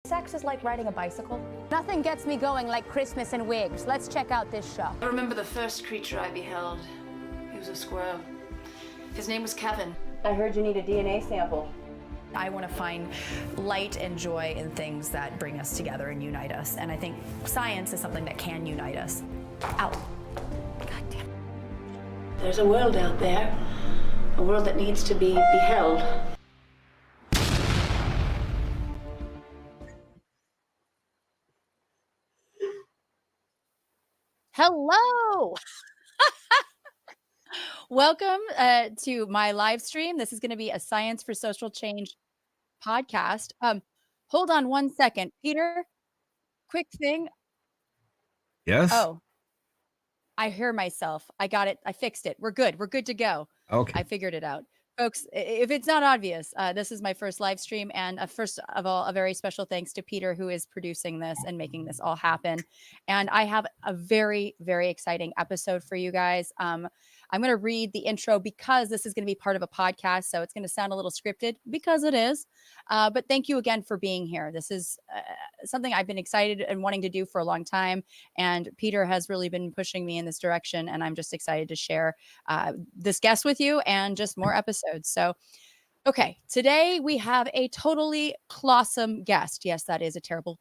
Sex is like riding a bicycle. Nothing gets me going like Christmas and wigs. Let's check out this show. I remember the first creature I beheld. He was a squirrel. His name was Kevin. I heard you need a DNA sample. I want to find light and joy in things that bring us together and unite us. And I think science is something that can unite us. Ow. God damn. There's a world out there, a world that needs to be beheld. Hello. Welcome to my live stream. This is going to be a Science for Social Change podcast. Hold on one second. Peter, quick thing. Yes. Oh, I hear myself. I got it. I fixed it. We're good. We're good to go. Okay. I figured it out. Folks, if it's not obvious, this is my first live stream. And first of all, a very special thanks to Peter, who is producing this and making this all happen. And I have a very, very exciting episode for you guys. I'm going to read the intro because this is going to be part of a podcast. So it's going to sound a little scripted because it is. But thank you again for being here. This is something I've been excited and wanting to do for a long time. And Peter has really been pushing me in this direction. And I'm just excited to share this guest with you and just more episodes. So, okay, today we have a totally clawsome guest. Yes, that is a terrible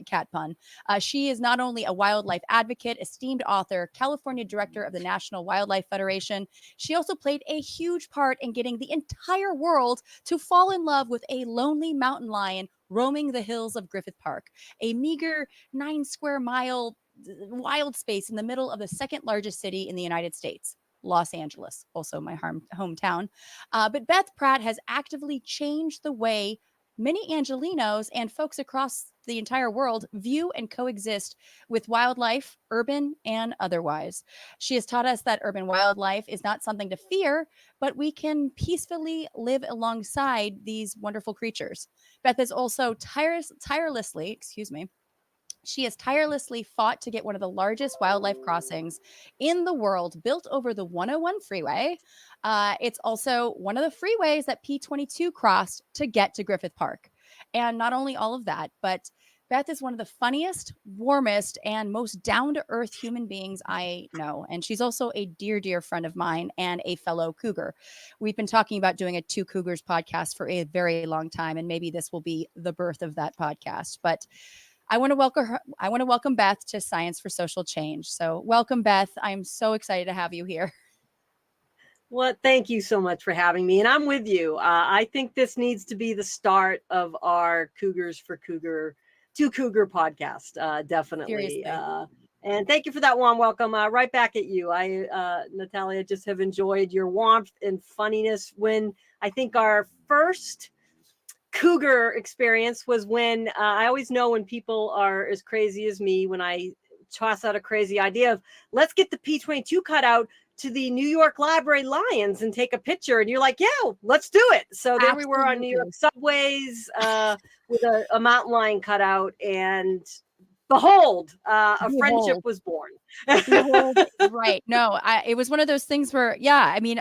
cat pun. She is not only a wildlife advocate, esteemed author, California director of the National Wildlife Federation. She also played a huge part in getting the entire world to fall in love with a lonely mountain lion roaming the hills of Griffith Park, a meager 9 square mile wild space in the middle of the second largest city in the United States. Los Angeles, also my hometown. But Beth Pratt has actively changed the way many Angelinos and folks across the entire world view and coexist with wildlife, urban and otherwise. She has taught us that urban wildlife is not something to fear, but we can peacefully live alongside these wonderful creatures. Beth is also tirelessly fought to get one of the largest wildlife crossings in the world built over the 101 freeway. It's also one of the freeways that P22 crossed to get to Griffith Park. And not only all of that, but Beth is one of the funniest, warmest, and most down-to-earth human beings I know. And she's also a dear, dear friend of mine and a fellow cougar. We've been talking about doing a Two Cougars podcast for a very long time, and maybe this will be the birth of that podcast. But I want to welcome Beth to Science for Social Change. So welcome, Beth. I'm so excited to have you here. Well, thank you so much for having me. And I'm with you. I think this needs to be the start of our Cougars for Cougar, Two Cougar podcast. Definitely. And thank you for that warm welcome. Right back at you. Natalia, just have enjoyed your warmth and funniness when I think our first cougar experience was when I always know when people are as crazy as me, when I toss out a crazy idea of let's get the P22 cut out to the New York Library Lions and take a picture. And you're like, yeah, let's do it. So there we were on New York subways with a mountain lion cut out, and behold, a friendship was born. Right. No, it was one of those things where, yeah, I mean,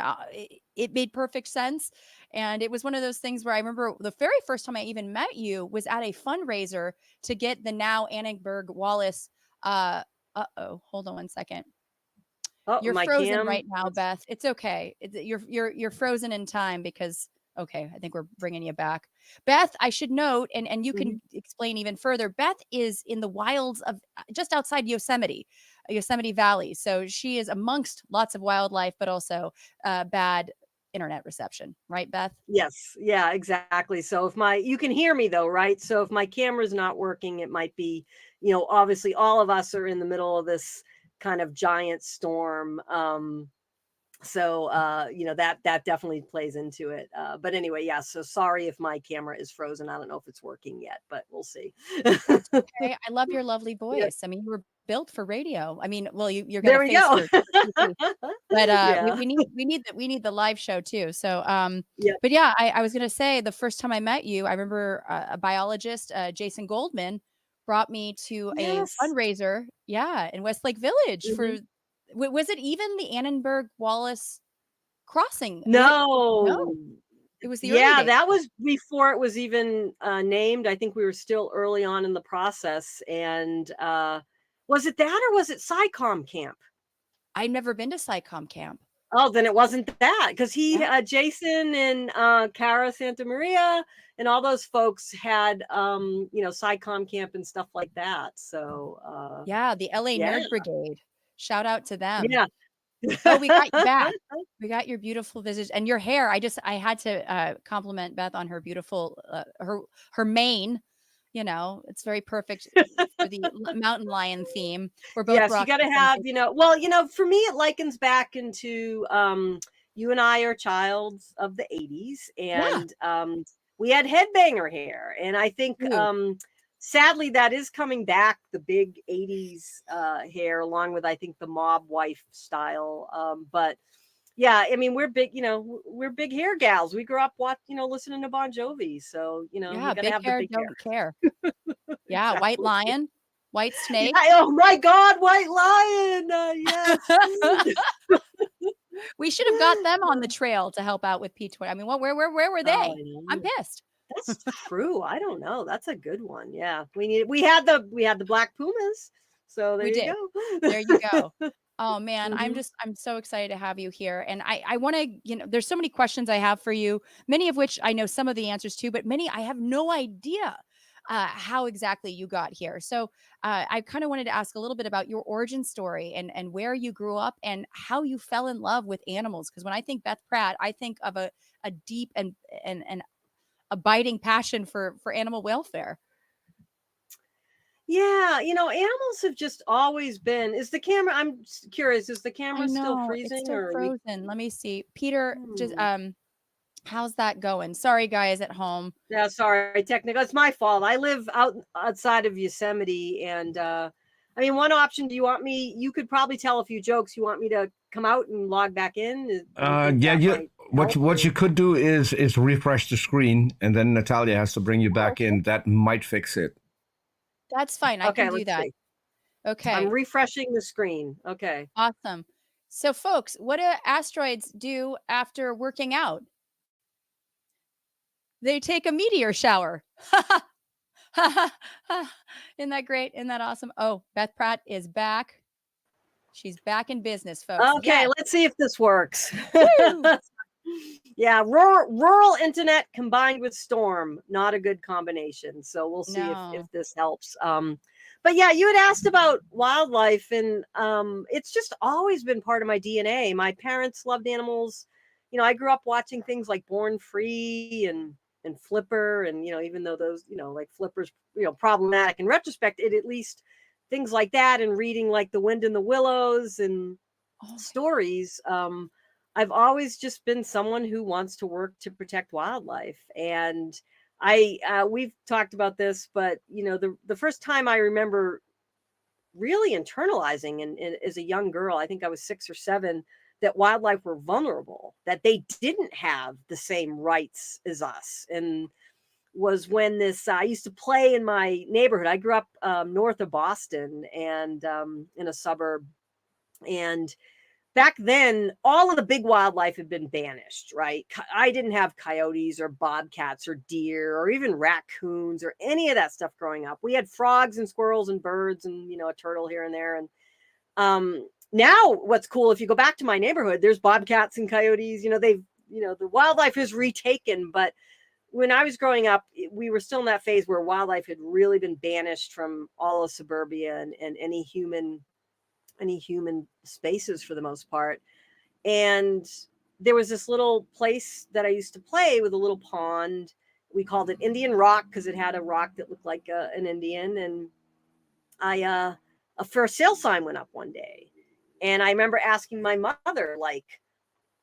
it made perfect sense. And it was one of those things where I remember the very first time I even met you was at a fundraiser to get the now Annenberg Wallace. Hold on one second. Oh, you're frozen right now, Beth. It's okay. You're frozen in time because, okay, I think we're bringing you back. Beth, I should note, and you can explain even further, Beth is in the wilds of just outside Yosemite Valley. So she is amongst lots of wildlife, but also bad internet reception, right, Beth? Yes. Yeah, exactly. So you can hear me though, right? So if my camera's not working, it might be, obviously all of us are in the middle of this kind of giant storm. So that definitely plays into it. But anyway, yeah. So sorry if my camera is frozen. I don't know if it's working yet, but we'll see. Okay. I love your lovely voice. Yeah. I mean, you were built for radio. I mean, well, you're there we go. But yeah. we need the live show too. So but yeah, I was gonna say the first time I met you, I remember a biologist, Jason Goldman, brought me to a fundraiser, in Westlake Village for. Was it even the Annenberg Wallace crossing? No. It was the early Yeah, days. that was before it was even named. I think we were still early on in the process. And was it that or was it SciComm Camp? I've never been to SciComm Camp. Oh, then it wasn't that because Yeah. Jason and Cara Santa Maria and all those folks had, SciComm Camp and stuff like that. So, Yeah, the LA yeah, Nerd Brigade. Shout out to them. yeah. Oh, we got you back. We got your beautiful visage and your hair. I had to compliment Beth on her beautiful her mane. You know, it's very perfect for the mountain lion theme. We're both Yes, you got to rocking have, something. for me, it likens back into you and I are childs of the 80s, Yeah. and we had headbanger hair. And I think, Ooh. sadly, that is coming back, the big 80s hair, along with, I think, the mob wife style. But yeah, I mean, we're big hair gals. We grew up listening to Bon Jovi. So, you Yeah, got to big have the hair, big hair. don't care. Yeah, white Exactly. lion, white Yeah, snake. oh my God, White Lion. Yes. We should have got them on the trail to help out with P20. I mean, where were Oh, they? I I'm know. pissed. That's true. I don't know. That's a good one. Yeah. We had the Black Pumas. So there We you did. go. There you go. Oh man, Mhm. I'm so excited to have you here. And I want to, there's so many questions I have for you, many of which I know some of the answers to, but many I have no idea how exactly you got here. So I kind of wanted to ask a little bit about your origin story and where you grew up and how you fell in love with animals. Because when I think Beth Pratt, I think of a deep and abiding passion for animal welfare. Yeah, animals have just always been. I'm curious, is the I camera still know it's freezing still or are we? frozen. Let me see. Peter, just Hmm. how's that going? Sorry, guys at home. Yeah, sorry, technical. It's my fault. I live outside of Yosemite, and I mean, one option. Do you want me? You could probably tell a few jokes. You want me to come out and log back in? Do you think Yeah, that you might what help? what you could do is refresh the screen, and then Natalia has to bring you back in. That might fix it. That's fine. I can Okay, do let's that. see. I'm Okay, refreshing the screen. Okay. awesome. So, folks, what do asteroids do after working out? They take a meteor shower. Isn't that great? Isn't that awesome? Oh, Beth Pratt is back. She's back in business, folks. Okay, Yes. let's see if this works. Woo! Yeah, rural internet combined with storm, not a good combination. So we'll see if No. this helps. But yeah, you had asked about wildlife, and it's just always been part of my DNA. My parents loved animals. I grew up watching things like Born Free and Flipper, and even though those, like Flipper's, problematic in retrospect, it at least things like that, and reading like The Wind in the Willows and Oh my stories. I've always just been someone who wants to work to protect wildlife, and we've talked about this, but the first time I remember really internalizing, and as a young girl, I think I was 6 or 7, that wildlife were vulnerable, that they didn't have the same rights as us, and was when this I used to play in my neighborhood. I grew up north of Boston, and in a suburb, and back then all of the big wildlife had been banished, right? I didn't have coyotes or bobcats or deer or even raccoons or any of that stuff growing up. We had frogs and squirrels and birds and a turtle here and there. And now what's cool, if you go back to my neighborhood, there's bobcats and coyotes. The wildlife is retaken. But when I was growing up, we were still in that phase where wildlife had really been banished from all of suburbia and any human spaces for the most part. And there was this little place that I used to play with, a little pond. We called it Indian Rock because it had a rock that looked like an Indian. And a for sale sign went up one day, and I remember asking my mother, like,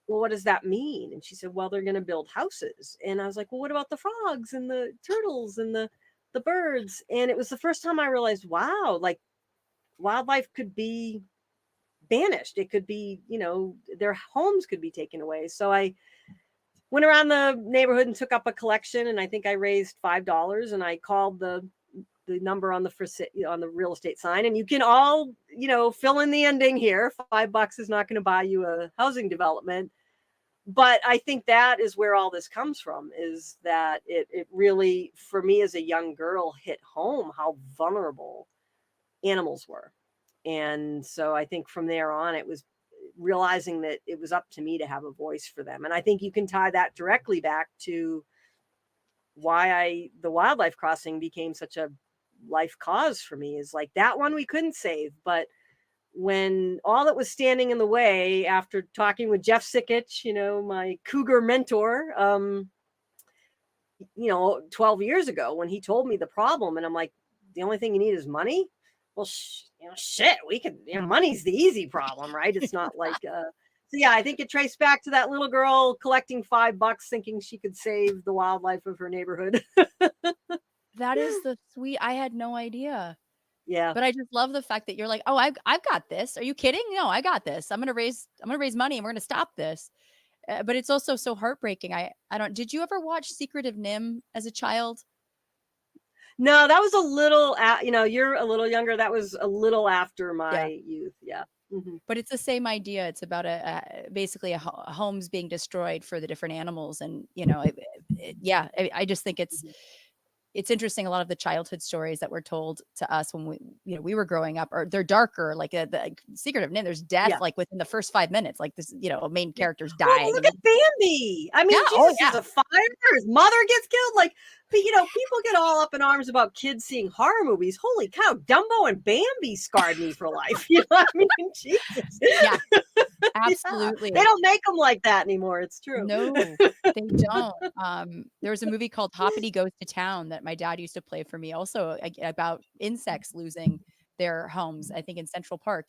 well, what does that mean? And she said, well, they're going to build houses. And I was like, well, what about the frogs and the turtles and the birds? And it was the first time I realized, wow, like wildlife could be banished. It could be, their homes could be taken away. So I went around the neighborhood and took up a collection, and I think I raised $5, and I called the number on the real estate sign, and you can all, fill in the ending here. $5 is not going to buy you a housing development. but I think that is where all this comes from, is that it really, for me as a young girl, hit home how vulnerable animals were. And so I think from there on, it was realizing that it was up to me to have a voice for them. And I think you can tie that directly back to why the wildlife crossing became such a life cause for me, is like that one we couldn't save. But when all that was standing in the way, after talking with Jeff Sikich, my cougar mentor, 12 years ago, when he told me the problem, and I'm like, the only thing you need is money. Well, shit, we can, money's the easy problem, right? It's not like, so yeah, I think it traced back to that little girl collecting $5 thinking she could save the wildlife of her neighborhood. That is the sweet. I had no idea. Yeah. But I just love the fact that you're like, oh, I've got this. Are you kidding? No, I got this. I'm gonna raise money and we're gonna stop this. But it's also so heartbreaking. I don't. Did you ever watch Secret of Nim as a child? No, that was a little, you're a little younger. That was a little after my youth. Yeah. Mm-hmm. But it's the same idea. It's about basically homes being destroyed for the different animals, and I just think it's interesting. A lot of the childhood stories that were told to us when we were growing up, or they're darker. Like the Secret of Nim, there's death like within the first 5 minutes. Like this, main character's dying. Look at Bambi. I mean, Jesus, there's a fire. His mother gets killed. Like, but people get all up in arms about kids seeing horror movies. Holy cow, Dumbo and Bambi scarred me for life. You know what I mean? Jesus. Yeah, absolutely. They don't make them like that anymore. It's true. No, they don't. There was a movie called Hoppity Goes to Town that my dad used to play for me, also about insects losing their homes, I think in Central Park,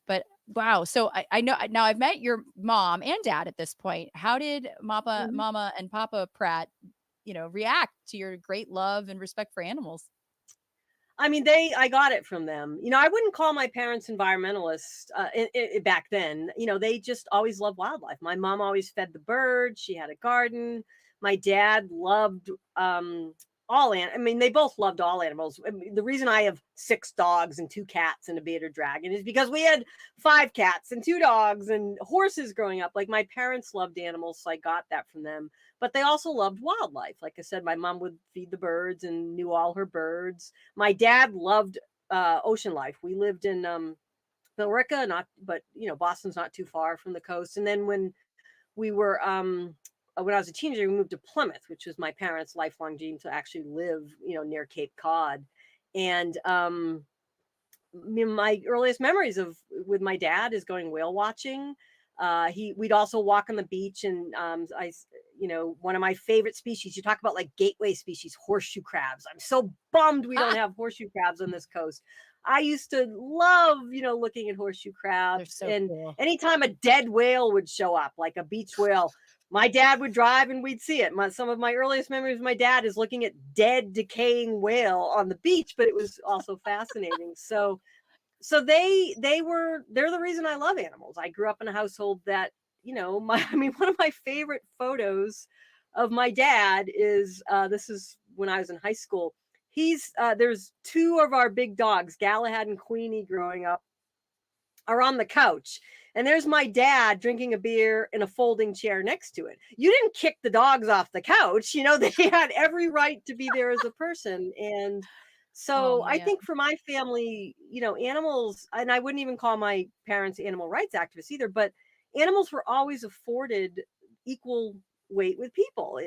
But wow. So I know now I've met your mom and dad at this point. How did Mama and Papa Pratt, react to your great love and respect for animals? I mean, I got it from them. I wouldn't call my parents environmentalists back then. They just always loved wildlife. My mom always fed the birds. She had a garden. My dad loved they both loved all animals. I mean, the reason I have 6 dogs and 2 cats and a bearded dragon is because we had 5 cats and 2 dogs and horses growing up. Like, my parents loved animals, so I got that from them. But they also loved wildlife. Like I said, my mom would feed the birds and knew all her birds. My dad loved ocean life. We lived in Billerica, but Boston's not too far from the coast. And then when we were when I was a teenager, we moved to Plymouth, which was my parents' lifelong dream to actually live, near Cape Cod. And my earliest memories with my dad is going whale watching. We'd also walk on the beach, and one of my favorite species, you talk about like gateway species, horseshoe crabs. I'm so bummed we don't have horseshoe crabs on this coast. I used to love, looking at horseshoe crabs. So and cool. Anytime a dead whale would show up, like a beach whale, my dad would drive and we'd see it. Some of my earliest memories of my dad is looking at dead, decaying whale on the beach, but it was also fascinating. So they're the reason I love animals. I grew up in a household that, one of my favorite photos of my dad is, this is when I was in high school. There's 2 of our big dogs, Galahad and Queenie, growing up, are on the couch. And there's my dad drinking a beer in a folding chair next to it. You didn't kick the dogs off the couch. They had every right to be there as a person. And so I think for my family, animals, and I wouldn't even call my parents animal rights activists either, but animals were always afforded equal weight with people.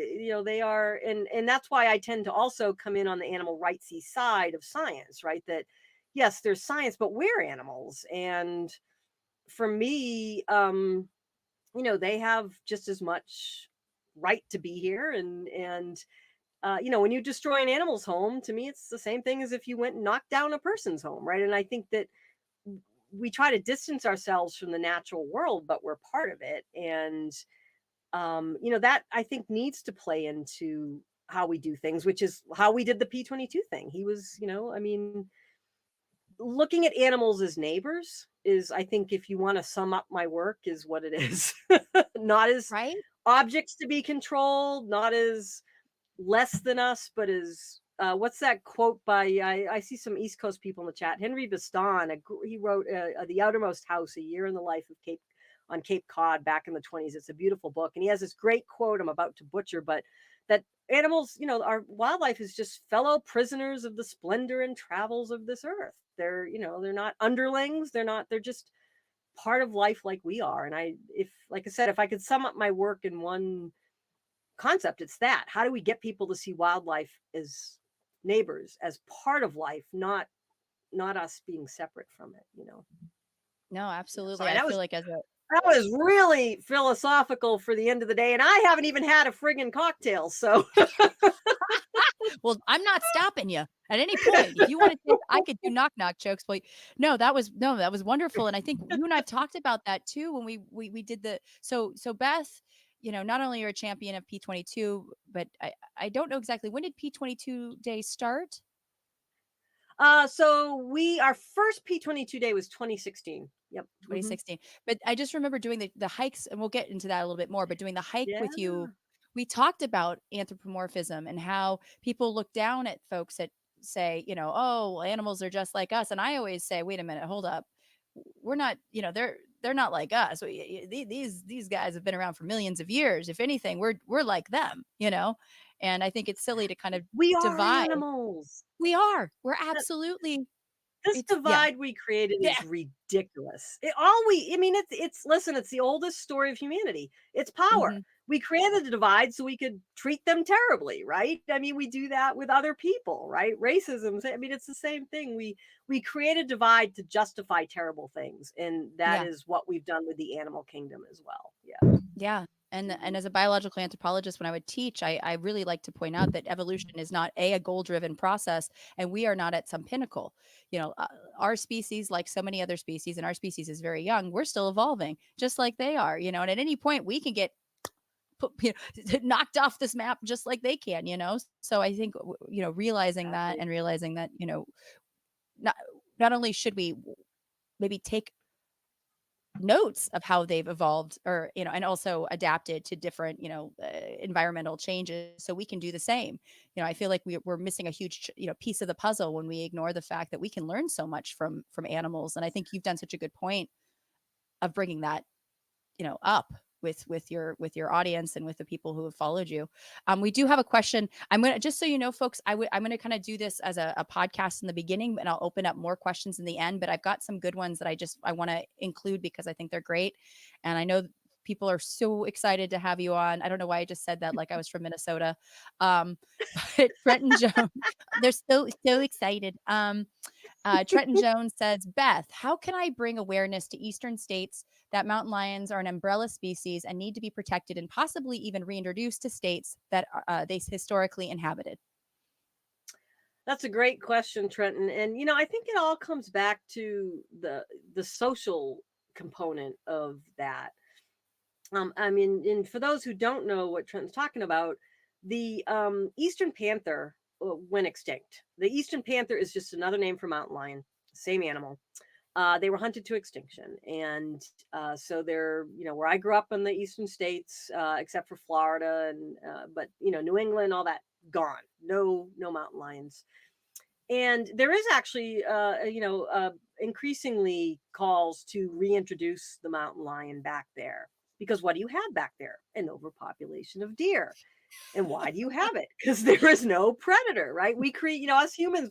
They are, and that's why I tend to also come in on the animal rightsy side of science, right? That yes, there's science, but we're animals. And for me, they have just as much right to be here. And when you destroy an animal's home, to me, it's the same thing as if you went and knocked down a person's home, right? And I think that we try to distance ourselves from the natural world, but we're part of it. And, that I think needs to play into how we do things, which is how we did the P-22 thing. He was, looking at animals as neighbors is, I think, if you want to sum up my work, is what it is. Not as objects to be controlled, not as less than us, but as what's that quote by, I see some East Coast people in the chat, Henry Baston. He wrote The Outermost House, A Year in the Life of Cape on Cape Cod back in the 20s. It's a beautiful book. And he has this great quote I'm about to butcher, but that animals, our wildlife is just fellow prisoners of the splendor and travels of this earth. They're, they're not underlings. They're just part of life like we are. And like I said, if I could sum up my work in one concept, it's that. How do we get people to see wildlife as neighbors, as part of life, not us being separate from it, No, absolutely. Sorry, I that feel like that was really philosophical for the end of the day, and I haven't even had a friggin' cocktail, so well, I'm not stopping you at any point. If you want to take, I could do knock knock jokes, but that was wonderful. And I think you and I've talked about that too when we did so Beth, not only are a champion of P22, but I don't know exactly, when did P22 day start? So our first P22 day was 2016. Yep. 2016. But I just remember doing the hikes, and we'll get into that a little bit more, but doing the hike with you, we talked about anthropomorphism and how people look down at folks that say, oh, animals are just like us. And I always say, wait a minute, hold up. We're not, they're not like us. These guys have been around for millions of years. If anything, we're like them, and I think it's silly to kind of We divide. are animals. We're absolutely. This divide we created is ridiculous. Listen, it's the oldest story of humanity. It's power. Mm-hmm. We created a divide so we could treat them terribly, right? I mean, we do that with other people, right? Racism. I mean, it's the same thing. We create a divide to justify terrible things, and that is what we've done with the animal kingdom as well. Yeah. Yeah. And as a biological anthropologist, when I would teach, I really like to point out that evolution is not a goal-driven process, and we are not at some pinnacle. Our species, like so many other species, and our species is very young, we're still evolving, just like they are. And at any point we can get knocked off this map just like they can. So I think realizing that, and realizing that not only should we maybe take notes of how they've evolved, or and also adapted to different environmental changes, so we can do the same. I feel like we're missing a huge piece of the puzzle when we ignore the fact that we can learn so much from animals. And I think you've done such a good point of bringing that up with your audience and with the people who have followed you. We do have a question. I'm going to, just so you know, folks, I'm going to kind of do this as a podcast in the beginning, and I'll open up more questions in the end, but I've got some good ones that I want to include because I think they're great. And I know people are so excited to have you on. I don't know why I just said that like I was from Minnesota. But Trenton Jones, they're so excited. Trenton Jones says, Beth, how can I bring awareness to Eastern states that mountain lions are an umbrella species and need to be protected, and possibly even reintroduced to states that they historically inhabited? That's a great question, Trenton. And, I think it all comes back to the social component of that. And for those who don't know what Trenton's talking about, the Eastern panther went extinct. The Eastern panther is just another name for mountain lion, same animal. They were hunted to extinction. And so they're, where I grew up in the Eastern states, except for Florida, but New England, all that, gone. No mountain lions. And there is actually, increasingly calls to reintroduce the mountain lion back there. Because what do you have back there? An overpopulation of deer. And why do you have it? Because there is no predator, right? We create, us humans,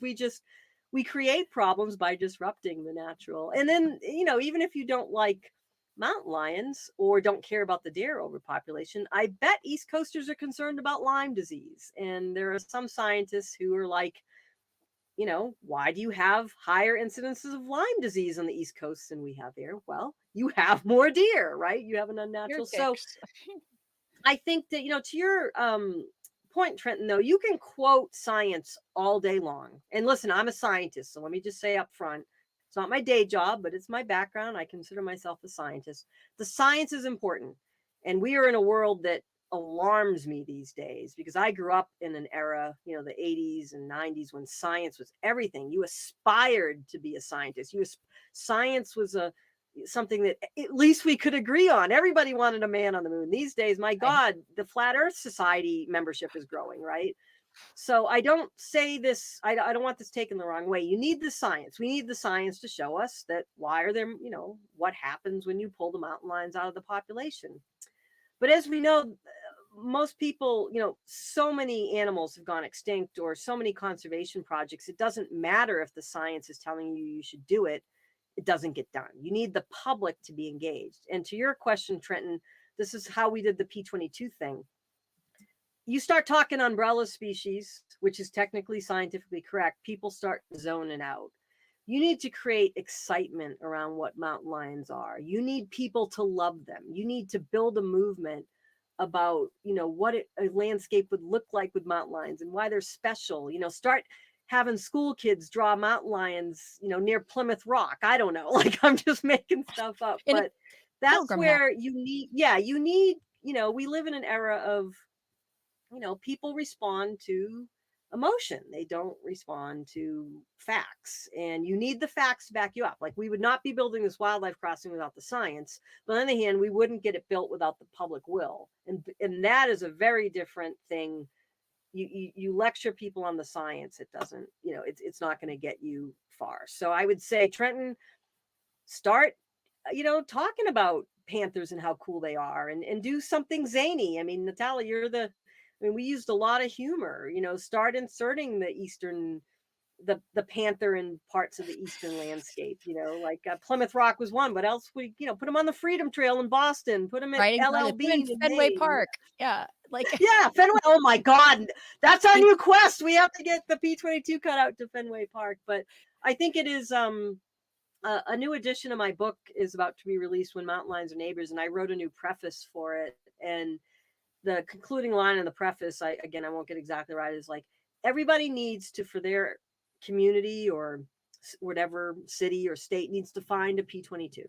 we create problems by disrupting the natural. And then, even if you don't like mountain lions or don't care about the deer overpopulation, I bet East Coasters are concerned about Lyme disease. And there are some scientists who are like, why do you have higher incidences of Lyme disease on the East Coast than we have here? Well, you have more deer, right? You have an unnatural. So I think that, to your point, Trenton, though, you can quote science all day long. And listen, I'm a scientist, so let me just say up front, it's not my day job, but it's my background. I consider myself a scientist. The science is important. And we are in a world that alarms me these days, because I grew up in an era, the 80s and 90s, when science was everything. You aspired to be a scientist. Science was something that at least we could agree on. Everybody wanted a man on the moon. These days, my God, the Flat Earth Society membership is growing, right? So I don't say this, I don't want this taken the wrong way. You need the science. We need the science to show us that why are there, what happens when you pull the mountain lions out of the population. But as we know, most people, so many animals have gone extinct, or so many conservation projects. It doesn't matter if the science is telling you should do it. It doesn't get done. You need the public to be engaged. And to your question, Trenton, this is how we did the P22 thing. You start talking umbrella species, which is technically scientifically correct, people start zoning out. You need to create excitement around what mountain lions are. You need people to love them. You need to build a movement about, what a landscape would look like with mountain lions and why they're special. Start having school kids draw mountain lions, near Plymouth Rock. I don't know, like I'm just making stuff up, but that's where you need, we live in an era of, people respond to emotion. They don't respond to facts, and you need the facts to back you up. Like, we would not be building this wildlife crossing without the science, but on the other hand, we wouldn't get it built without the public will. And that is a very different thing. You lecture people on the science. It doesn't, it's not going to get you far. So I would say, Trenton, start, talking about panthers and how cool they are, and do something zany. I mean, Natalia, we used a lot of humor, start inserting the panther in parts of the eastern landscape, like Plymouth Rock was one, but else we, put them on the Freedom Trail in Boston, put them at LL Bean in Fenway Maine. Park. Yeah. Yeah, Fenway. Oh my God. That's our new quest. We have to get the P22 cut out to Fenway Park. But I think it is, a new edition of my book is about to be released, When Mountain Lions Are Neighbors. And I wrote a new preface for it. And the concluding line in the preface, I won't get exactly right, is like, everybody needs to, for their community or whatever city or state, needs to find a P22.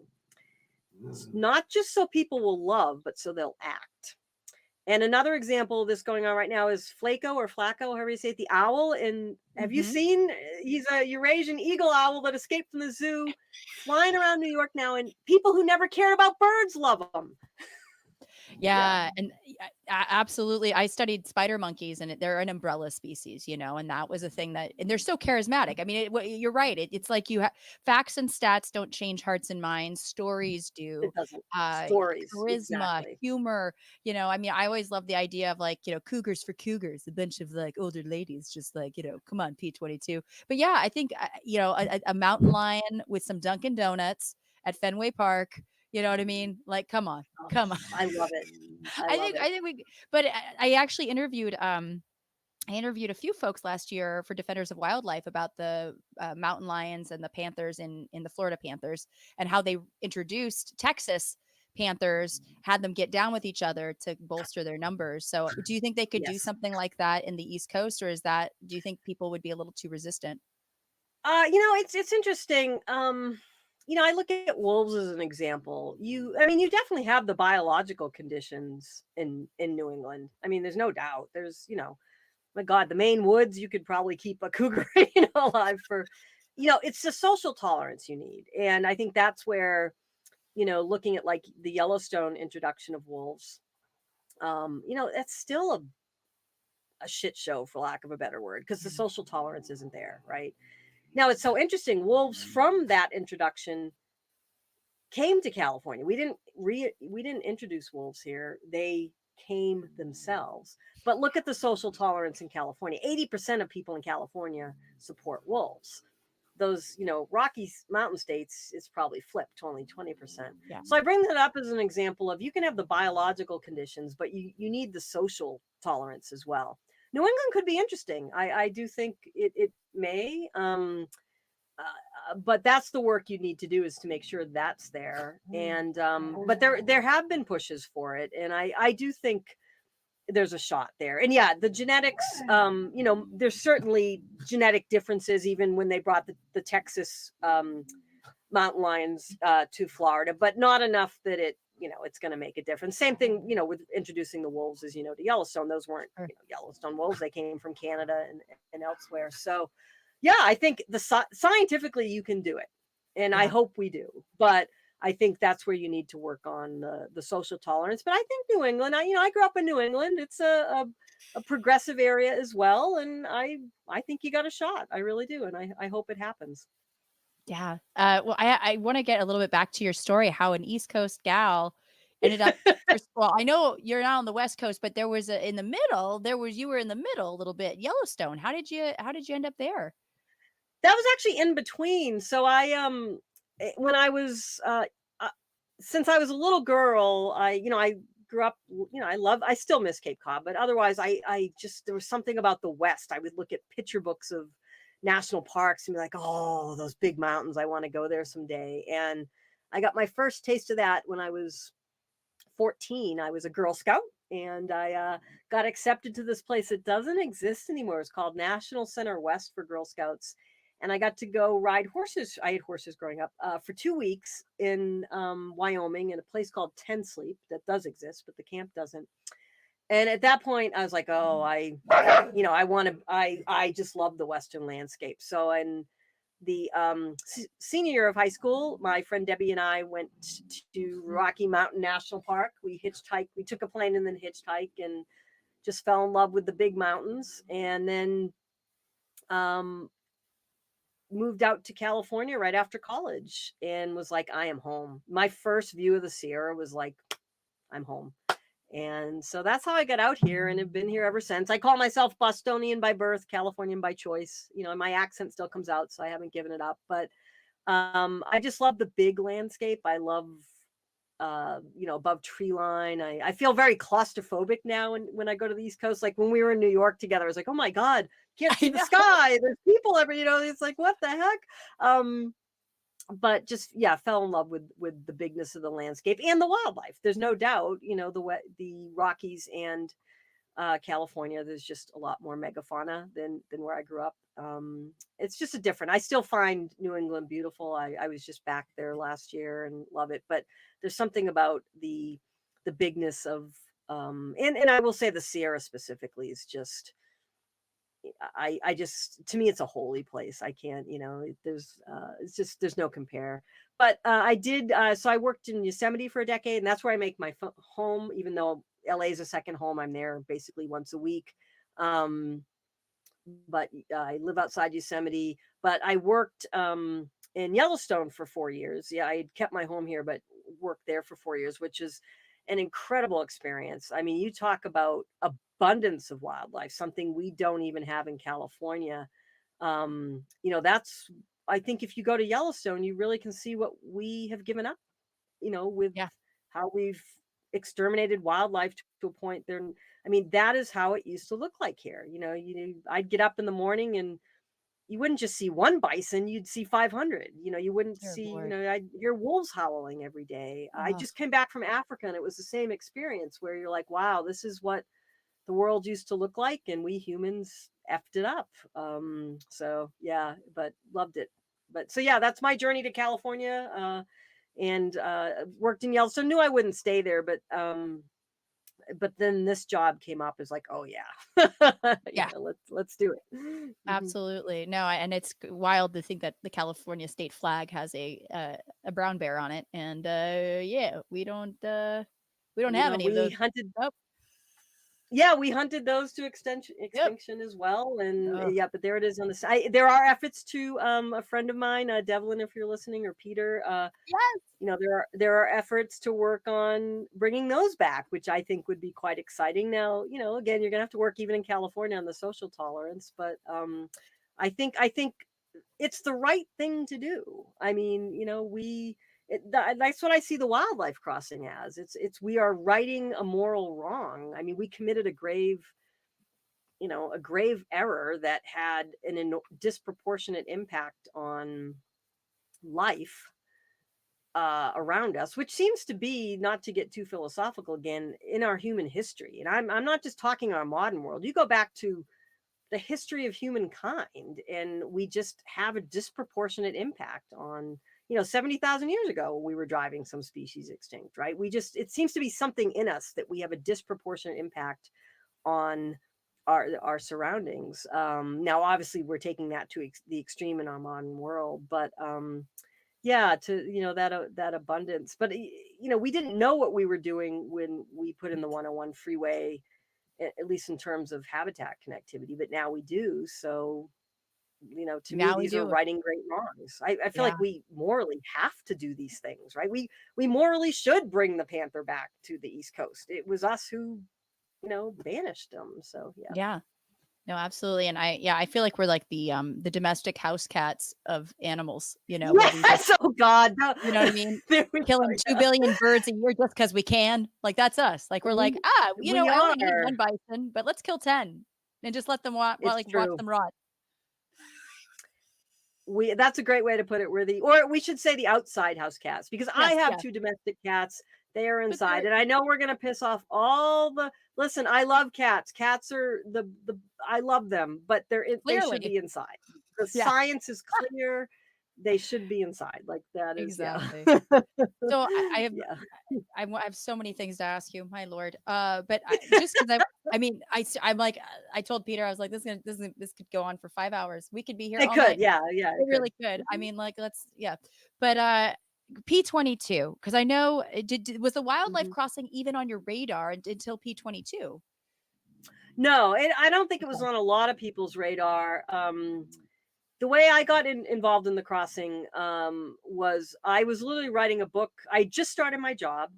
Not just so people will love, but so they'll act. And another example of this going on right now is Flaco or Flacco, however you say it, the owl. And have you seen, he's a Eurasian eagle owl that escaped from the zoo, flying around New York now, and people who never cared about birds love him. Yeah, and absolutely. I studied spider monkeys, and they're an umbrella species, and that was a thing and they're so charismatic. I mean, you're right. It's like facts and stats don't change hearts and minds. Stories do. It doesn't. Stories, charisma, exactly. humor. I mean, I always love the idea of cougars for cougars, a bunch of older ladies, just come on, P22. But yeah, I think a mountain lion with some Dunkin' Donuts at Fenway Park. You know what I mean? Like, come on. I love it. But I actually interviewed, a few folks last year for Defenders of Wildlife about the mountain lions and the panthers in the Florida Panthers, and how they introduced Texas Panthers, had them get down with each other to bolster their numbers. So do you think they could do something like that in the East Coast, or do you think people would be a little too resistant? It's interesting. I look at wolves as an example. You definitely have the biological conditions in New England. I mean, there's no doubt. There's, my God, the Maine woods, you could probably keep a cougar, alive for, it's the social tolerance you need. And I think that's where, looking at like the Yellowstone introduction of wolves, that's still a shit show, for lack of a better word, because the social tolerance isn't there, right? Now, it's so interesting. Wolves from that introduction came to California. We didn't introduce wolves here. They came themselves. But look at the social tolerance in California. 80% of people in California support wolves. Those, Rocky Mountain states, it's probably flipped to only 20%. Yeah. So I bring that up as an example of, you can have the biological conditions, but you need the social tolerance as well. New England could be interesting. I do think it may, but that's the work you need to do, is to make sure that's there. And but there have been pushes for it, and I do think there's a shot there. And yeah, the genetics, there's certainly genetic differences, even when they brought the Texas mountain lions to Florida, but not enough that it's going to make a difference. Same thing, with introducing the wolves, as to Yellowstone. Those weren't Yellowstone wolves. They came from Canada and elsewhere. So yeah, I think scientifically you can do it, and I hope we do. But I think that's where you need to work on the social tolerance. But I think New England, I grew up in New England. It's a a progressive area as well. And I think you got a shot. I really do. And I hope it happens. Yeah. Well, I want to get a little bit back to your story, how an East Coast gal ended up. First of all, I know you're not on the West Coast, but there was in the middle. You were in the middle a little bit. Yellowstone. How did you end up there? That was actually in between. So when I was uh, since I was a little girl, I grew up, I still miss Cape Cod, but otherwise I just, there was something about the West. I would look at picture books of national parks and be like, oh, those big mountains, I want to go there someday. And I got my first taste of that when I was 14. I was a Girl Scout, and I got accepted to this place that doesn't exist anymore. It's called National Center West for Girl Scouts. And I got to go ride horses. I had horses growing up for 2 weeks in Wyoming, in a place called Ten Sleep that does exist, but the camp doesn't. And at that point, I was like, oh, I just love the Western landscape. So, in the senior year of high school, my friend Debbie and I went to Rocky Mountain National Park. We hitchhiked. We took a plane and then hitchhiked, and just fell in love with the big mountains. And then moved out to California right after college, and was like, I am home. My first view of the Sierra was like, I'm home. And so that's how I got out here, and have been here ever since. I call myself Bostonian by birth, Californian by choice. My accent still comes out, so I haven't given it up. But I just love the big landscape. I love, above tree line. I feel very claustrophobic now when I go to the East Coast. Like when we were in New York together, I was like, oh my God, can't see the sky. There's people it's like, what the heck? But just, yeah, fell in love with the bigness of the landscape and the wildlife. There's no doubt, the Rockies and California, there's just a lot more megafauna than where I grew up. It's just I still find New England beautiful. I was just back there last year and love it, but there's something about the bigness of, and I will say the Sierra specifically is just, I just, to me, it's a holy place. I can't, there's no compare. But so I worked in Yosemite for a decade, and that's where I make my home, even though LA is a second home. I'm there basically once a week. But I live outside Yosemite, but I worked in Yellowstone for 4 years. Yeah, I had kept my home here, but worked there for 4 years, which is an incredible experience. I mean, you talk about abundance of wildlife, something we don't even have in California. That's, I think if you go to Yellowstone, you really can see what we have given up, with how we've exterminated wildlife to a point there. I mean, that is how it used to look like here. I'd get up in the morning and you wouldn't just see one bison, you'd see 500. You wouldn't see, I'd hear wolves howling every day. I just came back from Africa, and it was the same experience where you're like, wow, this is what the world used to look like, and we humans effed it up. So yeah, but loved it. But so yeah, that's my journey to California, and worked in Yellowstone. Knew I wouldn't stay there, but then this job came up. Is like, oh yeah, Yeah. let's do it. Absolutely. No, and it's wild to think that the California state flag has a brown bear on it, and yeah, we don't have any of those. Hunted. Nope. Yeah, we hunted those to extinction as well. And yeah, but there it is on the side. There are efforts to a friend of mine, Devlin, if you're listening, or Peter. Yes. There are efforts to work on bringing those back, which I think would be quite exciting. Now, again, you're gonna have to work even in California on the social tolerance, but I think it's the right thing to do. I mean, that's what I see the wildlife crossing as. We are righting a moral wrong. I mean, we committed a grave error that had an disproportionate impact on life around us, which seems to be, not to get too philosophical again, in our human history. And I'm not just talking our modern world. You go back to the history of humankind, and we just have a disproportionate impact on, 70,000 years ago, we were driving some species extinct, right? It seems to be something in us that we have a disproportionate impact on our surroundings. Now, obviously, we're taking that to the extreme in our modern world, but yeah, to, that abundance. But, we didn't know what we were doing when we put in the 101 freeway at least in terms of habitat connectivity, but now we do. So, to me, Now we these are do. righting great wrongs. I feel Yeah. like we morally have to do these things, right? We morally should bring the panther back to the East Coast. It was us who, banished them. So yeah. Yeah. No, absolutely. And I feel like we're like the domestic house cats of animals, where we just, Yes, oh God, no. you know what I mean? There we Killing go, 2 yeah. billion birds a year just because we can. Like that's us. Like we're like, I We only need are. one bison, but let's kill 10 and just let them watch It's watch true. them rot. That's a great way to put it. Or we should say the outside house cats, because I Yes, have yeah. 2 domestic cats. They are But inside, and I know we're gonna piss off all the. Listen, I love cats. Cats are the I love them, but they should be clearly. inside. The Yeah, science is clear. They should be inside. Like that is exactly. yeah. So I have Yeah. I have so many things to ask you, my lord. But just because I'm like I told Peter I was like this could go on for 5 hours. We could be here It all could, night. yeah, It it really could. could. I mean, like let's But P22 because I know was the wildlife Mhm. crossing even on your radar until P22? No, I don't think it was on a lot of people's radar. The way I got involved in the crossing was I was literally writing a book. I just started my job.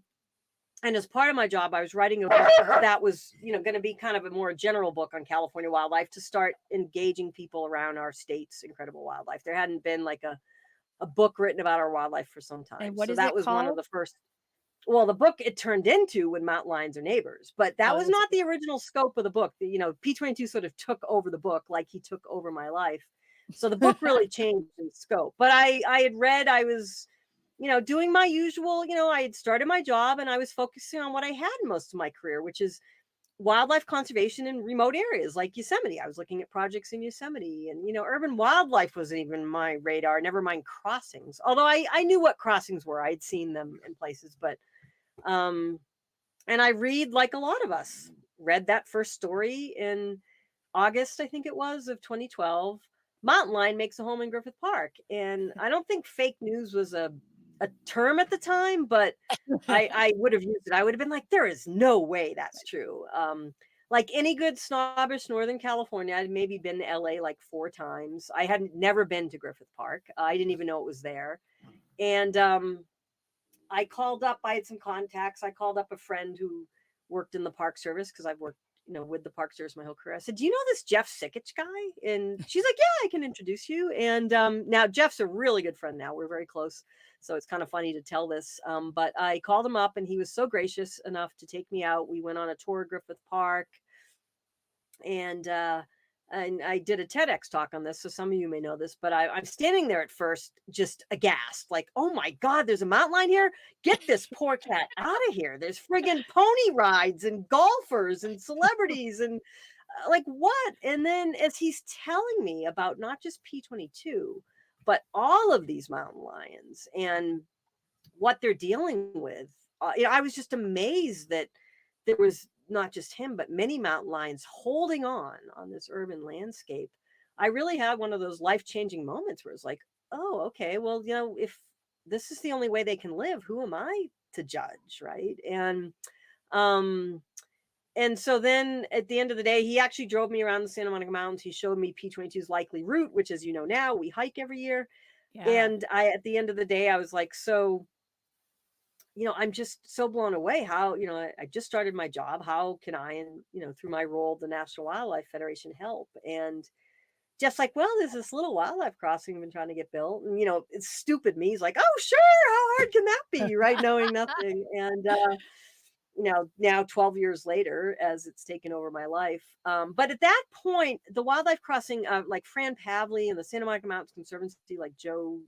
And as part of my job, I was writing a book that was, going to be kind of a more general book on California wildlife to start engaging people around our state's incredible wildlife. There hadn't been like a book written about our wildlife for some time. And what So is that it was one of called? the first. Well, the book it turned into When Mountain Lions Are Neighbors, but that Oh, was not the original scope of the book. P22 sort of took over the book like he took over my life. So the book really changed in scope. But I had read, I was, doing my usual, I had started my job and I was focusing on what I had most of my career, which is wildlife conservation in remote areas like Yosemite. I was looking at projects in Yosemite, and urban wildlife wasn't even my radar, never mind crossings. Although I knew what crossings were. I'd seen them in places, but and I read, like a lot of us, read that first story in August, I think it was, of 2012. Mountain lion makes a home in Griffith Park. And I don't think fake news was a term at the time, but I would have used it. I would have been like, there is no way that's true. Like any good snobbish Northern California, I'd maybe been to LA like 4 times. I hadn't never been to Griffith Park. I didn't even know it was there. And I called up, I had some contacts. I called up a friend who worked in the Park Service because I've worked, with the Park Service my whole career. I said, do you know this Jeff Sikich guy? And she's like, yeah, I can introduce you. And now Jeff's a really good friend now. We're very close. So it's kind of funny to tell this. But I called him up and he was so gracious enough to take me out. We went on a tour of Griffith Park. And I did a TEDx talk on this, so some of you may know this, but I'm standing there at first just aghast, like, oh my God, there's a mountain lion here? Get this poor cat out of here. There's friggin' pony rides and golfers and celebrities and like what? And then as he's telling me about not just P22, but all of these mountain lions and what they're dealing with, I was just amazed that there was not just him, but many mountain lions holding on this urban landscape. I really had one of those life-changing moments where it's like, oh, okay, well, if this is the only way they can live, who am I to judge, right? And so then at the end of the day, he actually drove me around the Santa Monica Mountains. He showed me P22's likely route, which, as you know now, we hike every year. Yeah. And at the end of the day, I was like, so I'm just so blown away how, I just started my job. How can I, and, through my role, the National Wildlife Federation, help? And just like, well, there's this little wildlife crossing we've been trying to get built. And, it's stupid me. He's like, oh, sure. How hard can that be? Right. Knowing nothing. And, now 12 years later, as it's taken over my life. But at that point, the wildlife crossing, like Fran Pavley and the Santa Monica Mountains Conservancy, like Joe,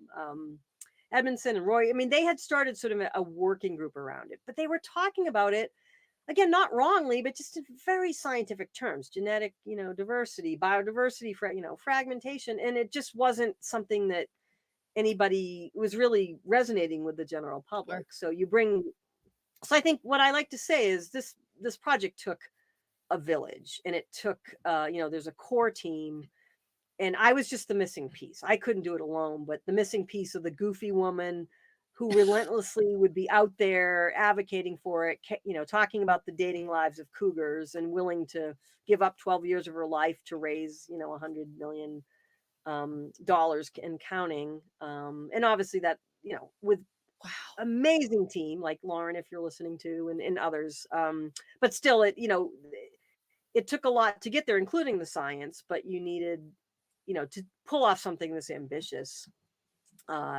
Edmondson and Roy, I mean, they had started sort of a working group around it, but they were talking about it, again, not wrongly, but just in very scientific terms, genetic, diversity, biodiversity, fragmentation. And it just wasn't something that anybody was really resonating with the general public. So so I think what I like to say is this project took a village, and it took, there's a core team. And I was just the missing piece. I couldn't do it alone, but the missing piece of the goofy woman who relentlessly would be out there advocating for it, talking about the dating lives of cougars and willing to give up 12 years of her life to raise, $100 million dollars and counting. And obviously that, with amazing team like Lauren, if you're listening to, and others. But still, it took a lot to get there, including the science, but you needed, to pull off something this ambitious.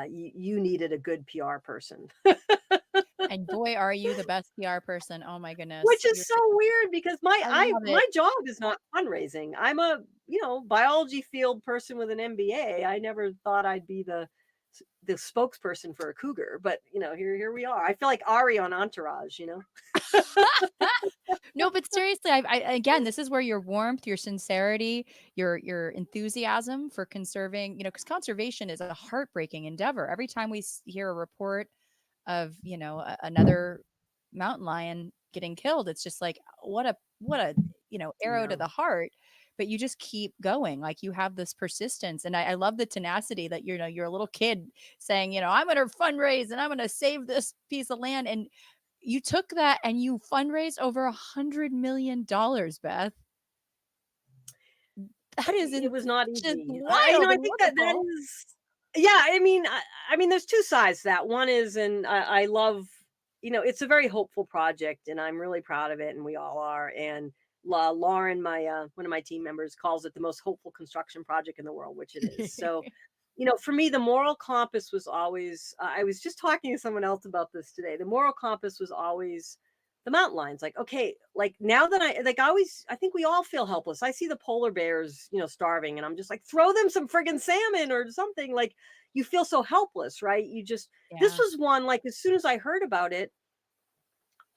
You needed a good PR person. And boy, are you the best PR person. Oh my goodness. Which is so weird because my love job is not fundraising. I'm a, biology field person with an MBA. I never thought I'd be the spokesperson for a cougar, but here we are. I feel like Ari on Entourage, No, but seriously, I again, this is where your warmth, your sincerity, your enthusiasm for conserving, because conservation is a heartbreaking endeavor. Every time we hear a report of, another mountain lion getting killed, it's just like, what a arrow to the heart. But you just keep going. Like, you have this persistence. And I love the tenacity that, you're a little kid saying, I'm going to fundraise and I'm going to save this piece of land. And you took that and you fundraised over $100 million, Beth. That is it was not easy. Wild. I think that is, yeah. I mean, there's two sides to that. One is, and I love, it's a very hopeful project, and I'm really proud of it, and we all are. And Lauren, my one of my team members, calls it the most hopeful construction project in the world, which it is. So, for me, the moral compass was always, I was just talking to someone else about this today. The moral compass was always the mountain lions. Like, okay, like now that I think we all feel helpless. I see the polar bears, starving, and I'm just like, throw them some friggin' salmon or something. Like, you feel so helpless, right? This was one, like, as soon as I heard about it,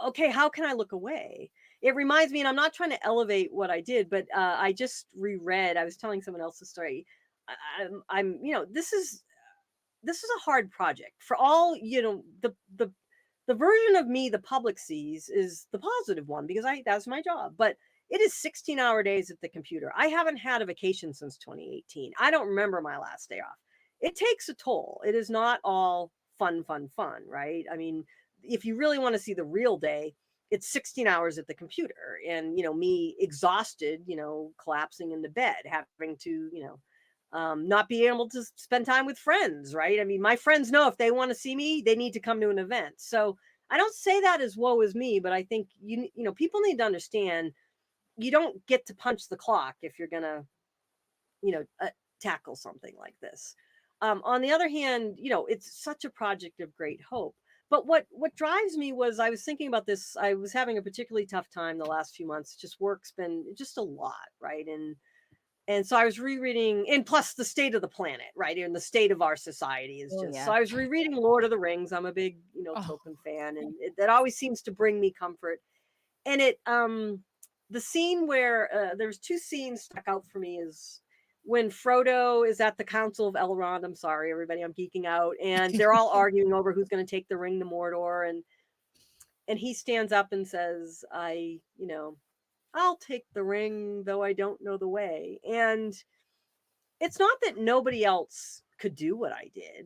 okay, how can I look away? It reminds me, and I'm not trying to elevate what I did, but I just reread, I was telling someone else the story. I'm this is a hard project for all, the version of me the public sees is the positive one because that's my job, but it is 16-hour days at the computer. I haven't had a vacation since 2018. I don't remember my last day off. It takes a toll. It is not all fun, right? I mean, if you really want to see the real day, it's 16 hours at the computer and, me exhausted, collapsing into bed, having to, not be able to spend time with friends, right? I mean, my friends know if they want to see me, they need to come to an event. So I don't say that as woe is me, but I think, people need to understand you don't get to punch the clock if you're going to, tackle something like this. On the other hand, it's such a project of great hope. But what drives me was I was thinking about this. I was having a particularly tough time the last few months. Just work's been just a lot, right? And so I was rereading, and plus the state of the planet, right? And the state of our society is just, so I was rereading Lord of the Rings. I'm a big, Tolkien fan, and that always seems to bring me comfort. And the scene where there's two scenes stuck out for me is when Frodo is at the Council of Elrond. I'm sorry, everybody, I'm geeking out. And they're all arguing over who's going to take the ring to Mordor. And he stands up and says, I'll take the ring, though I don't know the way. And it's not that nobody else could do what I did,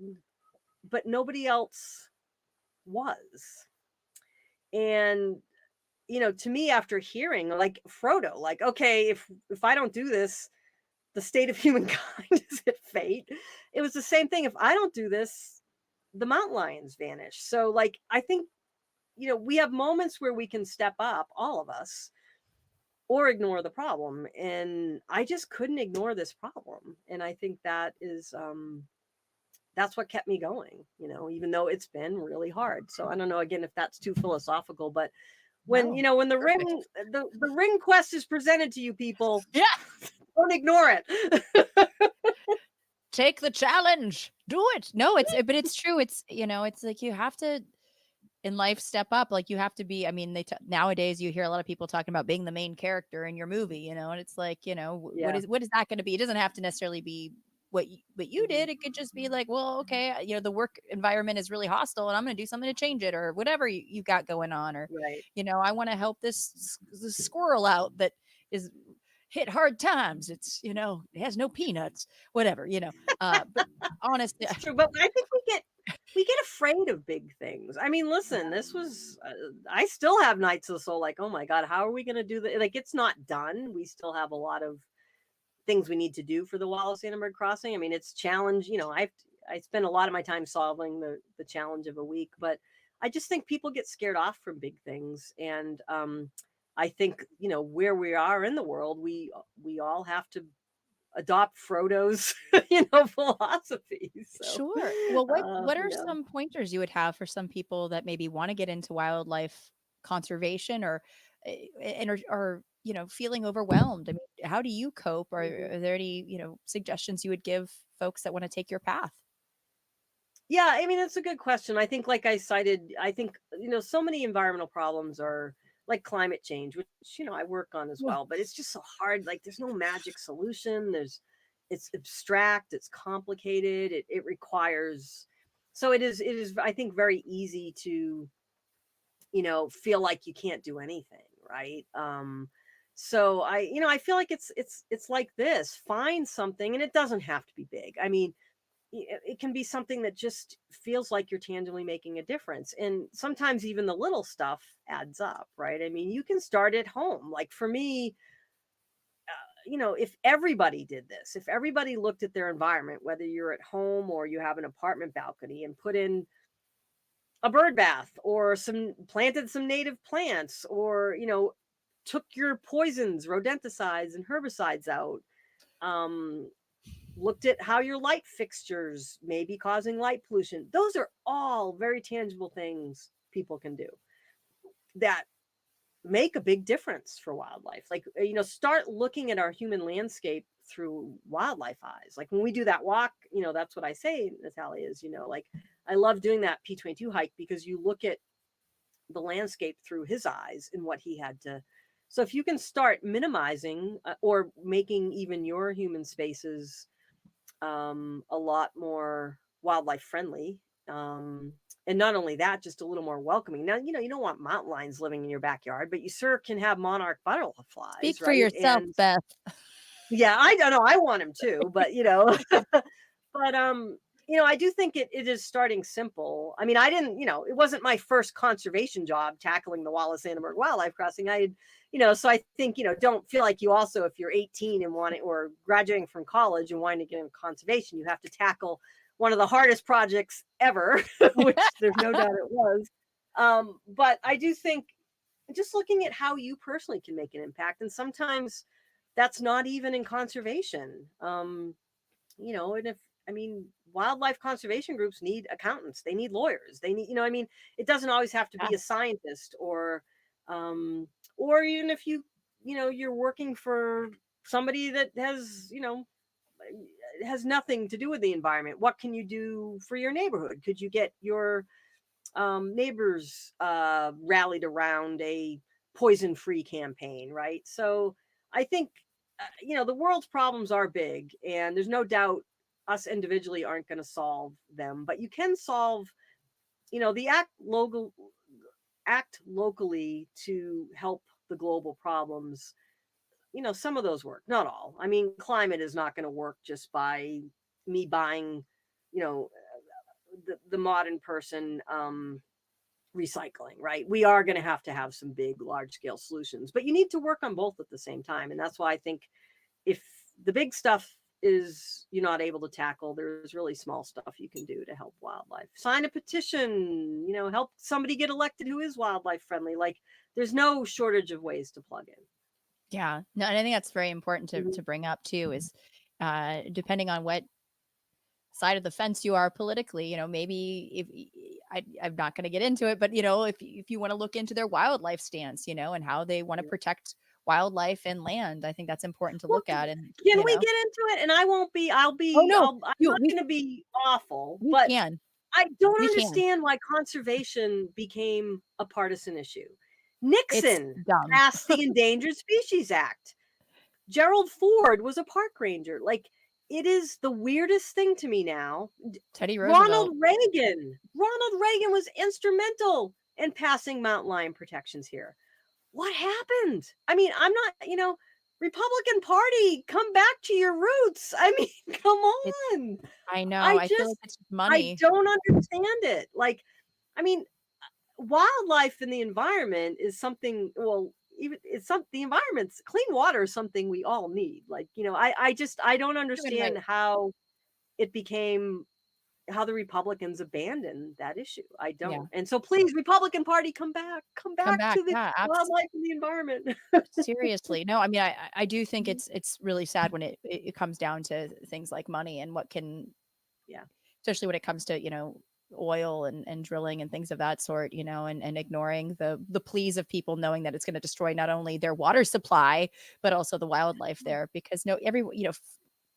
but nobody else was. And, to me, after hearing, like, Frodo, like, okay, if I don't do this, the state of humankind is at fate. It was the same thing. If I don't do this, the mountain lions vanish. So, like, I think, we have moments where we can step up, all of us, or ignore the problem. And I just couldn't ignore this problem. And I think that is, that's what kept me going, even though it's been really hard. So I don't know, again, if that's too philosophical, but when, when the ring, the ring quest is presented to you, people, don't ignore it. Take the challenge. Do it. No, but it's true. It's, it's like you have to in life step up. Like you have to be, I mean, nowadays you hear a lot of people talking about being the main character in your movie, and it's like, what is that going to be? It doesn't have to necessarily be what you did. It could just be like, well, okay, the work environment is really hostile and I'm going to do something to change it, or whatever you got going on, or, I want to help this squirrel out that is hit hard times. It's, it has no peanuts, whatever, but honestly, it's true. But I think we get we get afraid of big things. I mean, listen, this was, I still have nights of the soul like, oh my God, how are we going to do that? Like, it's not done. We still have a lot of things we need to do for the Wallace-Annenberg crossing. I mean, it's challenge, I spend a lot of my time solving the challenge of a week, but I just think people get scared off from big things. And I think, where we are in the world, we all have to adopt Frodo's, philosophy. So, Sure. Well, what are yeah. some pointers you would have for some people that maybe want to get into wildlife conservation or and or feeling overwhelmed? I mean, how do you cope? Or are there any, suggestions you would give folks that want to take your path? Yeah, I mean, it's a good question. I think, like I cited, I think, so many environmental problems are like climate change, which, I work on as Yeah. well, but it's just so hard. Like, there's no magic solution. It's abstract, it's complicated, it requires, so it is, I think, very easy to, feel like you can't do anything, right? So I feel like it's like this, find something, and it doesn't have to be big. I mean, it can be something that just feels like you're tangibly making a difference. And sometimes even the little stuff adds up, right? I mean, you can start at home. Like for me, if everybody did this, if everybody looked at their environment, whether you're at home or you have an apartment balcony, and put in a bird bath or planted some native plants, or, took your poisons, rodenticides and herbicides out, looked at how your light fixtures may be causing light pollution. Those are all very tangible things people can do that make a big difference for wildlife. Like, start looking at our human landscape through wildlife eyes. Like when we do that walk, that's what I say, Natalia, is, like, I love doing that P22 hike because you look at the landscape through his eyes and what he had to. So if you can start minimizing or making even your human spaces a lot more wildlife friendly, and not only that, just a little more welcoming. Now, you don't want mountain lions living in your backyard, but you sure can have monarch butterflies. Speak for right? yourself, And Beth. yeah, I don't know, I want him too, but but I do think it is starting simple. I mean, I didn't, it wasn't my first conservation job tackling the Wallace-Annenberg wildlife crossing. I had, so I think, don't feel like you also, if you're 18 and wanting, or graduating from college and wanting to get into conservation, you have to tackle one of the hardest projects ever, which there's no doubt it was. But I do think just looking at how you personally can make an impact, and sometimes that's not even in conservation. And if, I mean, wildlife conservation groups need accountants, they need lawyers, they need, I mean, it doesn't always have to be a scientist, or even if you're working for somebody that has, has nothing to do with the environment. What can you do for your neighborhood? Could you get your neighbors rallied around a poison-free campaign, right? So I think, the world's problems are big, and there's no doubt us individually aren't going to solve them, but you can solve, the act locally to help the global problems. Some of those work, not all. I mean, climate is not going to work just by me buying, the modern person recycling, right? We are going to have some big, large scale solutions, but you need to work on both at the same time. And that's why I think if the big stuff is you're not able to tackle, there's really small stuff you can do to help wildlife. Sign a petition, help somebody get elected who is wildlife friendly. Like, there's no shortage of ways to plug in. Yeah, no, and I think that's very important to bring up too, is depending on what side of the fence you are politically, maybe if I'm not going to get into it, but if you want to look into their wildlife stance, and how they want to protect wildlife and land, I think that's important to look at. And can we get into it? And I'm not going to be awful, but I don't understand why conservation became a partisan issue. Nixon passed the Endangered Species Act. Gerald Ford was a park ranger. Like, it is the weirdest thing to me now. Teddy Roosevelt. Ronald Reagan was instrumental in passing mountain lion protections here. What happened? I mean, I'm not, Republican Party, come back to your roots. I mean, come It's, on. I know. I I feel like just, it's I money. don't understand it. Like, I mean, wildlife in the environment is something, well, even it's some the environment's clean water is something we all need. Like, I just I don't Human understand right. how it became how the Republicans abandoned that issue. I Yeah. don't. And so please, Republican Party, come Come back back. to the Yeah. wildlife and the environment. Seriously. No, I mean, I do think it's really sad when it comes down to things like money and what can, Yeah. especially when it comes to, oil and drilling and things of that sort, and ignoring the pleas of people knowing that it's going to destroy not only their water supply, but also the wildlife there. Because no,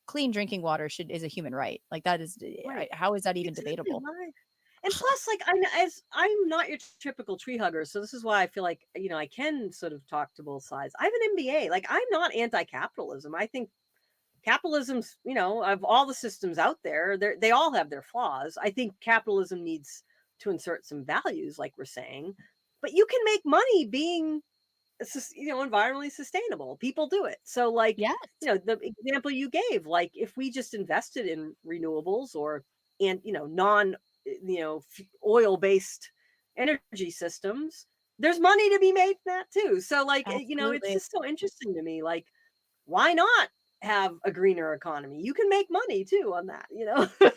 clean drinking water is a human right. Like that is, Right. how is that even Exactly. debatable? Why? And plus, like I'm not your typical tree hugger, so this is why I feel like I can sort of talk to both sides. I have an MBA. Like I'm not anti-capitalism. I think capitalism's of all the systems out there, they all have their flaws. I think capitalism needs to insert some values, like we're saying, but you can make money being environmentally sustainable. People do it. So like Yes. the example you gave, like if we just invested in renewables or and non oil based energy systems, there's money to be made in that too. So like it's Absolutely. just so interesting to me, like why not have a greener economy? You can make money too on that.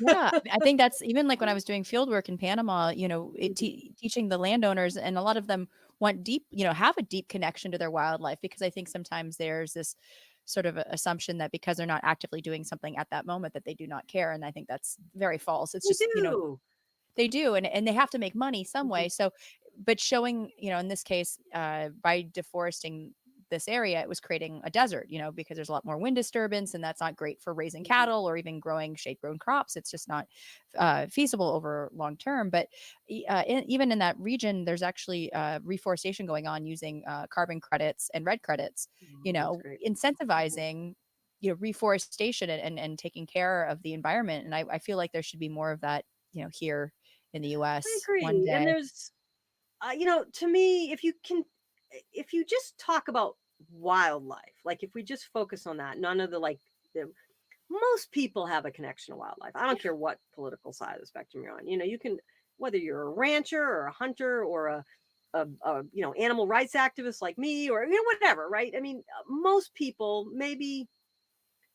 Yeah, I think that's even like when I was doing field work in Panama, teaching the landowners, and a lot of them want deep, have a deep connection to their wildlife, because I think sometimes there's this sort of assumption that because they're not actively doing something at that moment that they do not care. And I think that's very false. It's They just, do. they do, and they have to make money some way. So, but showing, in this case, by deforesting this area, it was creating a desert, because there's a lot more wind disturbance, and that's not great for raising cattle or even growing shade-grown crops. It's just not feasible over long term. But even in that region, there's actually reforestation going on using carbon credits and red credits, That's great. incentivizing reforestation and taking care of the environment. And I feel like there should be more of that, here in the I US one agree. And day. there's to me, if you just talk about wildlife, like if we just focus on that, none of the most people have a connection to wildlife. I don't care what political side of the spectrum you're on. You can, whether you're a rancher or a hunter or a animal rights activist like me, or whatever, right? I mean, most people, maybe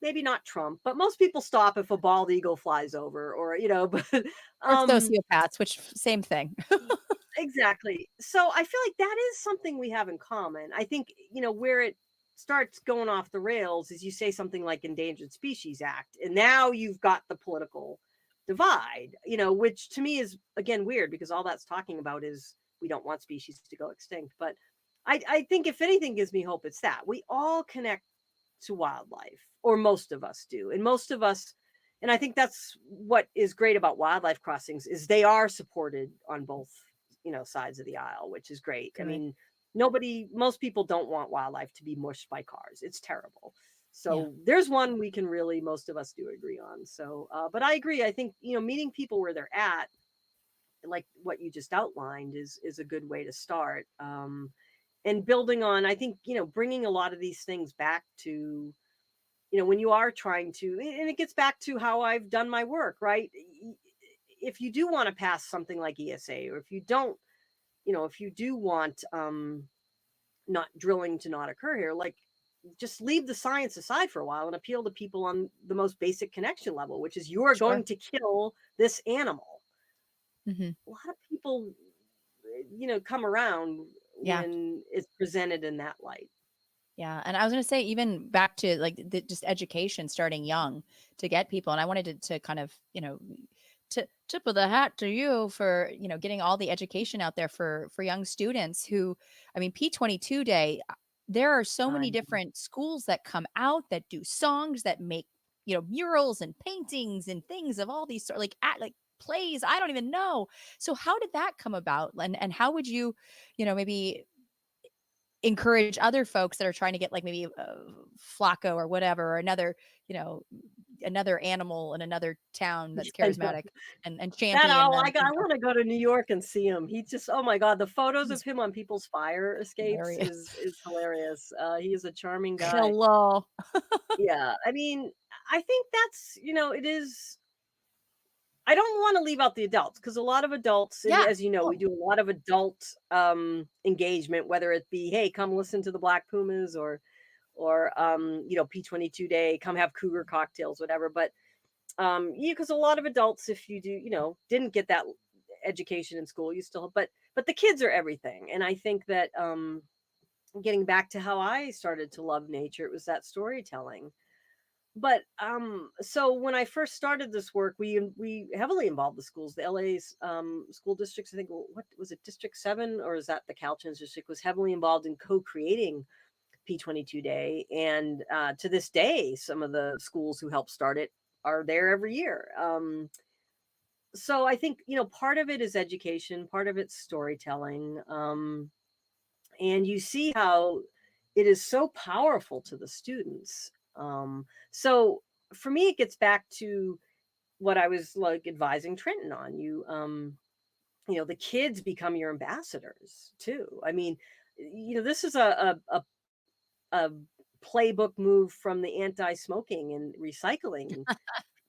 not Trump, but most people stop if a bald eagle flies over, or but Or um sociopaths, which same thing. exactly. So I feel like that is something we have in common. I think, where it starts going off the rails is you say something like Endangered Species Act, and now you've got the political divide, which to me is again weird, because all that's talking about is we don't want species to go extinct. But I think if anything gives me hope, it's that we all connect to wildlife, or most of us do. And most of us, and I think that's what is great about wildlife crossings, is they are supported on both sides of the aisle, which is great. I Good. mean, most people don't want wildlife to be mushed by cars. It's terrible. Yeah. So there's one we can really, most of us do agree on. So but I agree. I think meeting people where they're at, like what you just outlined, is a good way to start. And building on, I think, bringing a lot of these things back to, when you are trying to, and it gets back to how I've done my work, right? If you do want to pass something like ESA, or if you don't, if you do want not drilling to not occur here, like just leave the science aside for a while and appeal to people on the most basic connection level, which is you are Sure. going to kill this animal. Mhm. A lot of people, come around Yeah. when it's presented in that light. Yeah, and I was gonna say even back to like just education starting young to get people, and I wanted to kind of to tip of the hat to you for getting all the education out there for young students who, I mean, P22 Day, there are so many I different schools that come out that do songs that make murals and paintings and things of all these sort like like plays. I don't even know. So how did that come about, and how would you maybe encourage other folks that are trying to get like maybe Flacco or whatever, or another, you know, another animal in another town that's I know. charismatic and That champion owl, them. I want to go to New York and see him. He just, oh my God, the photos of He's him on people's fire escapes hilarious. is hilarious. He is a charming guy. Hello. Yeah, I mean, I think that's, it is. I don't want to leave out the adults because a lot of adults, and Yeah. as you know, we do a lot of adult engagement, whether it be, hey, come listen to the Black Pumas or P22 Day, come have cougar cocktails, whatever. But because a lot of adults, if you do, didn't get that education in school, you still, but the kids are everything. And I think that getting back to how I started to love nature, it was that storytelling. But so when I first started this work, we heavily involved the schools. The LA's school districts, I think, what was it, District 7, or is that the Caltrans district, was heavily involved in co-creating P22 Day. And to this day, some of the schools who helped start it are there every year. So I think, part of it is education, part of it's storytelling. And you see how it is so powerful to the students. So for me, it gets back to what I was like advising Trenton on. The kids become your ambassadors too. I mean, this is a playbook move from the anti-smoking and recycling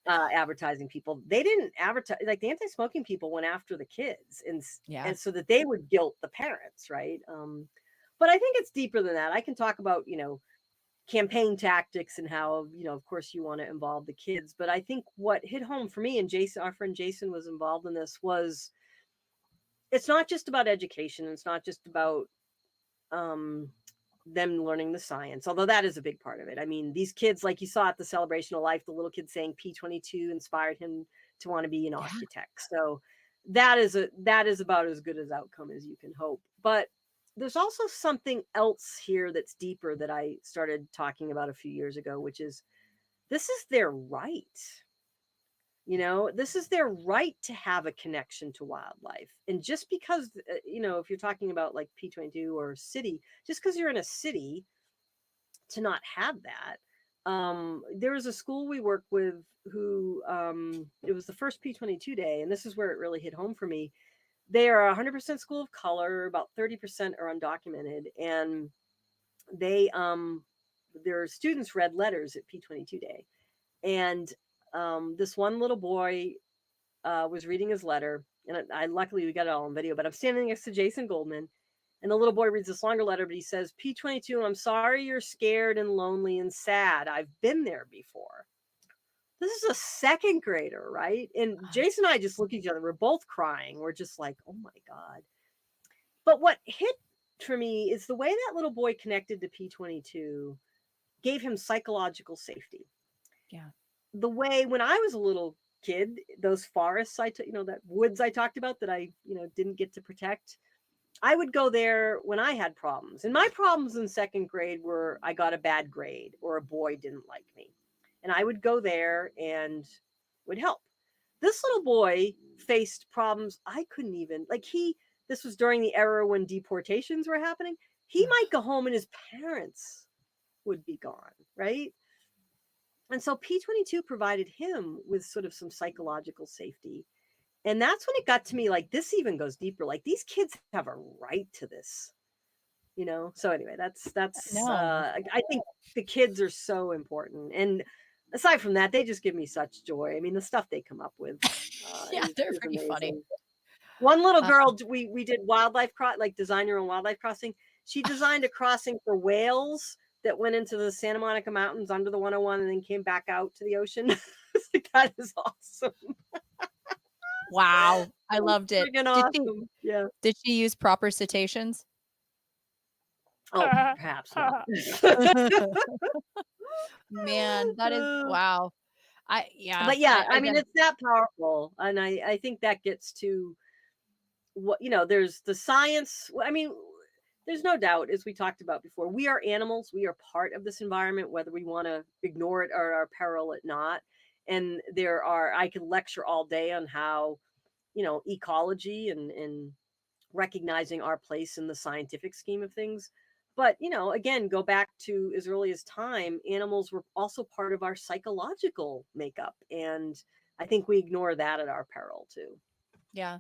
advertising people. They didn't advertise, like the anti-smoking people went after the kids and so that they would guilt the parents, right? But I think it's deeper than that. I can talk about, campaign tactics and how, of course you want to involve the kids. But I think what hit home for me, and Jason, our friend Jason, was involved in this, was it's not just about education. It's not just about them learning the science, although that is a big part of it. I mean, these kids, like you saw at the Celebration of Life, the little kid saying P22 inspired him to want to be an architect. So that is about as good as outcome as you can hope. But there's also something else here that's deeper that I started talking about a few years ago, which is this is their right. This is their right to have a connection to wildlife. And just because, if you're talking about like P22 or city, just because you're in a city to not have that. There was a school we work with who, it was the first P22 Day, and this is where it really hit home for me. They are 100% school of color, about 30% are undocumented, and they, their students read letters at P22 Day. And this one little boy was reading his letter, and I luckily we got it all on video, but I'm standing next to Jason Goldman, and the little boy reads this longer letter, but he says, P22, I'm sorry you're scared and lonely and sad. I've been there before. This is a second grader, right? And Jason and I just look at each other. We're both crying. We're just like, oh my God. But what hit for me is the way that little boy connected to P22 gave him psychological safety. Yeah. The way when I was a little kid, those forests that woods I talked about that I, didn't get to protect, I would go there when I had problems. And my problems in second grade were I got a bad grade or a boy didn't like me. And I would go there and would help. This little boy faced problems I couldn't even, this was during the era when deportations were happening. He might go home and his parents would be gone, right? And so P22 provided him with sort of some psychological safety. And that's when it got to me, like, this even goes deeper. Like, these kids have a right to this, So anyway, that's I think the kids are so important. And aside from that, they just give me such joy. I mean, the stuff they come up with. They're pretty funny. One little girl, we did wildlife design your own wildlife crossing. She designed a crossing for whales that went into the Santa Monica Mountains under the 101 and then came back out to the ocean. That is awesome. Wow. I loved it. Awesome. Did she use proper citations? Oh, perhaps not. Man, that is wow. But yeah, I mean, it's that powerful. And I think that gets to what, there's the science. I mean, there's no doubt, as we talked about before, we are animals. We are part of this environment, whether we want to ignore it or peril it not. And I could lecture all day on how, ecology and recognizing our place in the scientific scheme of things. But, again, go back to as early as time, animals were also part of our psychological makeup. And I think we ignore that at our peril too. Yeah.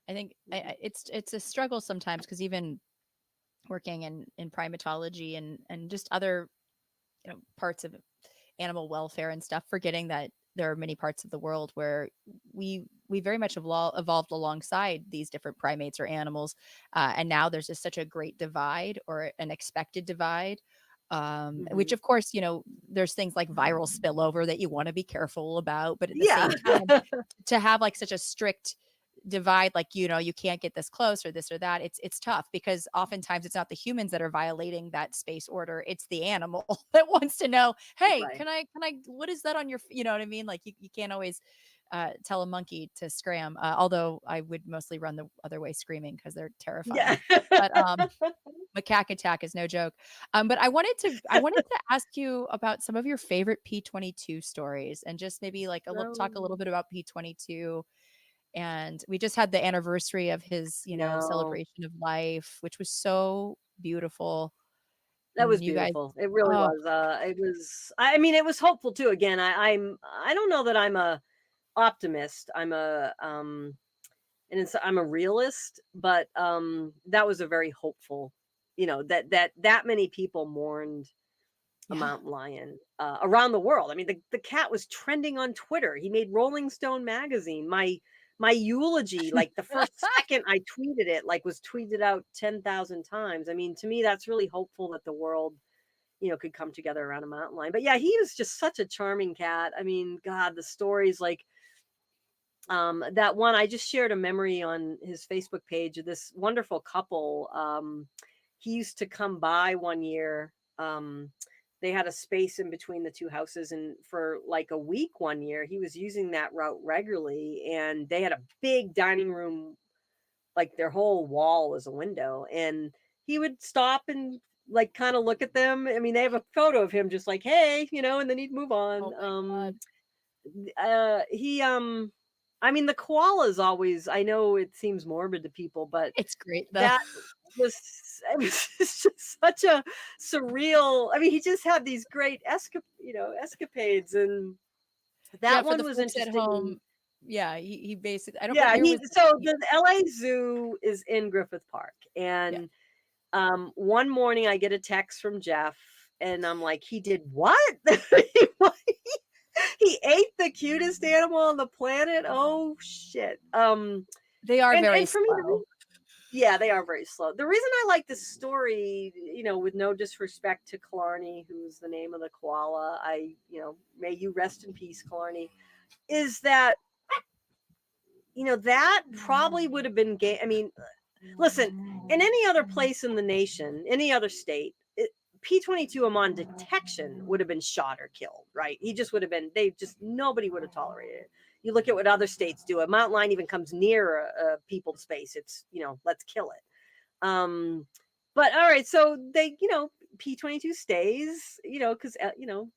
I think it's a struggle sometimes, because even working in primatology and just other parts of animal welfare and stuff, forgetting that there are many parts of the world where we very much evolved alongside these different primates or animals, and now there's just such a great divide, or an expected divide, which of course, there's things like viral spillover that you want to be careful about, but at the Yeah. same time, to have like such a strict divide, like, you can't get this close or this or that, it's tough, because oftentimes it's not the humans that are violating that space order, it's the animal that wants to know, hey, Right. can I what is that on your, you know what I mean, like you can't always tell a monkey to scram, although I would mostly run the other way screaming, because they're terrifying. Yeah. But macaque attack is no joke. But I wanted to ask you about some of your favorite P22 stories, and just maybe like talk a little bit about P22. And we just had the anniversary of his, No, celebration of life, which was so beautiful. that was And you guys, beautiful. It really oh, was. It was. I mean, it was hopeful too. Again, I don't know that I'm a optimist. I'm a realist, but that was a very hopeful. That many people mourned a yeah. mountain lion around the world. I mean, the cat was trending on Twitter. He made Rolling Stone magazine. My eulogy, like the first second I tweeted it, like was tweeted out 10,000 times. I mean, to me, that's really hopeful that the world, could come together around a mountain lion. But yeah, he was just such a charming cat. I mean, God, the stories like that one, I just shared a memory on his Facebook page of this wonderful couple. He used to come by one year. They had a space in between the two houses, and for like a week one year, he was using that route regularly, and they had a big dining room, like their whole wall was a window, and he would stop and like kind of look at them. I mean, they have a photo of him just like, hey, and then he'd move Oh on. my God. He I mean, the koalas always, I know it seems morbid to people, but It's great though. that was it was just such a surreal. I mean, he just had these great escapades, and Yeah, that for one the was folks at interesting. home. Yeah, he basically, I don't, what Yeah, year was it? so the LA Zoo is in Griffith Park, Yeah. and one morning I get a text from Jeff, and I'm like, he did what? He ate the cutest animal on the planet. Oh shit. They are very And for me, slow. yeah, they are very slow. The reason I like this story, with no disrespect to Killarney, who's the name of the koala, may you rest in peace, Killarney, is that, that probably would have been gay. I mean, listen, in any other place in the nation, any other state, P22 Amon detection would have been shot or killed, right? He just would have been, nobody would have tolerated it. You look at what other states do. A mountain lion even comes near a peopled space. It's, let's kill it. But all right, so they, P22 stays, because,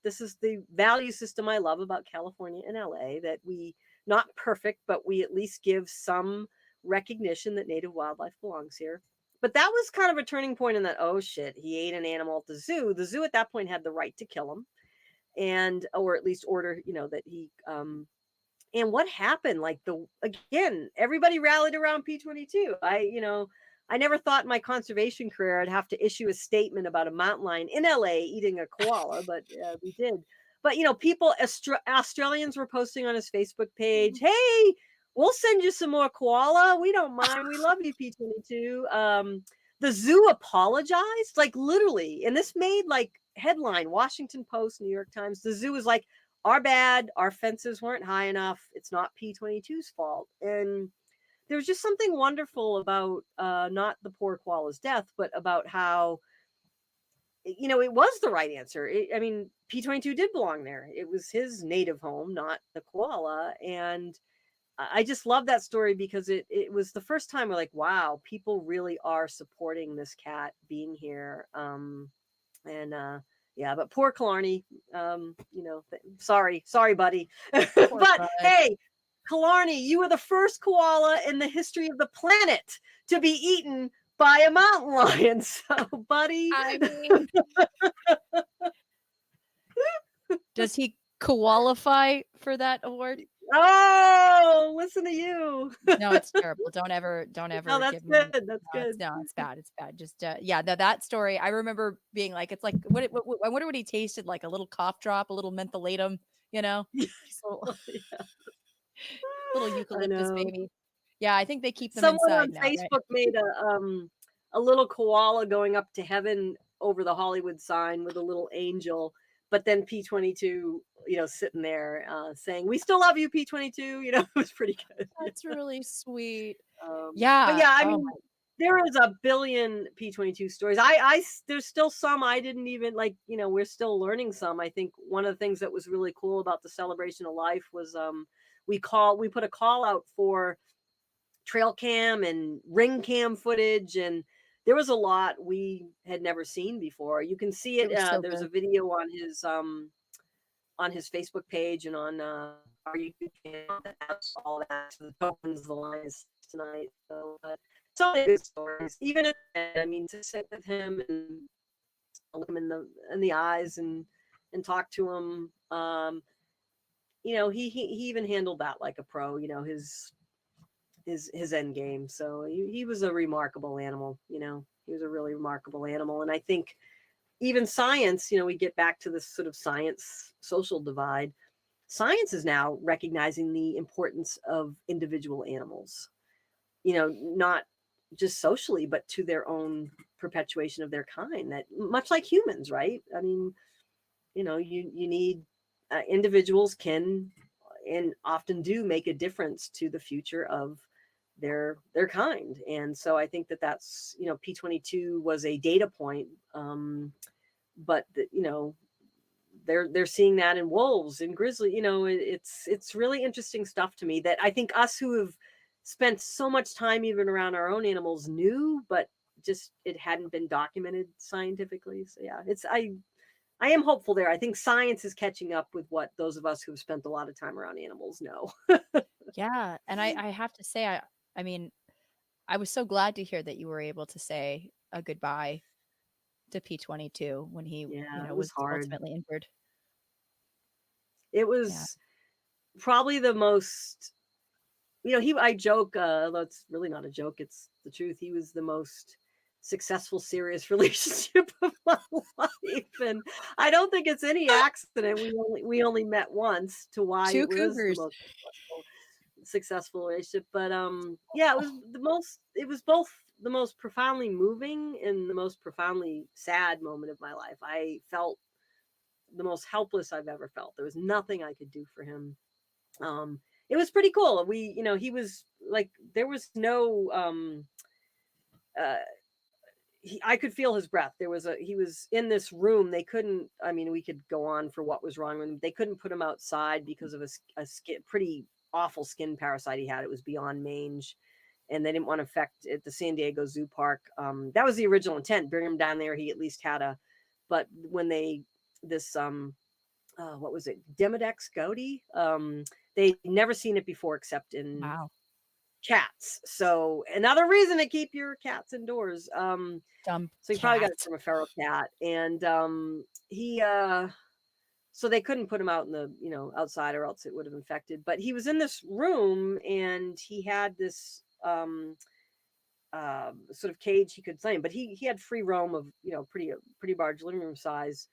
this is the value system I love about California and LA, that we, not perfect, but we at least give some recognition that native wildlife belongs here. But that was kind of a turning point in that, oh shit, he ate an animal at the zoo. The zoo at that point had the right to kill him, or at least order, that he, and what happened? Like again, everybody rallied around P22. I never thought in my conservation career I'd have to issue a statement about a mountain lion in LA eating a koala, but we did. But people, Australians were posting on his Facebook page, hey, we'll send you some more koala. We don't mind. We love you, P22. The zoo apologized, like literally, and this made like headline, Washington Post, New York Times. The zoo was like, our bad, our fences weren't high enough. It's not P22's fault. And there was just something wonderful about not the poor koala's death, but about how, it was the right answer. I mean, P22 did belong there. It was his native home, not the koala. And I just love that story because it was the first time we're like, wow, people really are supporting this cat being here. Yeah, but poor Killarney, sorry, buddy. But hey, Killarney, you were the first koala in the history of the planet to be eaten by a mountain lion. So, buddy, I mean, does he qualify for that award? oh, listen to you. No, it's terrible. Don't ever No, that's give me. good. That's No, good. it's bad. It's bad. Just yeah, that story. I remember being like, it's like what I wonder what he tasted like, a little cough drop, a little mentholatum, you know, just Yeah, little I eucalyptus know. baby. Yeah, I think they keep them Someone on inside now, right? Facebook made a little koala going up to heaven over the Hollywood sign with a little angel, but then P22, sitting there saying, "We still love you, P22." It was pretty good. That's really sweet. But Yeah. yeah, I Oh mean, my. there is a billion P22 stories. There's still some I didn't even like. We're still learning some. I think one of the things that was really cool about the celebration of life was we put a call out for trail cam and ring cam footage, and there was a lot we had never seen before. You can see It it. was so There's a good. video on his Facebook page and on our YouTube channel that has all that. So the tokens, the lines tonight. So many good stories. Even at the end, I mean, to sit with him and look him in the eyes and talk to him. He even handled that like a pro. His end game. So he was a remarkable animal. He was a really remarkable animal, and I think even science. We get back to this sort of science social divide. Science is now recognizing the importance of individual animals. Not just socially, but to their own perpetuation of their kind. That much like humans, right? I mean, you need individuals can and often do make a difference to the future of their kind. And so I think that's P22 was a data point, but they're seeing that in wolves and grizzly. It's really interesting stuff to me that I think us who have spent so much time even around our own animals knew, but just it hadn't been documented scientifically. So yeah, I am hopeful there. I think science is catching up with what those of us who've spent a lot of time around animals know. Yeah, and I have to say, I mean, I was so glad to hear that you were able to say a goodbye to P22 when he, Yeah, it was was hard. ultimately injured. It Yeah. was probably the most, I joke, although it's really not a joke, it's the truth. He was the most successful, serious relationship of my life. And I don't think it's any accident. We only met once to why Two it was the cougars. most successful relationship. But yeah, it was both the most profoundly moving and the most profoundly sad moment of my life. I felt the most helpless I've ever felt. There was nothing I could do for him. It was pretty cool. He was like, there was no I could feel his breath. He was in this room. They couldn't, I mean, we could go on for what was wrong with him. They couldn't put him outside because of a pretty awful skin parasite he had. It was beyond mange, and they didn't want to affect at the San Diego Zoo Park. That was the original intent. Bring him down there. He at least had but when what was it? Demodex goatee. They'd never seen it before except in Wow. cats. So another reason to keep your cats indoors. Dumb So he probably got it cat. from a feral cat, and he so they couldn't put him out in the outside, or else it would have infected. But he was in this room, and he had this sort of cage he could play in, but he had free roam of pretty large living room size,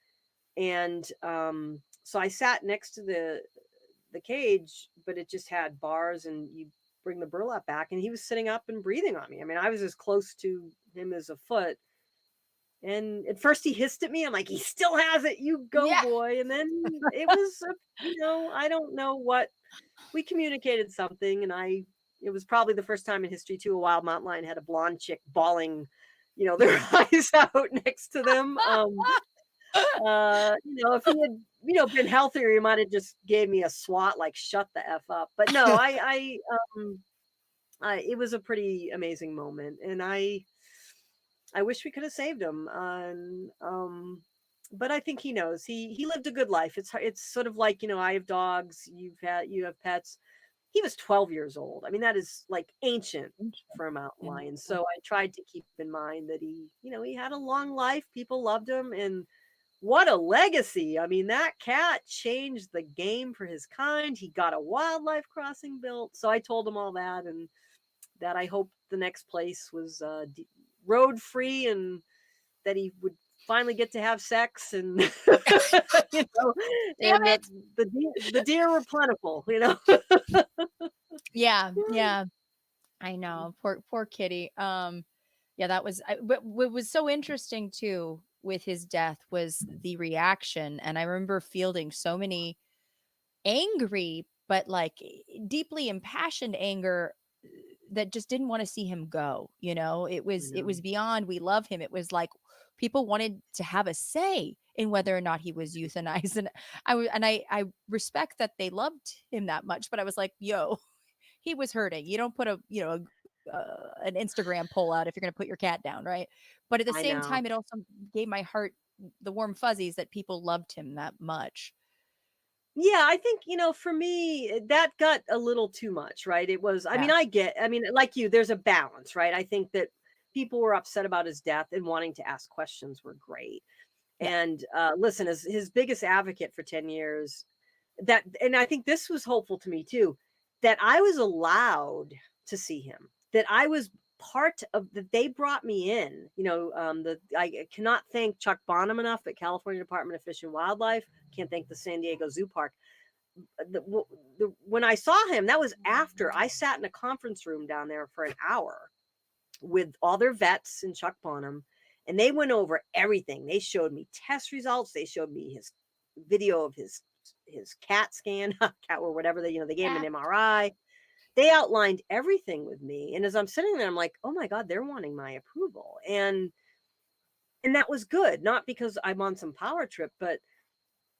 and so I sat next to the cage, but it just had bars, and you bring the burlap back, and he was sitting up and breathing on me. I mean, I was as close to him as a foot. And at first he hissed at me. I'm like, he still has it. You go, Yeah. boy. And then it was, I don't know what, we communicated something. And it was probably the first time in history too, a wild mountain lion had a blonde chick bawling, their eyes out next to them. If he had, been healthier, he might have just gave me a swat, like shut the F up. But no, it was a pretty amazing moment. And I wish we could have saved him. But I think he knows he lived a good life. It's sort of like, I have dogs, you have pets. he was 12 years old. I mean, that is like ancient for a mountain Yeah. lion. So I tried to keep in mind that he, you know, he had a long life. People loved him, and what a legacy. I mean, that cat changed the game for his kind. He got a wildlife crossing built. So I told him all that, and that I hoped the next place was road free, and that he would finally get to have sex, and you know, Damn and that it. the deer were plentiful, you know. Yeah, yeah. I know. Poor kitty. Yeah, that was but what was so interesting too with his death was the reaction. And I remember fielding so many angry, but like deeply impassioned anger that just didn't want to see him go. You know, it was beyond we love him. It was like people wanted to have a say in whether or not he was euthanized. And I respect that they loved him that much, but I was like, yo, he was hurting. You don't put an Instagram poll out if you're going to put your cat down, right? But at the I same know. time, it also gave my heart the warm fuzzies that people loved him that much. Yeah, I think, you know, for me, that got a little too much, right? It was, Yeah. I mean, like you, there's a balance, right? I think that people were upset about his death and wanting to ask questions were great. Yeah. And listen, as his biggest advocate for 10 years, and I think this was hopeful to me too, that I was allowed to see him, that I was part of that. They brought me in, you know, I cannot thank Chuck Bonham enough at California Department of Fish and Wildlife. Can't thank the San Diego Zoo Park. When I saw him, that was after I sat in a conference room down there for an hour with all their vets and Chuck Bonham, and they went over everything. They showed me test results. They showed me his video of his CAT scan, cat or whatever they, you know, they gave him an MRI. They outlined everything with me, and as I'm sitting there, I'm like, oh my God, they're wanting my approval, and that was good, not because I'm on some power trip, but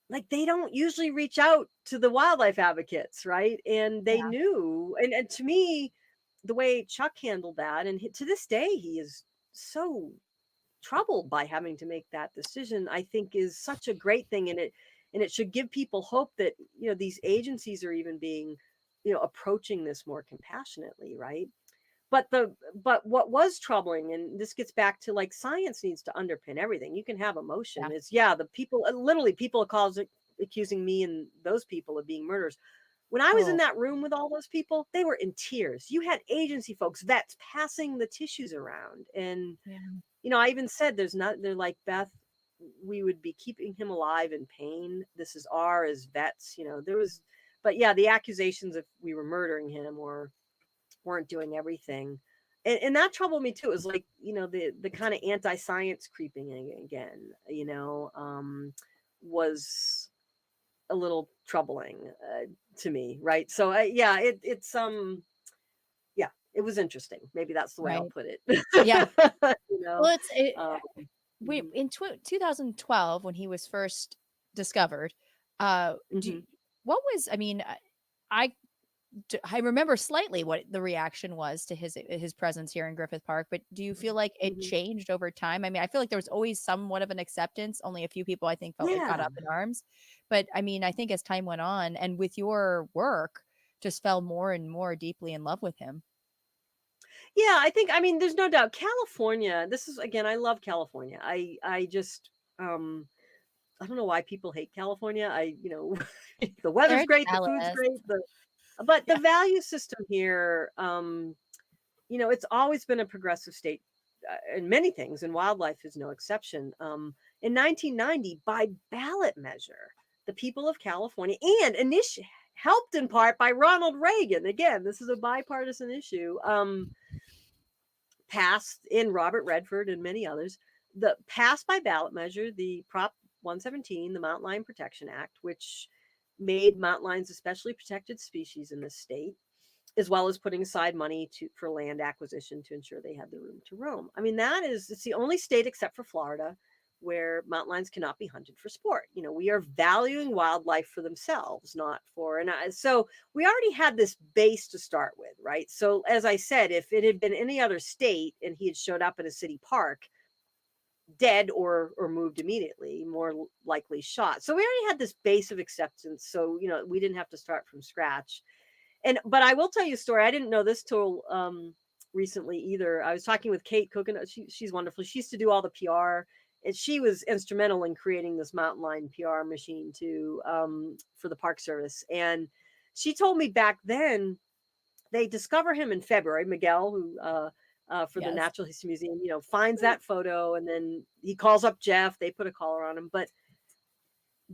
like they don't usually reach out to the wildlife advocates, right? And they Yeah. knew, and to me, the way Chuck handled that, and to this day, he is so troubled by having to make that decision, I think is such a great thing. And it should give people hope that, you know, these agencies are even being, you know, approaching this more compassionately, right? But what was troubling, and this gets back to like science needs to underpin everything. You can have emotion. Yeah. It's the people, literally people accusing me and those people of being murderers. When I was in Oh, that room with all those people, they were in tears. You had agency folks, vets passing the tissues around. And, yeah. you know, I even said, they're like, Beth, we would be keeping him alive in pain. This is as vets, you know, but yeah, the accusations of we were murdering him or weren't doing everything. And that troubled me too. It was like, you know, the kind of anti-science creeping in again, you know, was a little troubling to me. Right. So it was interesting. Maybe that's the way I'll Right. put it. Yeah. You know, Well, um, we mhm, in 2012 when he was first discovered. mhm. What was? I mean, I I remember slightly what the reaction was to his presence here in Griffith Park, but do you feel like it Mhm. changed over time? I mean, I feel like there was always somewhat of an acceptance. Only a few people I think felt like got Yeah. up in arms. But I mean, I think as time went on and with your work, just fell more and more deeply in love with him. Yeah, I mean, there's no doubt California, this is again, I love California. I just I don't know why people hate California. You know, the weather's They're great, the food's jealous. great, but the Yeah. value system here, you know, it's always been a progressive state in many things, and wildlife is no exception. In 1990, by ballot measure, the people of California, and helped in part by Ronald Reagan. Again, this is a bipartisan issue. Passed in Robert Redford and many others, the passed by ballot measure, the Prop 117, the Mountain Lion Protection Act, which made mountain lions especially protected species in this state, as well as putting aside money for land acquisition to ensure they had the room to roam. I mean, it's the only state except for Florida where mountain lions cannot be hunted for sport. You know, we are valuing wildlife for themselves, not for, so we already had this base to start with, right? So as I said, if it had been any other state and he had showed up in a city park, dead or moved immediately, more likely shot. So we already had this base of acceptance. So, you know, we didn't have to start from scratch. but I will tell you a story. I didn't know this till recently either. I was talking with Kate Coconut. She's wonderful. She used to do all the PR, and she was instrumental in creating this mountain lion PR machine too, for the Park Service. And she told me back then they discover him in February. Miguel, who for the Yes. Natural History Museum, finds that photo, and then he calls up Jeff. They put a collar on him, but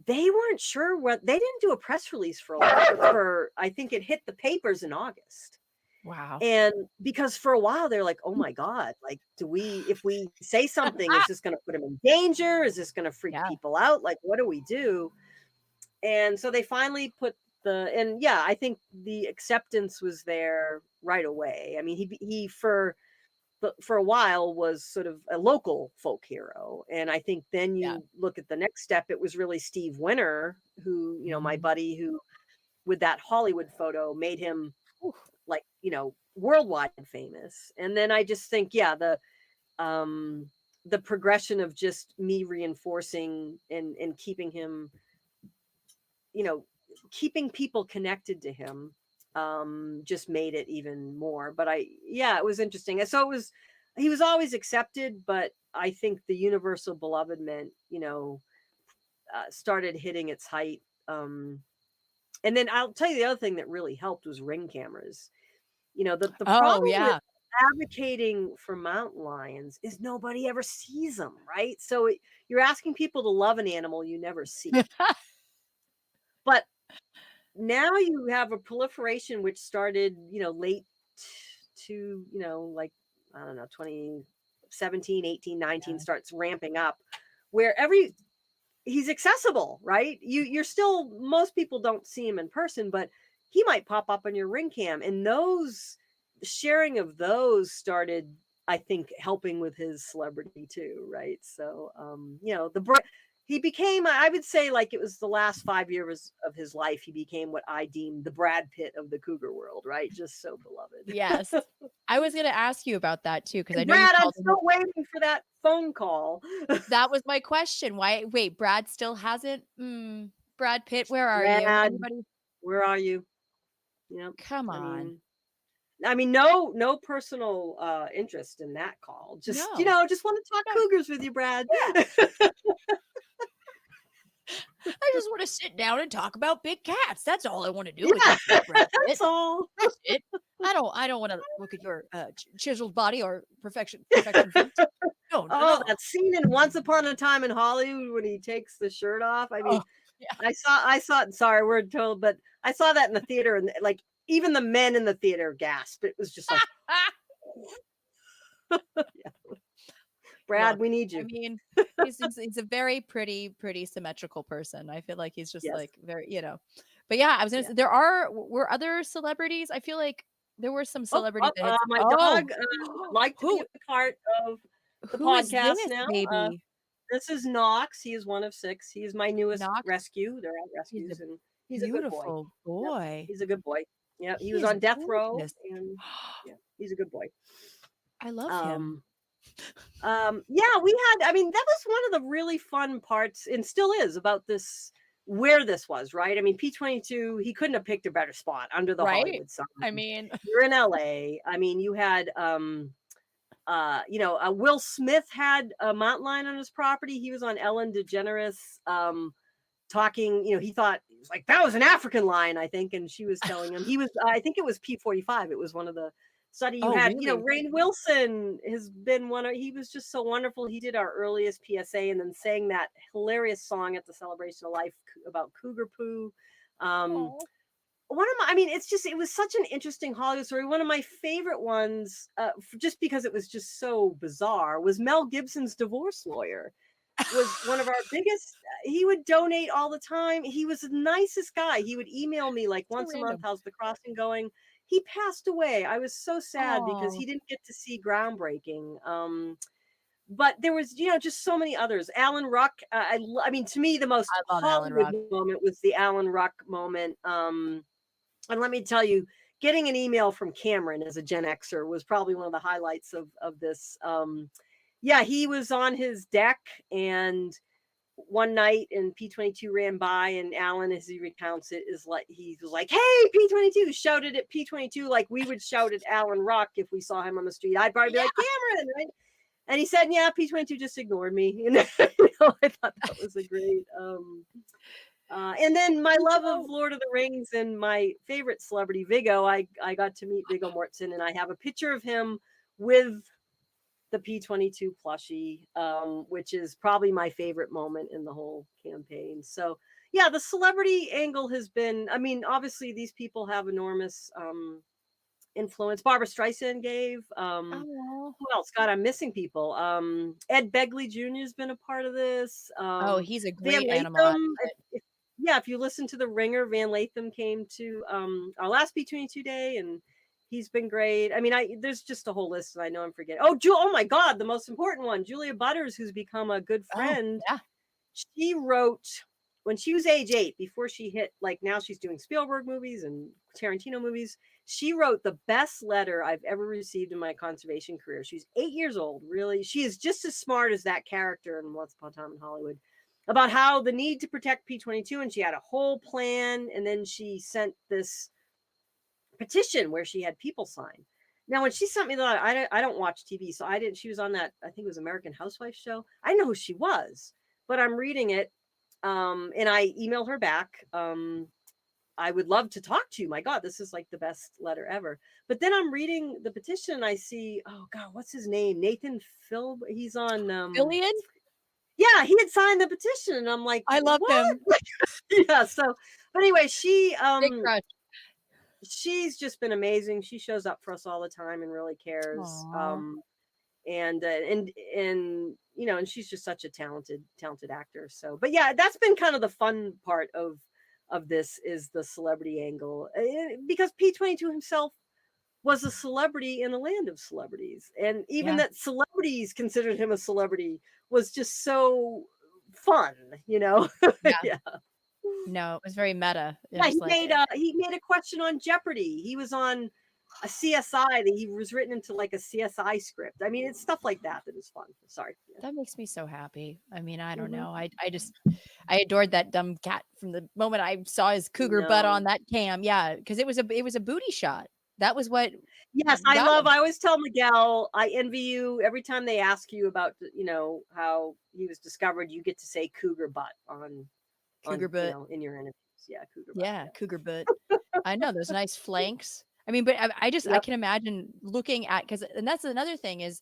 they weren't sure what. They didn't do a press release for a while. I think it hit the papers in August. Wow. And because for a while they're like, oh my God, like, if we say something, is this going to put him in danger? Is this going to freak people out? Like, what do we do? And so they finally put I think the acceptance was there right away. I mean, he for a while was sort of a local folk hero. And I think then you look at the next step, it was really Steve Winter, who, my buddy, who with that Hollywood photo made him like, worldwide famous. And then I just think, the progression of just me reinforcing and keeping him, keeping people connected to him, just made it even more. But it was interesting. And so he was always accepted, but I think the universal belovedment, started hitting its height. And then I'll tell you the other thing that really helped was Ring cameras. The problem with advocating for mountain lions is nobody ever sees them, right? So you're asking people to love an animal you never see. But now you have a proliferation which started, late to, like, I don't know, 2017, 18, 19 starts ramping up, where he's accessible, right? You're still, most people don't see him in person, but he might pop up on your Ring cam, and those sharing of those started, I think, helping with his celebrity too, right? So, he became, I would say, like, it was the last 5 years of his life, he became what I deem the Brad Pitt of the cougar world, right? Just so beloved. Yes. I was going to ask you about that too, because I know Brad, I'm still waiting for that phone call. That was my question. Wait, Brad still hasn't? Brad Pitt, where are you? Anybody? Where are you? Yep. Come on. I mean, no personal interest in that call. Just, just want to talk cougars with you, Brad. Yeah. I just want to sit down and talk about big cats. That's all I want to do. With you, Brad Pitt. That's all. That's it. I don't want to look at your chiseled body or perfection. No. That scene in Once Upon a Time in Hollywood when he takes the shirt off. I mean, I saw it. Sorry, we're told, but I saw that in the theater, and like even the men in the theater gasped. It was just like, Brad, we need you. I mean, he's a very pretty symmetrical person. I feel like he's just like very, But yeah, I was gonna say were other celebrities. I feel like there were some celebrities. My dog liked to be a part of the podcast now. Baby? This is Knox. He is one of 6. He is my newest rescue. They're all rescues, and he's a good boy. Yep, he's a good boy. Yeah, he was on death row, and he's a good boy. I love him. We had, I mean, that was one of the really fun parts, and still is, about this, where this was, right? I mean, P22, he couldn't have picked a better spot under the Hollywood sun. I mean, you're in LA. I mean, you had Will Smith had a mountain lion on his property. He was on Ellen DeGeneres talking, he thought, he was like, that was an African lion, I think, and she was telling him, I think it was P45. It was one of the study you had. Really? Rainn Wilson has been he was just so wonderful. He did our earliest PSA and then sang that hilarious song at the Celebration of Life about cougar poo. It was such an interesting Hollywood story. One of my favorite ones, just because it was just so bizarre, was Mel Gibson's divorce lawyer. Was one of our biggest. He would donate all the time. He was the nicest guy. He would email me like once a month, how's the crossing going? He passed away. I was so sad because he didn't get to see groundbreaking. But there was, just so many others. Alan Ruck. I mean, to me, the most Hollywood moment was the Alan Ruck moment. And let me tell you, getting an email from Cameron as a Gen Xer was probably one of the highlights of this. He was on his deck, and one night and P22 ran by, and Alan, as he recounts it, is like, he was like, "Hey, P22!" Shouted at P22 like we would shout at Alan Ruck if we saw him on the street. I'd probably be like, "Cameron!" Right? And he said, "Yeah, P22 just ignored me." You know, I thought that was a great. And then my love of Lord of the Rings and my favorite celebrity, Viggo. I got to meet Viggo Mortensen, and I have a picture of him with the P22 plushie, which is probably my favorite moment in the whole campaign. So yeah, the celebrity angle has been, I mean, obviously these people have enormous influence. Barbara Streisand gave, who else? God, I'm missing people. Ed Begley Jr. has been a part of this. He's a Van great animal. Latham, if you listen to The Ringer, Van Latham came to our last P22 day, and he's been great. I mean, there's just a whole list, and I know I'm forgetting. Oh my God, the most important one, Julia Butters, who's become a good friend. Yeah. She wrote, when she was age 8, before she hit, like, now she's doing Spielberg movies and Tarantino movies. She wrote the best letter I've ever received in my conservation career. She's 8 years old, really. She is just as smart as that character in Once Upon a Time in Hollywood, about how the need to protect P22, and she had a whole plan, and then she sent this petition where she had people sign. Now, when she sent me that, I don't watch TV, so I didn't. She was on that, I think it was American Housewife show. I didn't know who she was, but I'm reading it, and I emailed her back. I would love to talk to you. My God, this is like the best letter ever. But then I'm reading the petition, and I see, oh God, what's his name? Nathan Phil. He's on Billion? Yeah, he had signed the petition, and I'm like, I love him. Yeah. So, but anyway, Big crush. she's just been amazing. She shows up for us all the time and really cares. And you know, and she's just such a talented actor. So, but yeah, that's been kind of the fun part of this, is the celebrity angle, because P22 himself was a celebrity in a land of celebrities, and even that celebrities considered him a celebrity was just so fun, you know. Yeah. No, it was very meta. Yeah, he made a question on Jeopardy. He was on a CSI that he was written into like a CSI script. I mean, it's stuff like that is fun. Sorry. Yeah. That makes me so happy. I mean, I don't know. I adored that dumb cat from the moment I saw his cougar butt on that cam. Yeah, because it was a booty shot. That was what. Yes, I always tell Miguel, I envy you. Every time they ask you about, you know, how he was discovered, you get to say cougar butt on cougar butt, you know, in your interviews. Yeah, cougar butt. Yeah, cougar butt. I know those nice flanks. I mean, but I can imagine looking at, and that's another thing, is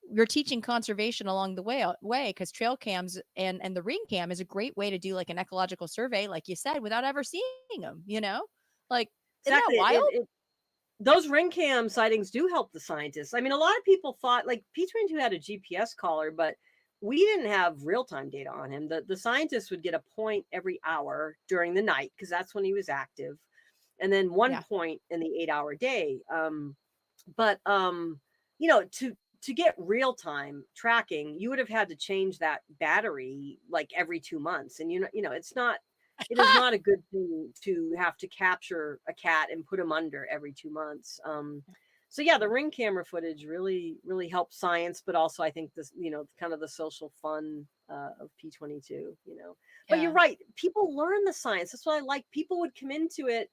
you're teaching conservation along the way, because trail cams and the ring cam is a great way to do like an ecological survey, like you said, without ever seeing them, you know, like, exactly. Isn't that wild? Those ring cam sightings do help the scientists. I mean, a lot of people thought, like, P22 had a GPS collar, but we didn't have real-time data on him. The scientists would get a point every hour during the night, because that's when he was active, and then one point in the 8-hour day. But you know, to get real-time tracking, you would have had to change that battery like every 2 months, and you know, it is not a good thing to have to capture a cat and put him under every 2 months. So yeah, the ring camera footage really helps science, but also I think this, you know, kind of the social fun of P22, you know. But you're right, people learn the science. That's what I like. People would come into it.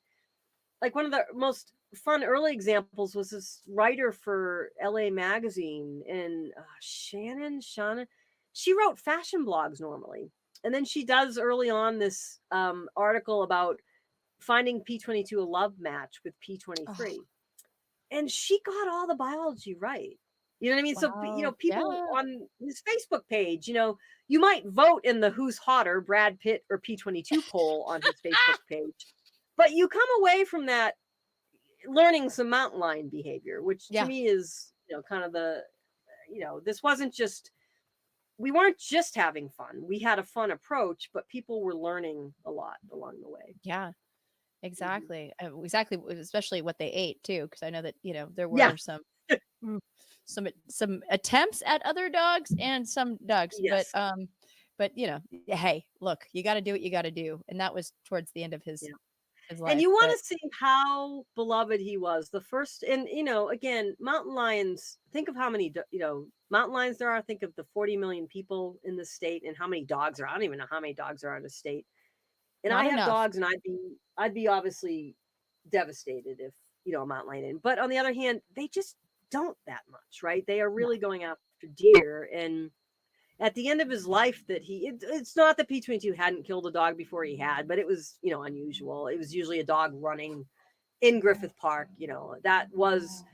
Like, one of the most fun early examples was this writer for LA Magazine, and Shannon. She wrote fashion blogs normally. And then she does early on this article about finding P22 a love match with P23. And she got all the biology right. You know what I mean? Wow. So, you know, people on his Facebook page, you know, you might vote in the who's hotter, Brad Pitt or P22 poll on his Facebook page. But you come away from that learning some mountain lion behavior, which to me is, you know, kind of the, you know, this wasn't just, we weren't just having fun. We had a fun approach, but people were learning a lot along the way. Yeah, exactly. Exactly. Especially what they ate too. Because I know that, you know, there were some attempts at other dogs and some dogs, but you know, hey, look, you got to do what you got to do. And that was towards the end of his his And life. you want But to see how beloved he was. The first, and again, mountain lions, think of how many, mountain lions there are. Think of the 40 million people in the state and how many dogs are. I don't even know how many dogs are in the state. And not I have enough. dogs, and I'd be obviously devastated if, a mountain lion didn't. But on the other hand, they just don't that much, right? They are really going after deer. And at the end of his life, that it's not that P22 hadn't killed a dog before he had, but it was, unusual. It was usually a dog running in Griffith Park. That was,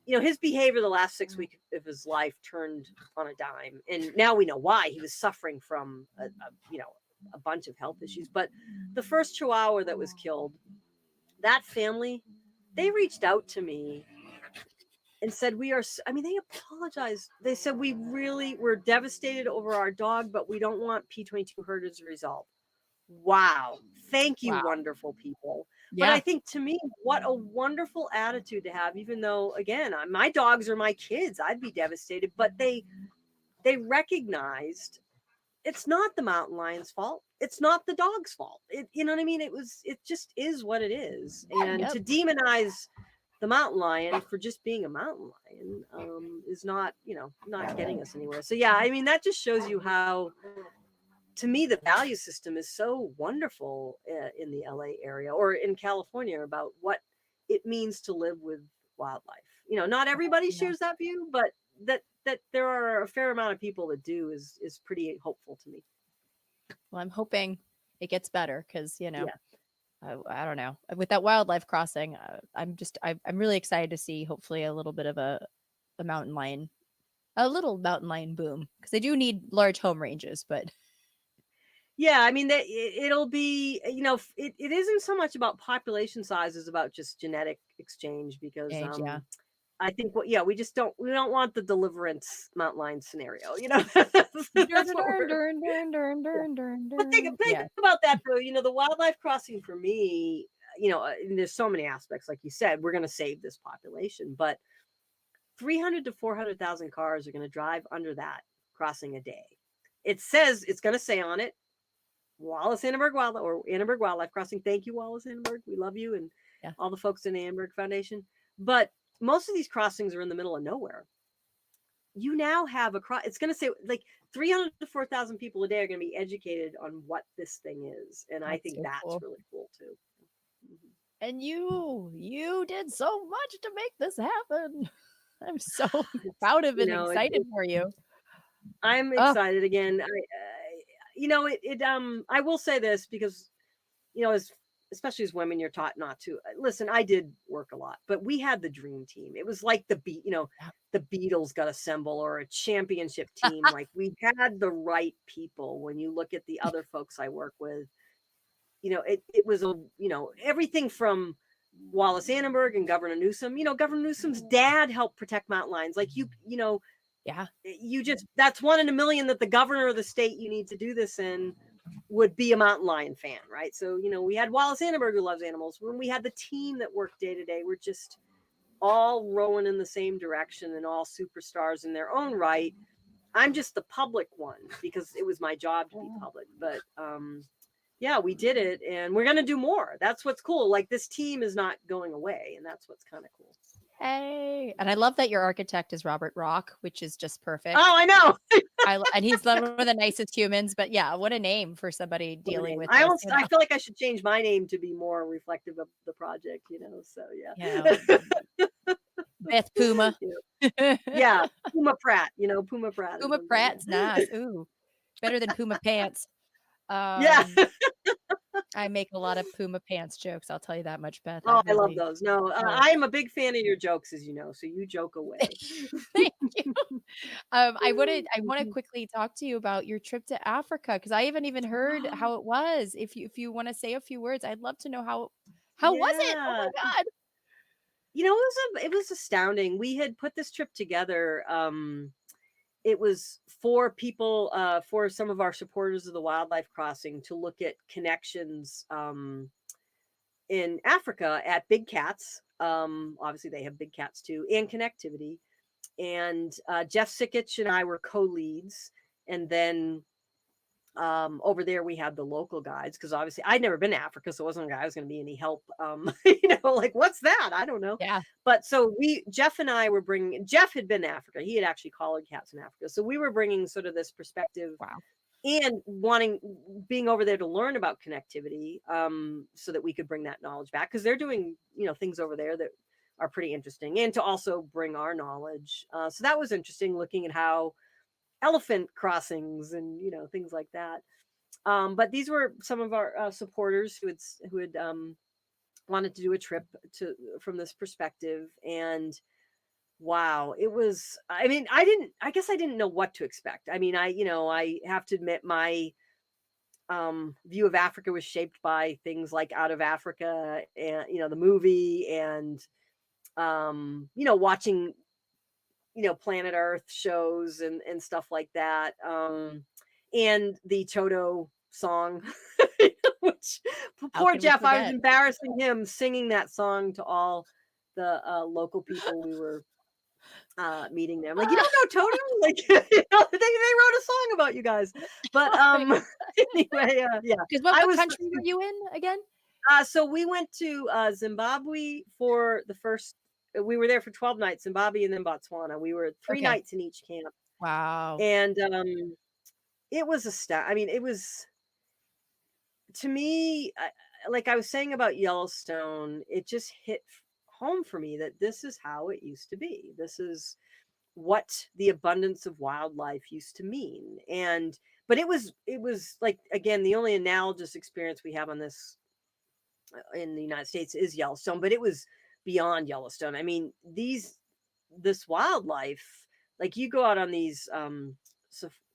his behavior the last 6 weeks of his life turned on a dime. And now we know why. He was suffering from a bunch of health issues. But the first Chihuahua that was killed, that family, they reached out to me and said, they apologized. They said, we're devastated over our dog, but we don't want P22 hurt as a result. Wow. Thank you, Wow. wonderful people. Yeah. But I think, to me, what a wonderful attitude to have, even though, again, my dogs are my kids. I'd be devastated, but they recognized it's not the mountain lion's fault. It's not the dog's fault. You know what I mean? It just is what it is. And to demonize the mountain lion for just being a mountain lion is not getting us anywhere. So yeah, I mean, that just shows you how, to me, the value system is so wonderful in the LA area or in California about what it means to live with wildlife. Not everybody shares that view, but that there are a fair amount of people that do is pretty hopeful to me. Well, I'm hoping it gets better because, I don't know. With that wildlife crossing, I'm really excited to see hopefully a little bit of a mountain lion boom, because they do need large home ranges, but yeah, I mean, it'll be, it isn't so much about population size as about just genetic exchange, because I think we don't want the Deliverance mountain lion scenario, That's what But think about that though, the wildlife crossing for me, and there's so many aspects, like you said, we're going to save this population, but 300 to 400,000 cars are going to drive under that crossing a day. It says, it's going to say on it, Wallace Annenberg Wildlife, or Annenberg Wildlife Crossing. Thank you, Wallace Annenberg. We love you, and all the folks in the Annenberg Foundation. But most of these crossings are in the middle of nowhere. You now have it's going to say like 300 to 4,000 people a day are going to be educated on what this thing is. And I think that's cool. Really cool too. And you did so much to make this happen. I'm so proud of and excited for you. I'm excited again. I will say this because, especially as women, you're taught not to. Listen, I did work a lot, but we had the dream team. It was like the Beatles got assembled, or a championship team. Like, we had the right people. When you look at the other folks I work with, it was everything from Wallace Annenberg and Governor Newsom. Governor Newsom's dad helped protect mountain lions. Like, that's 1 in a million that the governor of the state you need to do this in would be a mountain lion fan, right? So, we had Wallace Annenberg, who loves animals. When we had the team that worked day to day, we're just all rowing in the same direction and all superstars in their own right. I'm just the public one because it was my job to be public. But yeah, we did it, and we're going to do more. That's what's cool. Like, this team is not going away, and that's what's kind of cool. Hey, and I love that your architect is Robert Rock, which is just perfect. Oh, I know. And he's one of the nicest humans. But yeah, what a name for somebody dealing with. I feel like I should change my name to be more reflective of the project. So yeah. Beth Puma. Yeah, Puma Pratt. Puma Pratt. Puma Pratt's nice. Ooh, better than Puma Pants. Yeah. I make a lot of Puma Pants jokes. I'll tell you that much, Beth. Oh, I love those. No, I'm a big fan of your jokes, as you know. So you joke away. Thank you. I want to quickly talk to you about your trip to Africa, because I haven't even heard how it was. If you want to say a few words, I'd love to know how was it? Oh my God. It was astounding. We had put this trip together. It was for people, for some of our supporters of the wildlife crossing, to look at connections in Africa at big cats. Obviously, they have big cats too, and connectivity. And Jeff Sikich and I were co-leads. And then over there we had the local guides, because obviously I'd never been to Africa, so it wasn't like I was going to be any help. Like, what's that? I don't know. Yeah. But so Jeff and I were bringing, Jeff had been to Africa. He had actually collared cats in Africa. So we were bringing sort of this perspective. Wow. And being over there to learn about connectivity, so that we could bring that knowledge back, because they're doing, things over there that are pretty interesting, and to also bring our knowledge. So that was interesting, looking at how elephant crossings and, things like that. But these were some of our supporters who had wanted to do a trip from this perspective. And wow, it was, I guess I didn't know what to expect. I have to admit, my view of Africa was shaped by things like Out of Africa, and, the movie, and, watching, Planet Earth shows and stuff like that. And the Toto song, which poor Jeff, I was embarrassing him singing that song to all the local people we were meeting there. I'm like, you don't know Toto? Like, they wrote a song about you guys. But anyway, yeah. Because what country were you in again? So we went to Zimbabwe for the first. We were there for 12 nights, Zimbabwe and then Botswana. We were 3 nights in each camp. Wow. And it was it was, to me, like I was saying about Yellowstone, it just hit home for me that this is how it used to be. This is what the abundance of wildlife used to mean. But it was like, again, the only analogous experience we have on this in the United States is Yellowstone, but it was beyond Yellowstone. This wildlife, like, you go out on these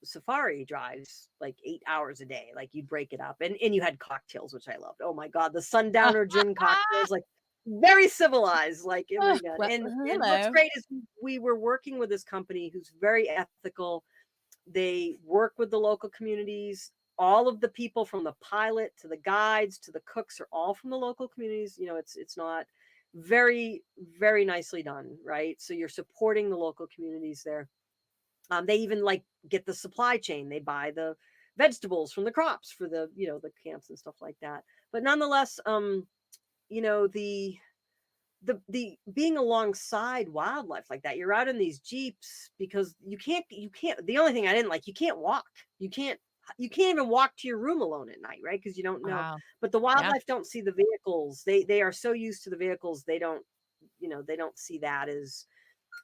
safari drives like 8 hours a day, like you break it up, and you had cocktails, which I loved. Oh my God, the sundowner gin cocktails, like very civilized, like, oh my God. And what's great is we were working with this company who's very ethical. They work with the local communities. All of the people, from the pilot to the guides to the cooks, are all from the local communities. It's not very, very nicely done, right? So you're supporting the local communities there. They even like get the supply chain. They buy the vegetables from the crops for the, the camps and stuff like that. But nonetheless, the being alongside wildlife like that, you're out in these Jeeps, because you can't, the only thing I didn't like, you can't walk. You can't even walk to your room alone at night, right? Because you don't know. Wow. But the wildlife don't see the vehicles. They are so used to the vehicles, they don't see that as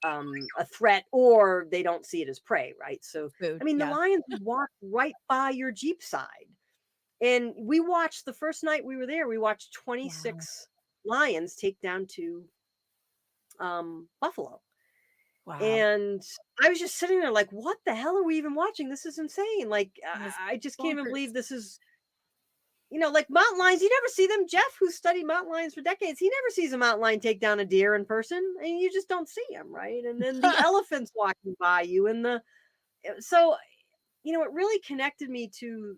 a threat, or they don't see it as prey, right? So Food, the lions would walk right by your Jeep side. And we watched, the first night we were there, we watched 26 lions take down 2 buffalo. Wow. And I was just sitting there like, what the hell are we even watching? This is insane. Like, I just can't even believe this is, like mountain lions. You never see them. Jeff, who studied mountain lions for decades, he never sees a mountain lion take down a deer in person, and you just don't see him, right? And then the elephants walking by you, so, it really connected me to,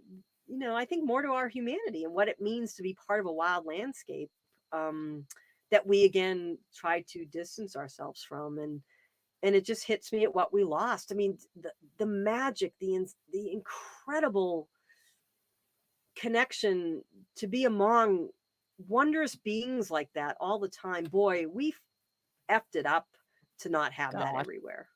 I think more to our humanity and what it means to be part of a wild landscape, that we again try to distance ourselves from. And it just hits me at what we lost. The magic, the incredible connection to be among wondrous beings like that all the time. Boy, we effed it up to not have that everywhere.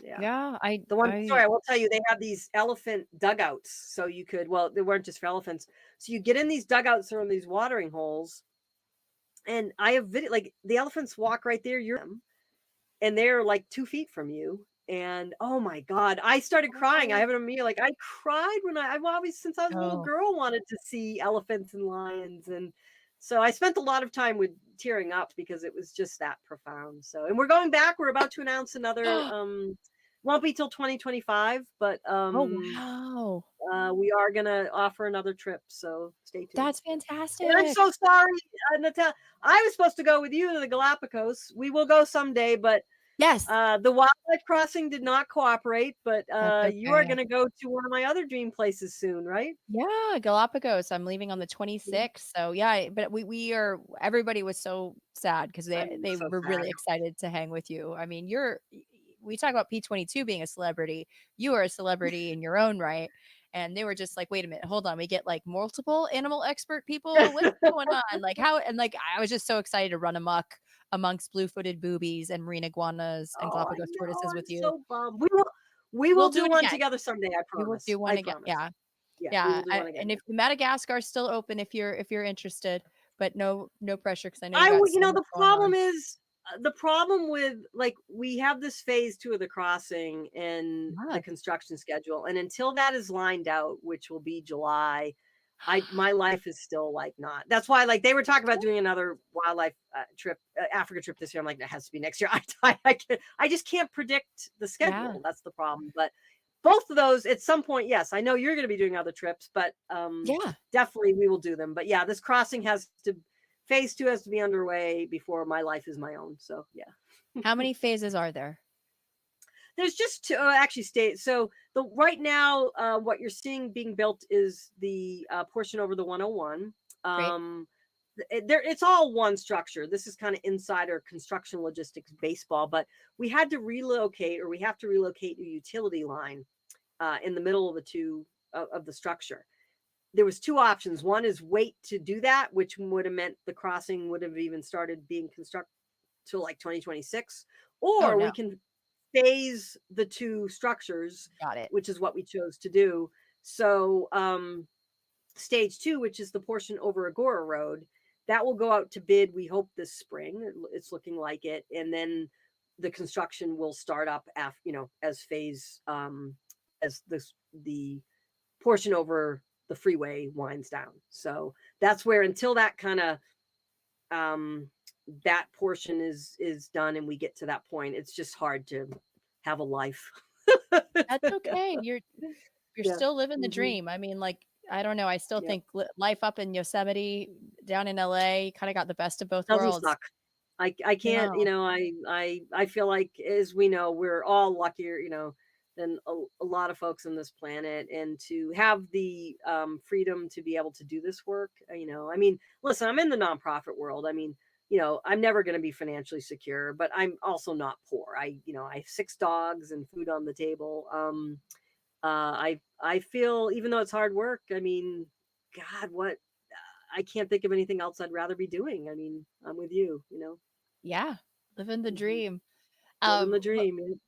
Yeah. I will tell you, they have these elephant dugouts. So you could, they weren't just for elephants. So you get in these dugouts or in these watering holes. And I have video, like, the elephants walk right there. And they're like 2 feet from you. And oh my God, I started crying. I have it on me. Like, I cried when I've always, since I was a little girl, wanted to see elephants and lions. And so I spent a lot of time with tearing up, because it was just that profound. So, and we're going back. We're about to announce another, won't be till 2025, but we are going to offer another trip. So stay tuned. That's fantastic. And I'm so sorry, Natalia. I was supposed to go with you to the Galapagos. We will go someday, but yes, the wildlife crossing did not cooperate. But you are going to go to one of my other dream places soon, right? Yeah, Galapagos. I'm leaving on the 26th. So yeah, but everybody was so sad, because they were really excited to hang with you. We talk about P22 being a celebrity. You are a celebrity in your own right. And they were just like, wait a minute, hold on. We get like multiple animal expert people. What's going on? Like how, and like, I was just so excited to run amok amongst blue-footed boobies and marine iguanas and Oh, I Galapagos know. tortoises with I'm you. so bummed. We will We'll do do it one again. together someday. I We will promise. do one I again. promise. Yeah. Yeah. We Yeah. will do one again. And if Madagascar is still open, if you're interested, but no pressure. Cause I know you I got would, so much the going on. problem is the problem with like we have this phase 2 of the crossing and Yeah. the construction schedule, and until that is lined out, which will be July, my life is still like not. That's why like they were talking about doing another wildlife trip, Africa trip this year. I'm like, that has to be next year. I just can't predict the schedule. Yeah. That's the problem. But both of those at some point, yes, I know you're going to be doing other trips, but Yeah. definitely we will do them. But yeah, this crossing has to. Phase 2 has to be underway before my life is my own. So yeah. How many phases are there? There's just two actually state. So the right now, what you're seeing being built is the portion over the 101. Great. It's all one structure. This is kind of insider construction logistics baseball, but we had to relocate, or we have to relocate a utility line in the middle of the two of the structure. There was two options. One is wait to do that, which would have meant the crossing would have even started being constructed till like 2026, or we can phase the two structures. Got it. Which is what we chose to do. So stage 2, which is the portion over Agora Road, that will go out to bid, we hope this spring. It's looking like it. And then the construction will start up after, as phase as the portion over the freeway winds down. So that's where, until that kind of that portion is done and we get to that point, it's just hard to have a life. That's okay. You're still living the Mhm. dream. I mean, like, I don't know. I still think life up in Yosemite, down in LA, kind of got the best of both Doesn't worlds. suck. I can't, I feel like, as we know, we're all luckier, than a lot of folks on this planet, and to have the freedom to be able to do this work. I mean, listen, I'm in the nonprofit world. I mean, I'm never going to be financially secure, but I'm also not poor. I have 6 dogs and food on the table. I feel, even though it's hard work, I mean, God, I can't think of anything else I'd rather be doing. I mean, I'm with you, Yeah, living the dream. living the dream.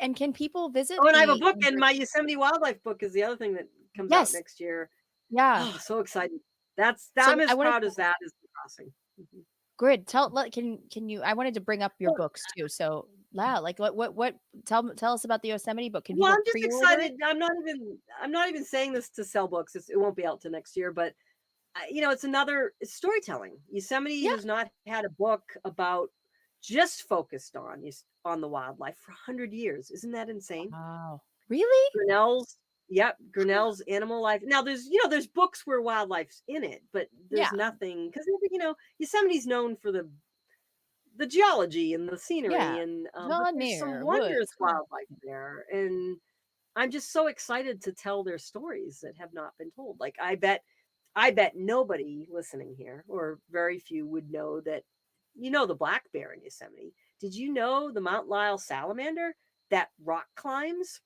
And can people visit Oh, and I have a the book, and my Yosemite wildlife book is the other thing that comes out Yes. next year. Yeah. Oh, so excited. So I'm as I wanted proud as that as the crossing. Mhm. Good. Can you, I wanted to bring up your books too. So yeah, like what tell us about the Yosemite book. Can Well, people I'm just pre-order it? excited. I'm not even saying this to sell books. It won't be out till next year, but it's storytelling. Yosemite Yeah. has not had a book about just focused on the wildlife for 100 years. Isn't that insane? Wow. Really? Grinnell's Animal Life. Now there's books where wildlife's in it, but there's Yeah. nothing, because Yosemite's known for the geology and the scenery, Yeah. and John there's some Muir, wondrous woods. wildlife there, and I'm just so excited to tell their stories that have not been told. Like I bet nobody listening here, or very few, would know that the black bear in Yosemite. Did you know the Mount Lyell salamander that rock climbs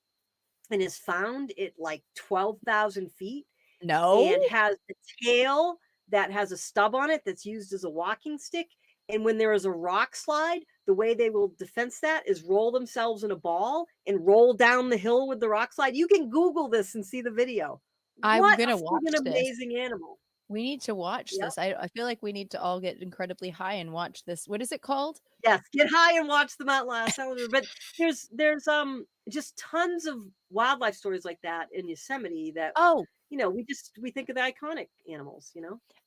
and is found at like 12,000 feet No. and has a tail that has a stub on it that's used as a walking stick? And when there is a rock slide, the way they will defense that is roll themselves in a ball and roll down the hill with the rock slide. You can Google this and see the video. I'm What gonna a watch freaking this. amazing animal. We need to watch Yep. this. I feel like we need to all get incredibly high and watch this. What is it called? Yes, get high and watch the Mount Lyell salamander. But there's just tons of wildlife stories like that in Yosemite that Oh, we think of the iconic animals,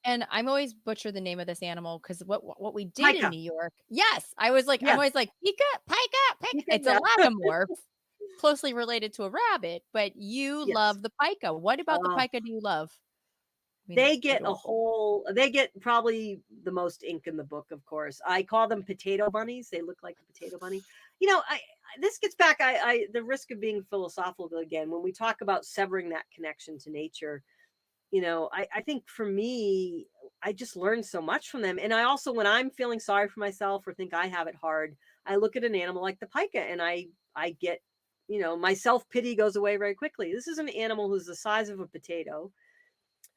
and I'm always butcher the name of this animal because what we did in Pika. New York. Yes, I was like, I'm Yes. always like pika, pika, pika. Pika, It's yeah. a lagomorph, closely related to a rabbit, but you Yes. love the pika. What about the pika do you love? I mean, They it's get adorable. they get probably the most ink in the book, of course. I call them potato bunnies. They look like a potato bunny. This gets back, the risk of being philosophical again, when we talk about severing that connection to nature. I think for me, I just learned so much from them. And I also, when I'm feeling sorry for myself or think I have it hard, I look at an animal like the pika and I get, my self-pity goes away very quickly. This is an animal who's the size of a potato,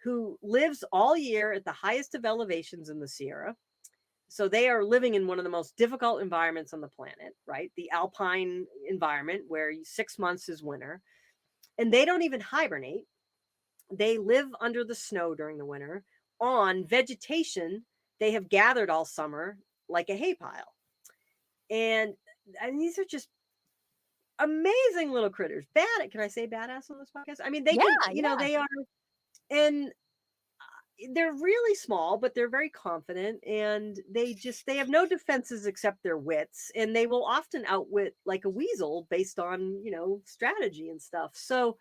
who lives all year at the highest of elevations in the Sierra. So they are living in one of the most difficult environments on the planet, right? The alpine environment where 6 months is winter. And they don't even hibernate. They live under the snow during the winter on vegetation they have gathered all summer like a hay pile. And these are just amazing little critters. Can I say badass on this podcast? I mean, they can, they are, and they're really small, but they're very confident, and they have no defenses except their wits, and they will often outwit like a weasel based on, strategy and stuff. So,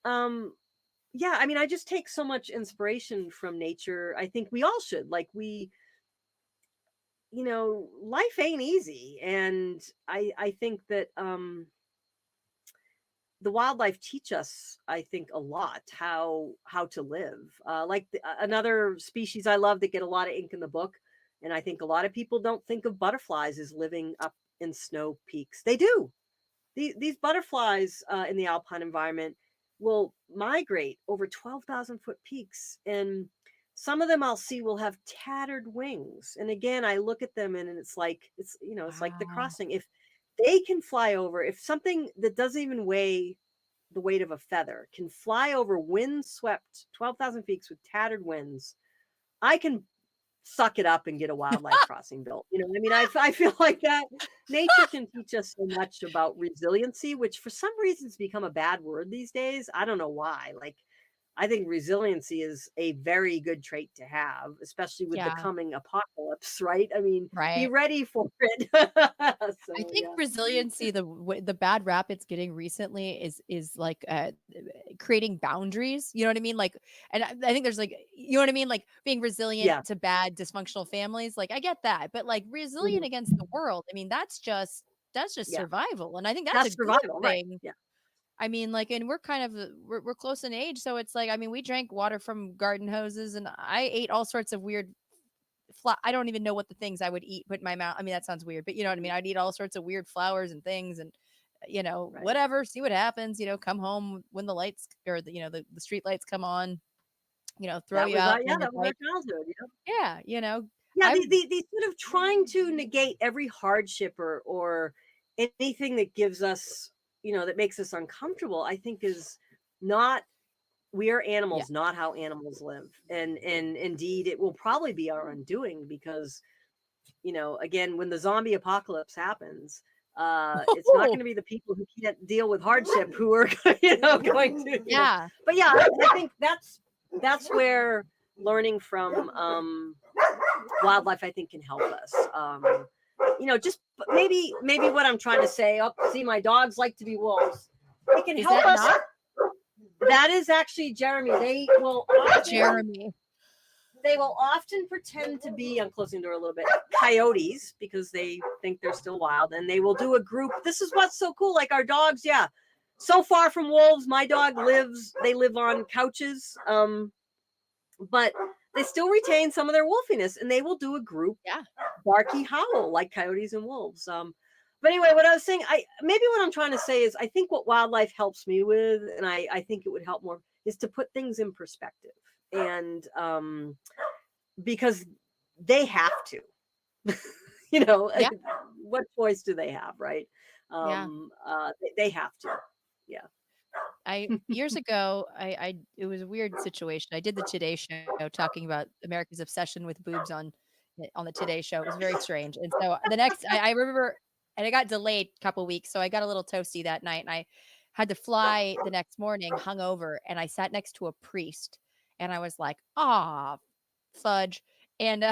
yeah, I mean, I just take so much inspiration from nature. I think we all should. Like, life ain't easy, and I think that the wildlife teach us, I think, a lot how to live. Like another species I love that get a lot of ink in the book, and I think a lot of people don't think of butterflies as living up in snow peaks. They do. These butterflies in the alpine environment will migrate over 12,000 foot peaks, and some of them I'll see will have tattered wings. And again, I look at them and it's like it's like the crossing. If they can fly over, if something that doesn't even weigh the weight of a feather can fly over wind-swept 12,000 feet with tattered winds, I can suck it up and get a wildlife crossing built. You know what I mean? I feel like that nature can teach us so much about resiliency, which for some reason has become a bad word these days. I don't know why. Like, I think resiliency is a very good trait to have, especially with the coming apocalypse, right? I mean, be ready for it. So, I think resiliency, the bad rap it's getting recently is like creating boundaries. You know what I mean? Like, and I think there's like, you know what I mean? Like being resilient to bad dysfunctional families. Like I get that, but like resilient against the world. I mean, that's just survival, and I think that's a survival, good thing. Right? Yeah. I mean, like, and we're kind of we're close in age, so it's like, I mean, we drank water from garden hoses, and I ate all sorts of weird. I don't even know what the things I would eat, put in my mouth. I mean, that sounds weird, but you know what I mean. I'd eat all sorts of weird flowers and things, and whatever. See what happens. Come home when the lights or the street lights come on. Throw you out. That was our childhood. Yeah. Yeah, the sort of trying to negate every hardship or anything that gives us, that makes us uncomfortable, I think is not, we are animals, not how animals live. And indeed, it will probably be our undoing because, again, when the zombie apocalypse happens, it's not going to be the people who can't deal with hardship who are, going to, But yeah, I think that's where learning from wildlife, I think, can help us. Just maybe what I'm trying to say. See, my dogs like to be wolves. They can help us. That is actually Jeremy. They will often pretend to be, I'm closing the door a little bit, coyotes, because they think they're still wild, and they will do a group. This is what's so cool. Like our dogs, so far from wolves. My dog they live on couches, but they still retain some of their wolfiness, and they will do a group barky howl like coyotes and wolves. But anyway, what I was saying, maybe what I'm trying to say is, I think what wildlife helps me with, and I think it would help more, is to put things in perspective. And because they have to, what choice do they have, right? They have to. Yeah. Years ago, it was a weird situation. I did the Today Show talking about America's obsession with boobs on the Today Show. It was very strange. And so the next, I remember, and it got delayed a couple weeks, so I got a little toasty that night, and I had to fly the next morning, hungover, and I sat next to a priest, and I was like, "Ah, fudge." And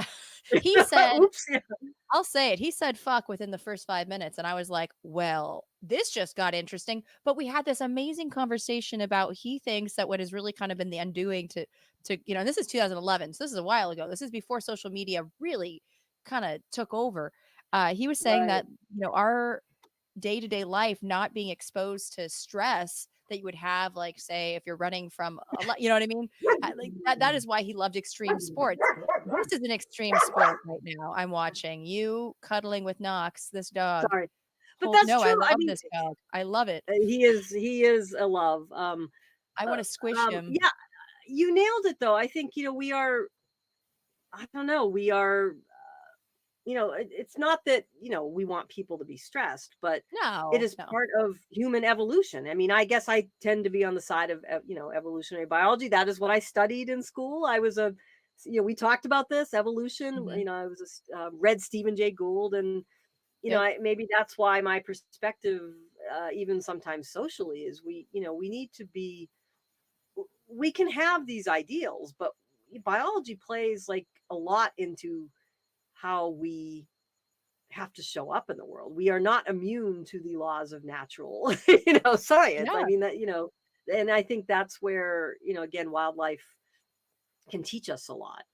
he said, I'll say it. He said fuck within the first 5 minutes. And I was like, well, this just got interesting. But we had this amazing conversation about, he thinks that what has really kind of been the undoing to and this is 2011. So this is a while ago. This is before social media really kind of took over. He was saying that, our day-to-day life, not being exposed to stress that you would have, like, say, if you're running from you know what I mean? Like that is why he loved extreme sports. This is an extreme sport right now. I'm watching you cuddling with Knox, this dog. Sorry. But Well, that's no, I true. I love mean, this dog. I love it. he is a love. I want to squish him. Yeah, you nailed it though. I think, we are, I don't know, we are, it's not that, we want people to be stressed, but it No, is no. part of human evolution. I mean, I guess I tend to be on the side of, evolutionary biology. That is what I studied in school. I was we talked about this evolution. Mhm. I was read Stephen Jay Gould, and Yep. maybe that's why my perspective, even sometimes socially, is we need to be, we can have these ideals, but biology plays like a lot into how we have to show up in the world. We are not immune to the laws of natural, science. I Yeah. mean that, and I think that's where, again, wildlife can teach us a lot.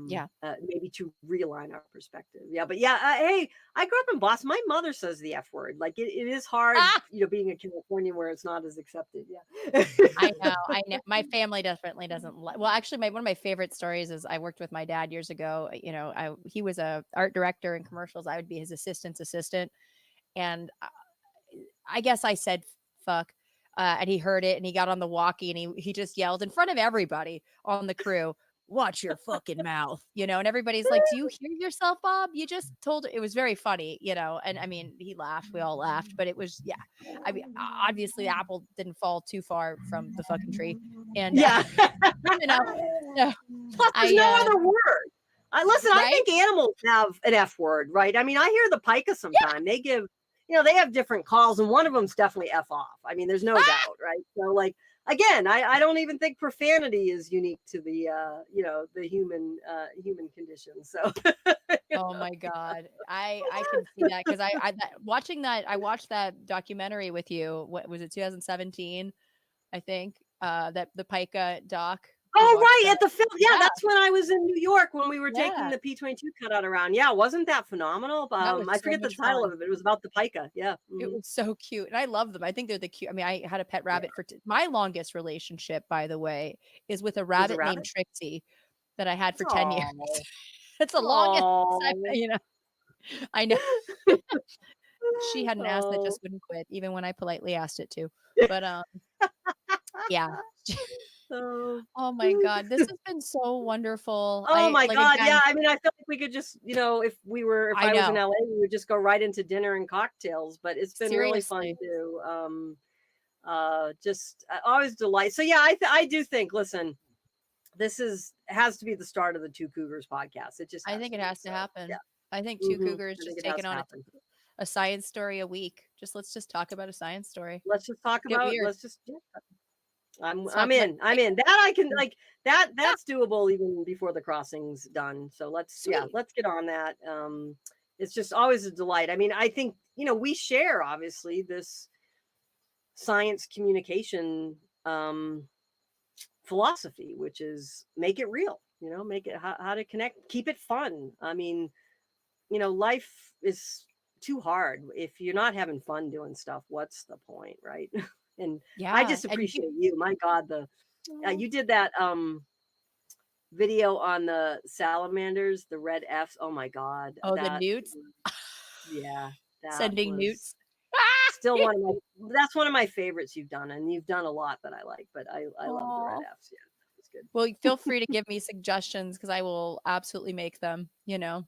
Yeah. Maybe to realign our perspective. Yeah, but yeah, hey, I grew up in Boston. My mother says the F word. Like it is hard, Ah! being a Californian where it's not as accepted. Yeah. I know. I know. My family definitely doesn't like. Well, actually, one of my favorite stories is I worked with my dad years ago. He was a art director in commercials. I would be his assistant's assistant, and I guess I said fuck, and he heard it, and he got on the walkie, and he just yelled in front of everybody on the crew, "Watch your fucking mouth," and everybody's like, "Do you hear yourself, Bob? You just told." It was very funny, and I mean, he laughed, we all laughed, but it was, yeah. I mean, obviously, the apple didn't fall too far from the fucking tree, and Yeah. you know, so Plus, there's no other word. Listen, I right? think animals have an F word, right? I mean, I hear the pika sometime. They give, they have different calls, and one of them's definitely F off. I mean, there's no doubt, right? So, like, again, I don't even think profanity is unique to the, the human condition. So, Oh my God. I can see that because watching that, I watched that documentary with you. What was it, 2017? I think that the Pica doc. We oh, watched right, that. at the film. Yeah, Yeah, that's when I was in New York when we were taking yeah. the P-22 cutout around. Yeah, wasn't that phenomenal? That was I so forget the much title fun. of it, but it was about the pika. Yeah. It Mhm. was so cute. And I love them. I think they're the cute. I mean, I had a pet rabbit for my longest relationship, by the way, is with a Was a rabbit named rabbit? Trixie that I had for 10 years. Oh. It's the longest Oh. I know. She had an ass that Oh. just wouldn't quit, even when I politely asked it to. But yeah. Oh. Oh my God, this has been so wonderful. Oh my Like, God. Yeah. again, I mean, I feel like we could just, if I I was in know. LA, we would just go right into dinner and cocktails, but it's been really fun Seriously. to, just always delight. So yeah, I do think, listen, this has to be the start of the Two Cougars podcast. It just I has think to it be. has to So yeah. happen. I think Two Cougars I think just it has taking to on happen. a science story a week. Let's just talk about a science story. Let's just talk Get about, weird. I'm Let's I'm talk about in. I'm in. That I can yeah, like that's doable even before the crossing's done. So let's sweet. get on that. It's just always a delight. I mean, I think, we share obviously this science communication philosophy, which is make it real, make it how to connect, keep it fun. I mean, life is too hard. If you're not having fun doing stuff, what's the point, right? And I Yeah. just And appreciate you. My God, you did that video on the salamanders, the red Fs. Oh my God, the newts yeah, that sending was newts. still that's one of my favorites you've done, and you've done a lot that I like, but I love the red Oh. Fs. Yeah, that was good. Well, feel free to give me suggestions because I will absolutely make them, I'll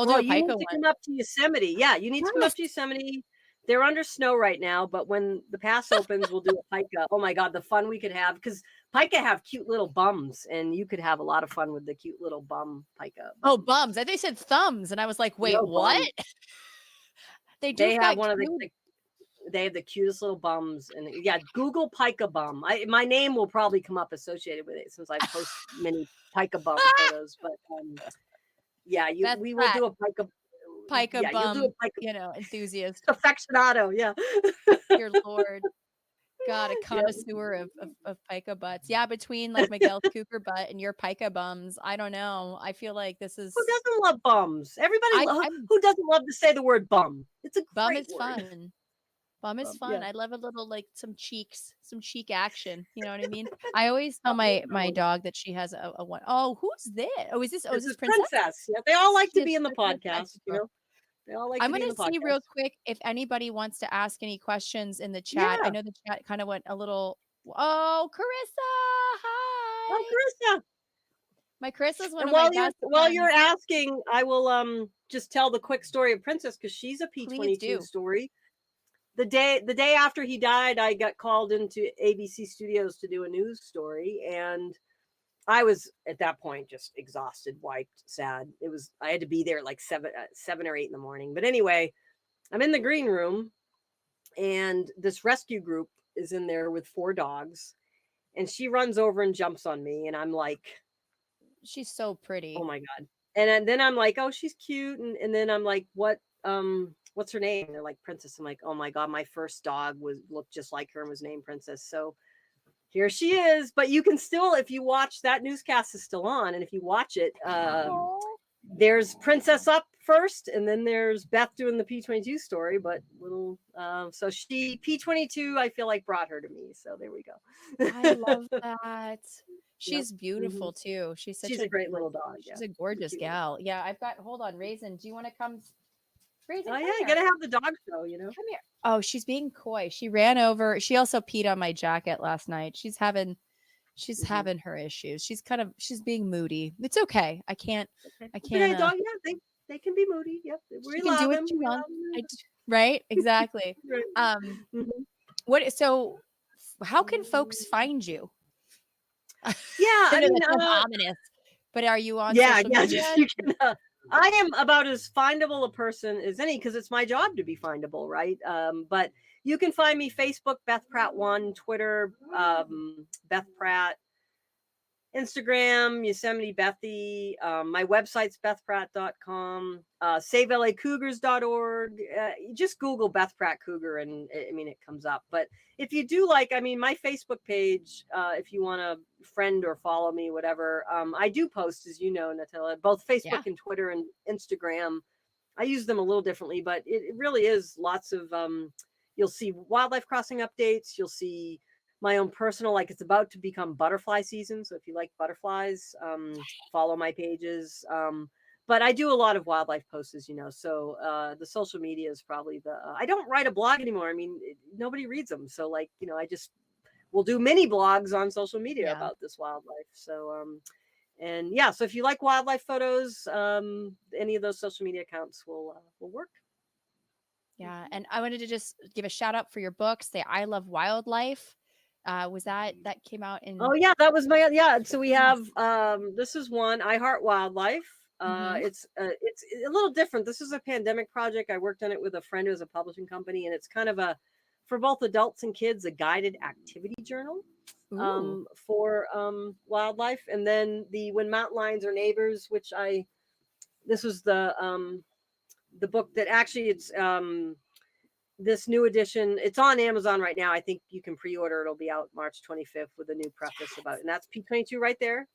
do Well, a you pica need to one. come up to Yosemite. Yeah, you need to come Yes. up to Yosemite. They're under snow right now, but when the pass opens, we'll do a pika. Oh my God, the fun we could have, because pika have cute little bums, and you could have a lot of fun with the cute little bum pika. Oh, bums. I think they said thumbs. And I was like, wait, No what? bums. They They do have got one of cute. they have the cutest little bums, and yeah, Google pika bum. My name will probably come up associated with it since I post many pika bum photos. But yeah, Beth we will Pratt, do a pika. pica Yeah, you'll do bum, a pika enthusiast. affectionato. Yeah. Dear Lord. God, a Yep. connoisseur of pica butts. Yeah, between like Miguel's cougar butt and your pica bums, I don't know. I feel like this is Who doesn't love bums? Everybody I'm who doesn't love to say the word bum? It's a bum great is word. fun. Bum is fun. Yeah. I love a little like some cheek action. You know what I mean? I always tell my dog that she has a one. Oh, who's this? Oh, is This this is Princess? Princess. Yeah, they all like to Yes, be in the Princess podcast. Mexico. They all like I'm to be going in to the see podcast. real quick if anybody wants to ask any questions in the chat. I Yeah. know the chat kind of went a little. Oh, Carissa, Oh, hi. Carissa. My Carissa's one And of my while best you're friends. asking, I will just tell the quick story of Princess because she's a Please P22 do. story. The day after he died, I got called into ABC Studios to do a news story, and I was at that point just exhausted, wiped, sad. I had to be there like 7 or 8 in the morning. But anyway, I'm in the green room, and this rescue group is in there with 4 dogs, and she runs over and jumps on me, and I'm like, She's so pretty. oh my god. And then I'm like, oh, she's cute, and then I'm like, what's her name? And they're like, Princess. I'm like, oh my god, my first dog looked just like her and was named Princess. So here she is. But you can still, if you watch, that newscast is still on, and if you watch it, there's Princess up first, and then there's Beth doing the P22 story. But so she P22, I feel like brought her to me. So there we go. I love that. She's Yep. beautiful too. She's a great little dog. She's a gorgeous gal. Yeah, hold on, Raisin. Do you want to come? Raisin, Oh come yeah, you here. gotta have the dog show, Come here. Oh, she's being coy. She ran over. She also peed on my jacket last night. She's having her issues. She's being moody. It's okay. I can't. Okay, dog. Yeah, they can be moody. Yep, She can do what she wants. Right? Exactly. Right. So how can folks find you? Yeah, I know that's ominous, but are you on social media? You can, I am about as findable a person as any because it's my job to be findable, right? But you can find me Facebook, Beth Pratt 1, Twitter, Beth Pratt, Instagram, Yosemite Bethy. My website's bethpratt.com, saveLAcougars.org. Just Google Beth Pratt Cougar, and I mean, it comes up. But if you do my Facebook page, if you want to friend or follow me, whatever, I do post, as you know, Natalia, both Facebook and Twitter and Instagram. I use them a little differently, but it really is lots of, you'll see wildlife crossing updates. You'll see my own personal, like it's about to become butterfly season. So if you like butterflies, follow my pages. But I do a lot of wildlife posts, as you know. So the social media is probably I don't write a blog anymore. I mean, nobody reads them. So I just will do mini blogs on social media about this wildlife. So, so if you like wildlife photos, any of those social media accounts will work. Yeah. And I wanted to just give a shout out for your book, Say I Love Wildlife. Was that came out in? Oh yeah, that was so we have this is one, I Heart Wildlife. It's a little different. This is a pandemic project. I worked on it with a friend who has a publishing company, and it's kind of for both adults and kids, a guided activity journal for wildlife. And then When Mountain Lions Are Neighbors, which this was the book that actually it's this new edition. It's on Amazon right now. I think you can pre-order. It'll be out March 25th with a new preface about it. And that's P22 right there.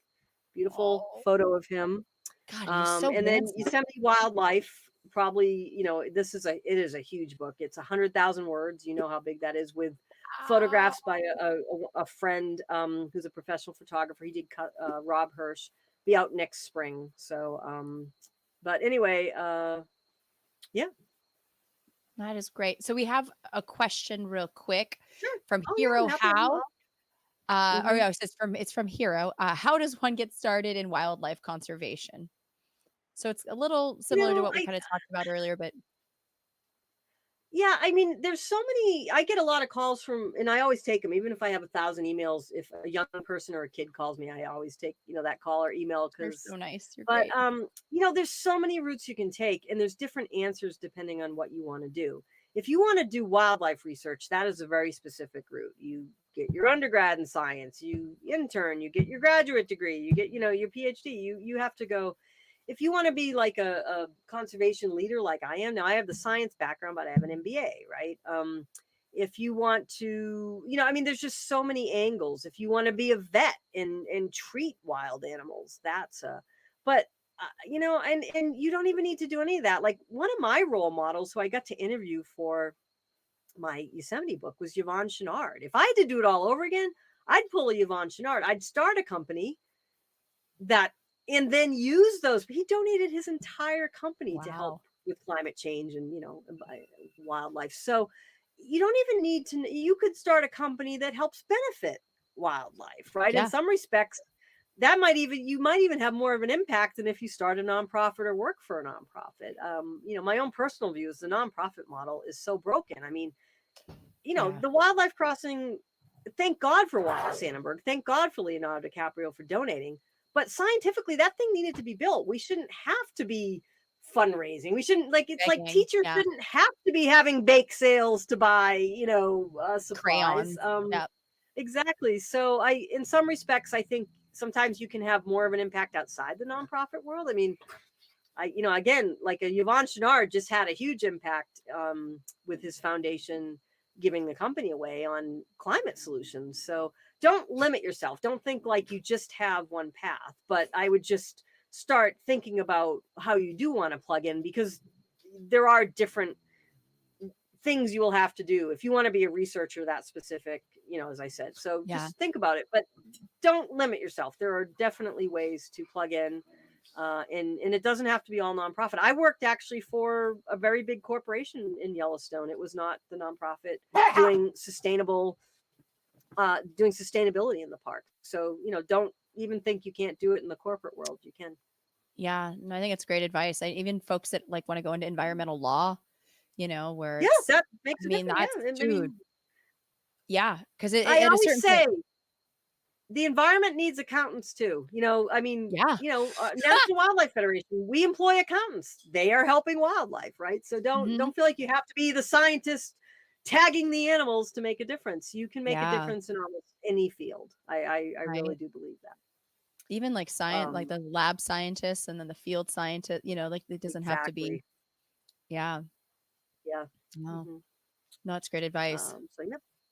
Beautiful photo of him. God, he's so and then Yosemite Wildlife, probably, it is a huge book. It's 100,000 words. You know how big that is, with photographs by a friend who's a professional photographer. He did Rob Hirsch. Be out next spring. So, but anyway, yeah. That is great. So we have a question real quick from Oh, Hero yeah, How. It's from Hero. How does one get started in wildlife conservation? So it's a little similar to what we kind of talked about earlier, but yeah, I mean, there's so many. I get a lot of calls from, and I always take them, even if I have 1,000 emails. If a young person or a kid calls me, I always take that call or email, because you're so nice. You're but great. there's so many routes you can take, and there's different answers depending on what you want to do. If you want to do wildlife research, that is a very specific route. You get your undergrad in science, you intern, you get your graduate degree, you get your PhD. You have to go. If you want to be like a conservation leader like I am now, I have the science background, but I have an MBA, right? If you want to, there's just so many angles. If you want to be a vet and treat wild animals, and you don't even need to do any of that. Like, one of my role models who I got to interview for my Yosemite book was Yvon Chouinard. If I had to do it all over again, I'd pull a Yvon Chouinard. I'd start a company and then use those. He donated his entire company to help with climate change and, wildlife. So you don't even need to, you could start a company that helps benefit wildlife, right? In Yeah. some respects, you might even have more of an impact than if you start a nonprofit or work for a nonprofit. My own personal view is the nonprofit model is so broken. I mean, the wildlife crossing, thank God for Walter Sandberg. Thank God for Leonardo DiCaprio for donating. But scientifically, that thing needed to be built. We shouldn't have to be fundraising. We shouldn't it's like Begging, teachers shouldn't have to be having bake sales to buy, supplies. Crayons. Yeah. Exactly. So in some respects, I think sometimes you can have more of an impact outside the nonprofit world. I mean, again, like a Yvon Chouinard just had a huge impact with his foundation giving the company away on climate solutions. So don't limit yourself. Don't think like you just have one path, but I would just start thinking about how you do want to plug in, because there are different things you will have to do if you want to be a researcher that specific, as I said. So just think about it, but don't limit yourself. There are definitely ways to plug in. And it doesn't have to be all nonprofit. I worked actually for a very big corporation in Yellowstone. It was not the nonprofit doing sustainability in the park. So, don't even think you can't do it in the corporate world. You can. Yeah. No, I think it's great advice. Even folks that like want to go into environmental law, where that makes a difference. that's dude. Yeah. Cause I always say, the environment needs accountants too. National Wildlife Federation, we employ accountants. They are helping wildlife, right? So don't feel like you have to be the scientist tagging the animals to make a difference. You can make a difference in almost any field. I really do believe that. Even like science, like the lab scientists and then the field scientist, like it doesn't have to be. Yeah. Yeah. No, no, it's great advice.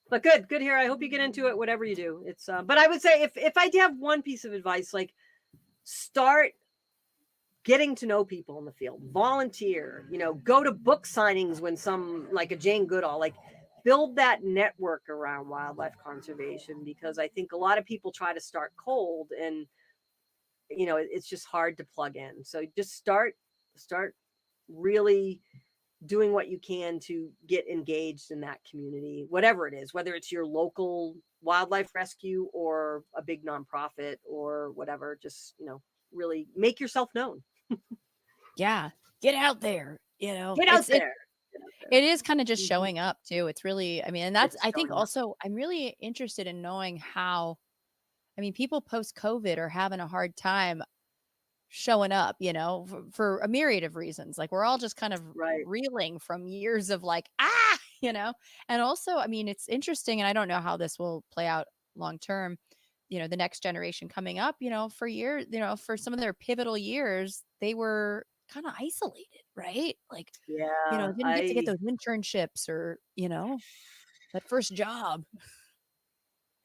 But good here. I hope you get into it, whatever you do. It's, but I would say if I did have one piece of advice, like start getting to know people in the field, volunteer, go to book signings when like a Jane Goodall, like build that network around wildlife conservation, because I think a lot of people try to start cold and, it's just hard to plug in. So just start really doing what you can to get engaged in that community, whatever it is, whether it's your local wildlife rescue or a big nonprofit or whatever, just, really make yourself known. Yeah. Get out there, Get out there. It is kind of just showing up too. It's really, and that's, I think also I'm really interested in knowing how, people post-COVID are having a hard time showing up, for a myriad of reasons. Like we're all just kind of reeling from years of like, and also, it's interesting, and I don't know how this will play out long term, the next generation coming up, for years, for some of their pivotal years, they were kind of isolated, right? Like, didn't get to get those internships or, that first job.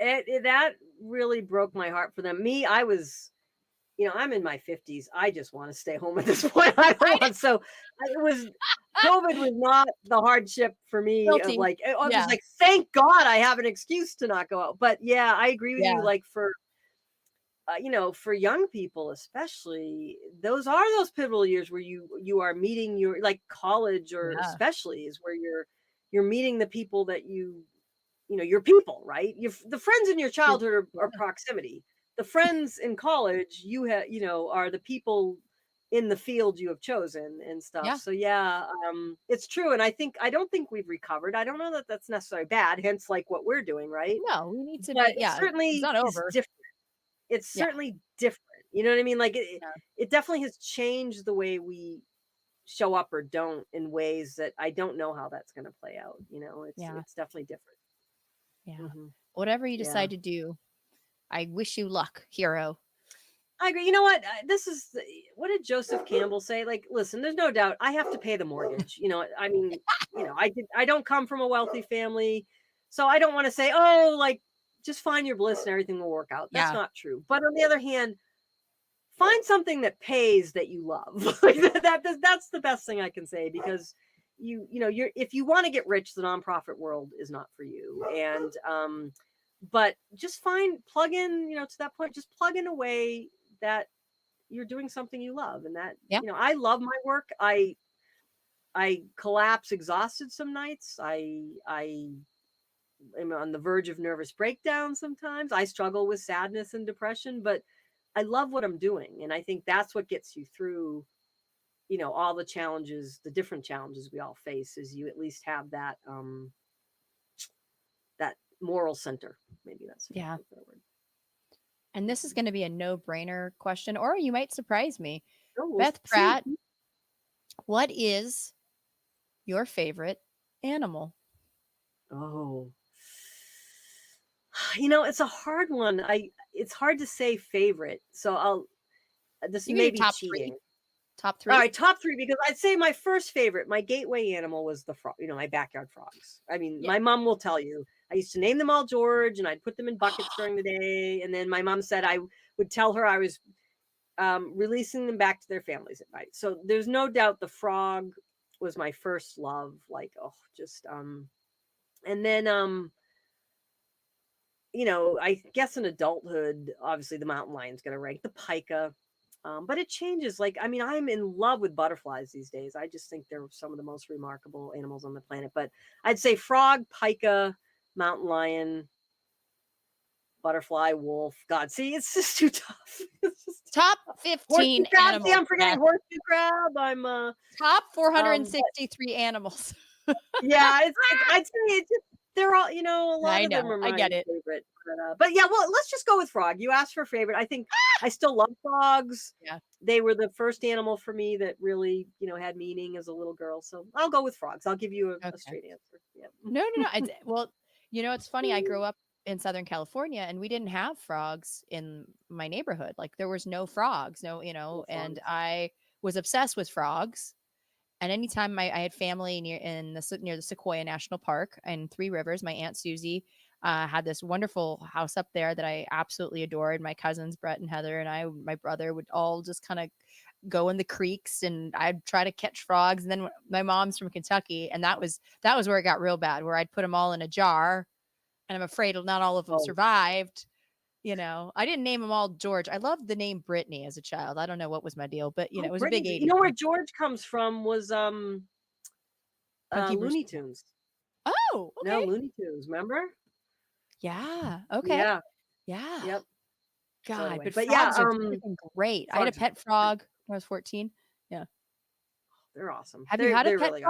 That really broke my heart for them. Me, I was, I'm in my 50s. I just want to stay home at this point. COVID was not the hardship for me. Of like, I was like, thank God I have an excuse to not go out. But yeah, I agree with you. Like for, for young people, especially, those are those pivotal years where you are meeting your, like college or especially is where you're meeting the people that your people, right? The friends in your childhood are proximity. The friends in college are the people in the field you have chosen and stuff. So it's true. And I don't think we've recovered. I don't know that that's necessarily bad, hence like what we're doing, right? No, we need to but be, certainly it's not over. Different. It's certainly different. You know what I mean? Like it definitely has changed the way we show up or don't in ways that I don't know how that's going to play out. It's definitely different. Yeah. Whatever you decide to do, I wish you luck, hero. I agree. You know what? What did Joseph Campbell say? Like, listen, there's no doubt I have to pay the mortgage. I don't come from a wealthy family, so I don't want to say, oh, like, just find your bliss and everything will work out. That's not true. But on the other hand, find something that pays that you love. That's the best thing I can say, because if you want to get rich, the nonprofit world is not for you. And but just plug in, to that point, just plug in a way that you're doing something you love, and that I love my work. I collapse exhausted some nights. I am on the verge of nervous breakdown sometimes. I struggle with sadness and depression, but I love what I'm doing. And I think that's what gets you through, all the challenges, the different challenges we all face, is you at least have that that moral center. Maybe that's a better word. And this is going to be a no-brainer question, or you might surprise me. Oh, we'll Beth see. Pratt, what is your favorite animal? Oh, it's a hard one. It's hard to say favorite. So this You may can do be top cheating. three. Top three? All right, top three, because I'd say my first favorite, my gateway animal was the frog, my backyard frogs. I mean, my mom will tell you, I used to name them all George, and I'd put them in buckets during the day. And then my mom said I would tell her I was releasing them back to their families at night. So there's no doubt the frog was my first love. Like, and then, I guess in adulthood, obviously the mountain lion's going to rank, the pika. But it changes. Like, I mean, I'm in love with butterflies these days. I just think they're some of the most remarkable animals on the planet. But I'd say frog, pika, mountain lion, butterfly, wolf. God, see, it's just too tough. It's just Top 15 crab. animals. See, I'm forgetting horseshoe crab. I'm top 463 animals. yeah, I'd say it's just, they're all, a lot of them are my favorite. But yeah, well, let's just go with frog. You asked for favorite. I think I still love frogs. Yeah. They were the first animal for me that really, had meaning as a little girl. So I'll go with frogs. I'll give you a straight answer. Yeah. No. Well, it's funny. I grew up in Southern California, and we didn't have frogs in my neighborhood. Like, there was no frogs, and I was obsessed with frogs. And anytime I had family near the Sequoia National Park in Three Rivers, my Aunt Susie had this wonderful house up there that I absolutely adored. My cousins, Brett and Heather, and my brother would all just kind of go in the creeks, and I'd try to catch frogs. And then my mom's from Kentucky, and that was where it got real bad, where I'd put them all in a jar, and I'm afraid not all of them survived. I didn't name them all George. I loved the name Brittany as a child. I don't know what was my deal, but it was a big 80s. You know where George comes from was Looney Tunes. Oh, okay. No, Looney Tunes, remember? Yeah. Okay. Yeah. Yeah. Yep. God, So anyway, but frogs frogs are freaking great. I had a frogs pet frog when I was 14. Yeah. They're awesome. Have you had a pet frog?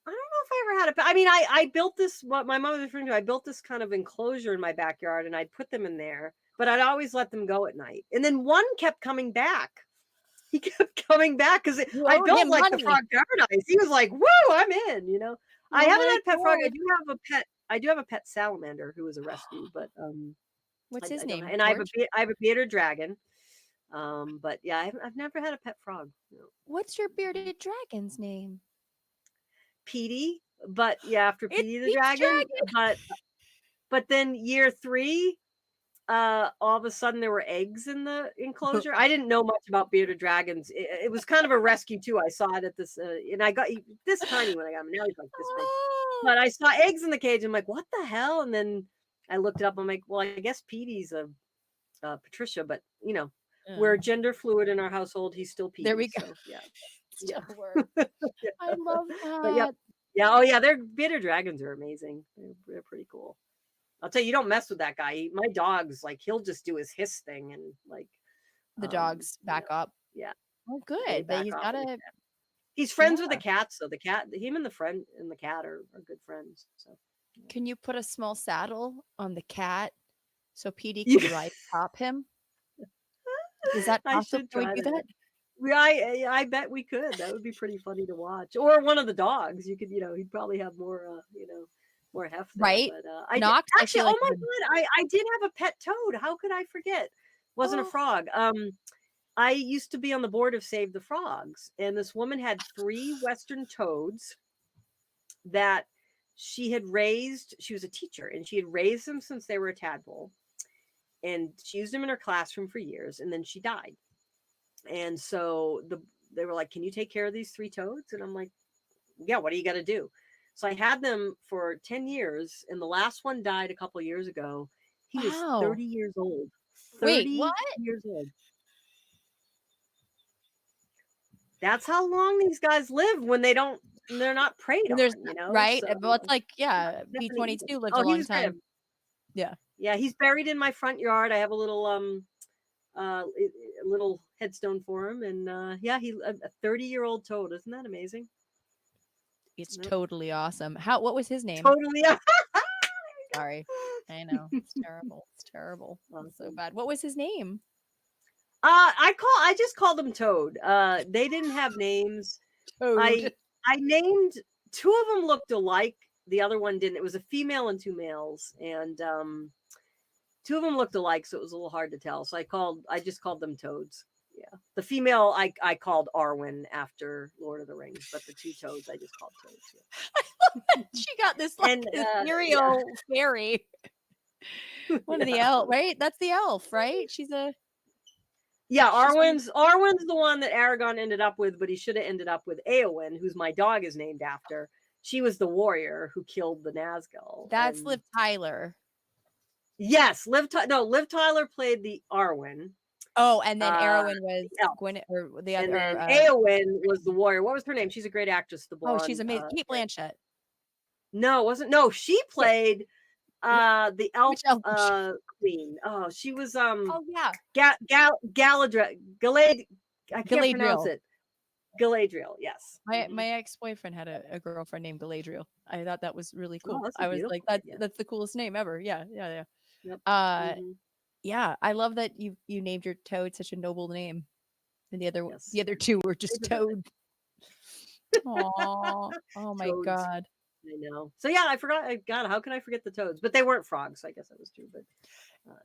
I don't know if I ever had a pet. I mean, I built this, what my mom was referring to, I built this kind of enclosure in my backyard, and I'd put them in there, but I'd always let them go at night. And then one kept coming back. He kept coming back because I built like the frog paradise. He was like, "Woo, I'm in." I haven't had a pet frog. I do have a pet salamander who was a rescue, but what's his name? And I have a bearded dragon. But yeah, I've never had a pet frog. What's your bearded dragon's name? Petey. But yeah, after Petey the dragon. But then year 3, all of a sudden there were eggs in the enclosure. I didn't know much about bearded dragons. It was kind of a rescue too. I saw it at this, and I got this tiny when I got him. Now he's like this big. But I saw eggs in the cage. I'm like, what the hell? And then I looked it up. I'm like, well, I guess Petey's a Patricia, but we're gender fluid in our household. He's still Petey. There we go. So, yeah. Still work. I love that. But yeah. Oh yeah, their bearded dragons are amazing. They're pretty cool. I'll tell you, you don't mess with that guy. My dog's like, he'll just do his hiss thing, and like the dogs back up. Yeah. Oh, good. But he's got a. He's friends with the cat, so the cat, him and the cat are good friends. So. Can you put a small saddle on the cat so Petey can ride top him? Is that possible? Can we do that? I bet we could. That would be pretty funny to watch. Or one of the dogs. You could, he'd probably have more, more heft there. Right. But, actually, oh my God, I did have a pet toad. How could I forget? Wasn't a frog. I used to be on the board of Save the Frogs, and this woman had 3 Western toads that she had raised. She was a teacher, and she had raised them since they were a tadpole, and she used them in her classroom for years, and then she died. And so they were like, "Can you take care of these 3 toads?" And I'm like, "Yeah, what do you got to do?" So I had them for 10 years, and the last one died a couple of years ago. He was 30 years old. 30 Wait, what? years old. That's how long these guys live when they're not preyed And there's on, you know? right. So Well, it's like, yeah, definitely. B-22 lived Oh, a he long was great. time. Yeah. Yeah, he's buried in my front yard. I have a little headstone for him, and yeah, a 30-year-old toad. Isn't that amazing? It's Yep. totally awesome. What was his name? Totally. Sorry. I know. It's terrible. It's terrible. It's so Awesome. bad. What was his name? I just called him Toad. They didn't have names. Toad. I named two of them looked alike. The other one didn't. It was a female and two males, and two of them looked alike, so it was a little hard to tell. So I just called them Toads. Yeah, the female I called Arwen after Lord of the Rings, but the two toads I just called Toads. Yeah. She got this like ethereal fairy. One of the elf, right? That's the elf, right? She's a Arwen's the one that Aragon ended up with, but he should have ended up with Eowyn, who's my dog is named after. She was the warrior who killed the Nazgul. That's Liv Tyler. Yes, Liv Tyler played the Arwen. Oh, and then Eowyn was Gwyn, or the other. And then Eowyn was the warrior. What was her name? She's a great actress. The blonde. Oh, she's amazing. Kate Blanchett. No, wasn't. No, she played the elf queen. Oh, she was Oh yeah. Galadriel. I can't pronounce it. Galadriel. Yes. My ex-boyfriend had a girlfriend named Galadriel. I thought that was really cool. Oh, I was like, that's the coolest name ever. Yeah. Yep. Yeah, I love that you named your toad such a noble name, and the other two were just toad. Aww. Oh my Toads. God. I know. So yeah, I forgot. God, how can I forget the toads? But they weren't frogs. So I guess that was true. But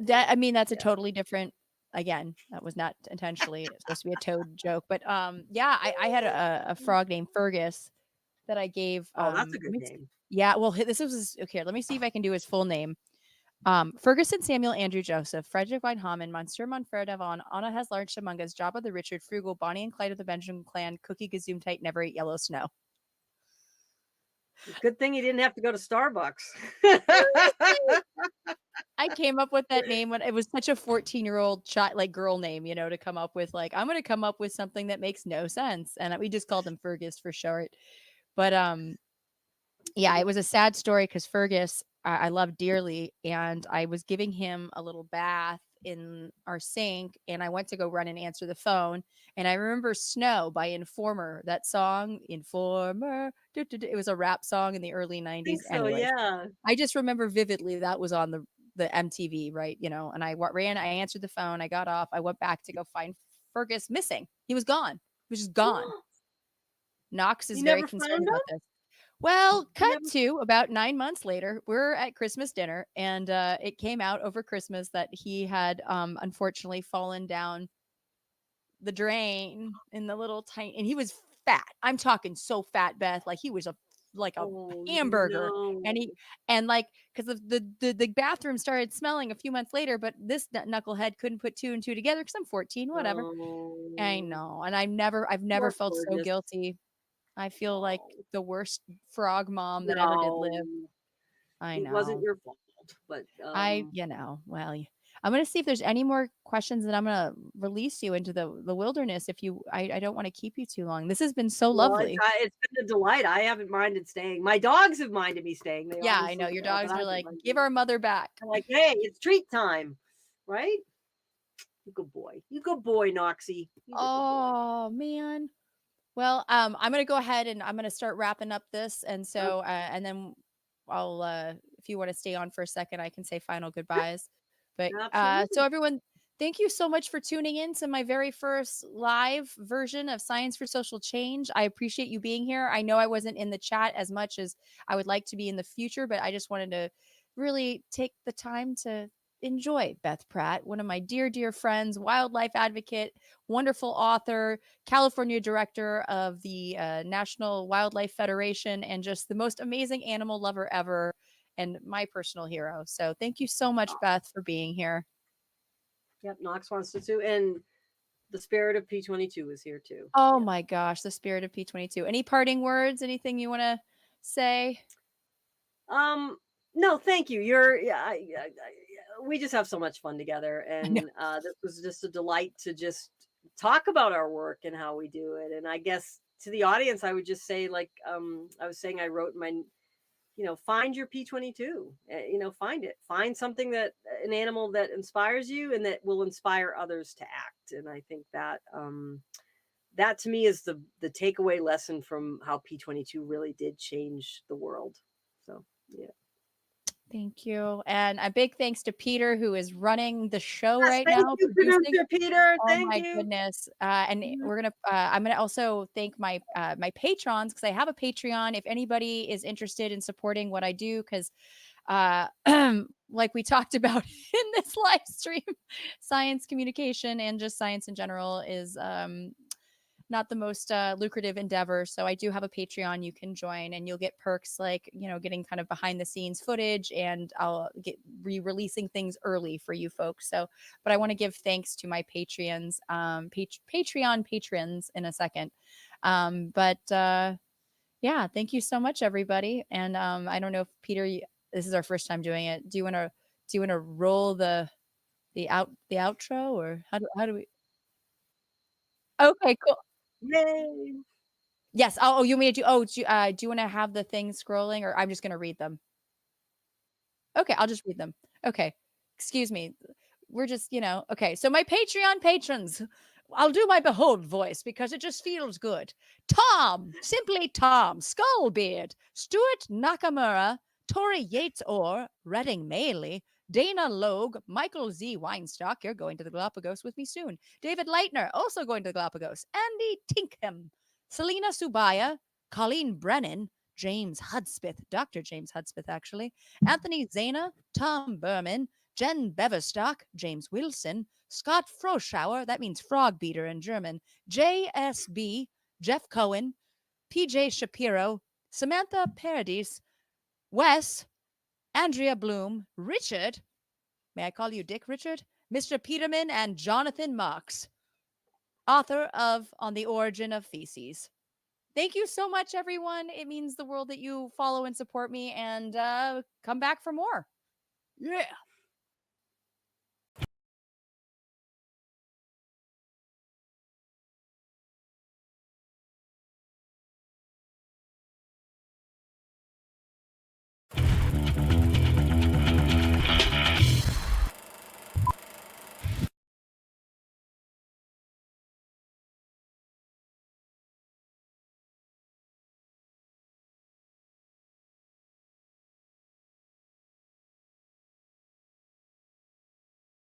that's a totally different. Again, that was not intentionally supposed to be a toad joke, but yeah, I had a frog named Fergus that I gave. Oh, that's a good name. Yeah, well, this was okay. Let me see if I can do his full name. Ferguson Samuel Andrew Joseph, Frederick Wein Hamann, Monsieur Montfer Devon, Anna has large Shamungas, Jabba the Richard, Frugal, Bonnie and Clyde of the Benjamin clan, Cookie Gazoomtight, never ate yellow snow. Good thing you didn't have to go to Starbucks. I came up with that name when it was such a 14-year-old child, like girl name, to come up with like, I'm going to come up with something that makes no sense. And we just called him Fergus for short. But yeah, it was a sad story because Fergus, I love dearly. And I was giving him a little bath in our sink and I went to go run and answer the phone. And I remember Snow by Informer, that song, Informer. It was a rap song in the early 90s. So, yeah. I just remember vividly that was on the MTV, right? And I ran, I answered the phone, I got off, I went back to go find Fergus missing. He was gone. He was just gone. Knox is very concerned about this. Well, cut to about 9 months later, we're at Christmas dinner, and it came out over Christmas that he had unfortunately fallen down the drain in the little tiny, and he was fat. I'm talking so fat, Beth, like he was a hamburger. No. And like because the bathroom started smelling a few months later, but this knucklehead couldn't put two and two together because I'm 14, whatever. I know, and I've never felt so guilty. I feel like the worst frog mom that ever did live. I know. It wasn't your fault, but well, I'm going to see if there's any more questions that I'm going to release you into the wilderness. I don't want to keep you too long. This has been so lovely. It's been a delight. I haven't minded staying. My dogs have minded me staying. I know your dogs are like, give our mother back. I'm like, hey, it's treat time, right? You good boy. You good boy, Noxie. Oh man. Well, I'm going to go ahead and I'm going to start wrapping up this. And so, and then I'll, if you want to stay on for a second, I can say final goodbyes. But so everyone, thank you so much for tuning in to my very first live version of Science for Social Change. I appreciate you being here. I know I wasn't in the chat as much as I would like to be in the future, but I just wanted to really take the time to enjoy Beth Pratt, one of my dear, dear friends, wildlife advocate, wonderful author, California director of the National Wildlife Federation, and just the most amazing animal lover ever, and my personal hero. So thank you so much, Beth, for being here. Yep, Knox wants to too, and the spirit of P22 is here too. Oh my gosh, the spirit of P22. Any parting words? Anything you want to say? No, thank you. We just have so much fun together, and this was just a delight to just talk about our work and how we do it. And I guess to the audience, I would just say, like I was saying, I wrote in my, find your P22. Find it. Find something that an animal that inspires you and that will inspire others to act. And I think that that to me is the takeaway lesson from how P22 really did change the world. So yeah. Thank you. And a big thanks to Peter, who is running the show Yes, right thank now. you, Producing. Peter. Oh Thank my you. goodness. And we're gonna I'm gonna also thank my my patrons, because I have a Patreon if anybody is interested in supporting what I do, because like we talked about in this live stream, science communication and just science in general is not the most lucrative endeavor. So I do have a Patreon you can join, and you'll get perks like, getting kind of behind the scenes footage, and I'll get re-releasing things early for you folks. So, but I want to give thanks to my Patreons, Patreon patrons in a second. Yeah, thank you so much, everybody. And I don't know if Peter, this is our first time doing it. Do you want to roll the outro, or how do we? Okay, cool. Yay. Yes. Oh, you want me to do? Oh, do you want to have the thing scrolling, or I'm just going to read them? Okay, I'll just read them. Okay, excuse me. We're just, okay. So my Patreon patrons, I'll do my behold voice because it just feels good. Tom, simply Tom, Skullbeard, Stuart Nakamura, Tori Yates Orr, Redding Maley, Dana Logue, Michael Z. Weinstock, you're going to the Galapagos with me soon. David Leitner, also going to the Galapagos. Andy Tinkham, Selena Subaya, Colleen Brennan, James Hudspeth, Dr. James Hudspeth, actually, Anthony Zana, Tom Berman, Jen Beverstock, James Wilson, Scott Froschauer, that means frog beater in German, JSB, Jeff Cohen, PJ Shapiro, Samantha Paradis, Wes, Andrea Bloom, Richard, may I call you Dick Richard? Mr. Peterman, and Jonathan Marks, author of On the Origin of Feces. Thank you so much, everyone. It means the world that you follow and support me, and come back for more. Yeah.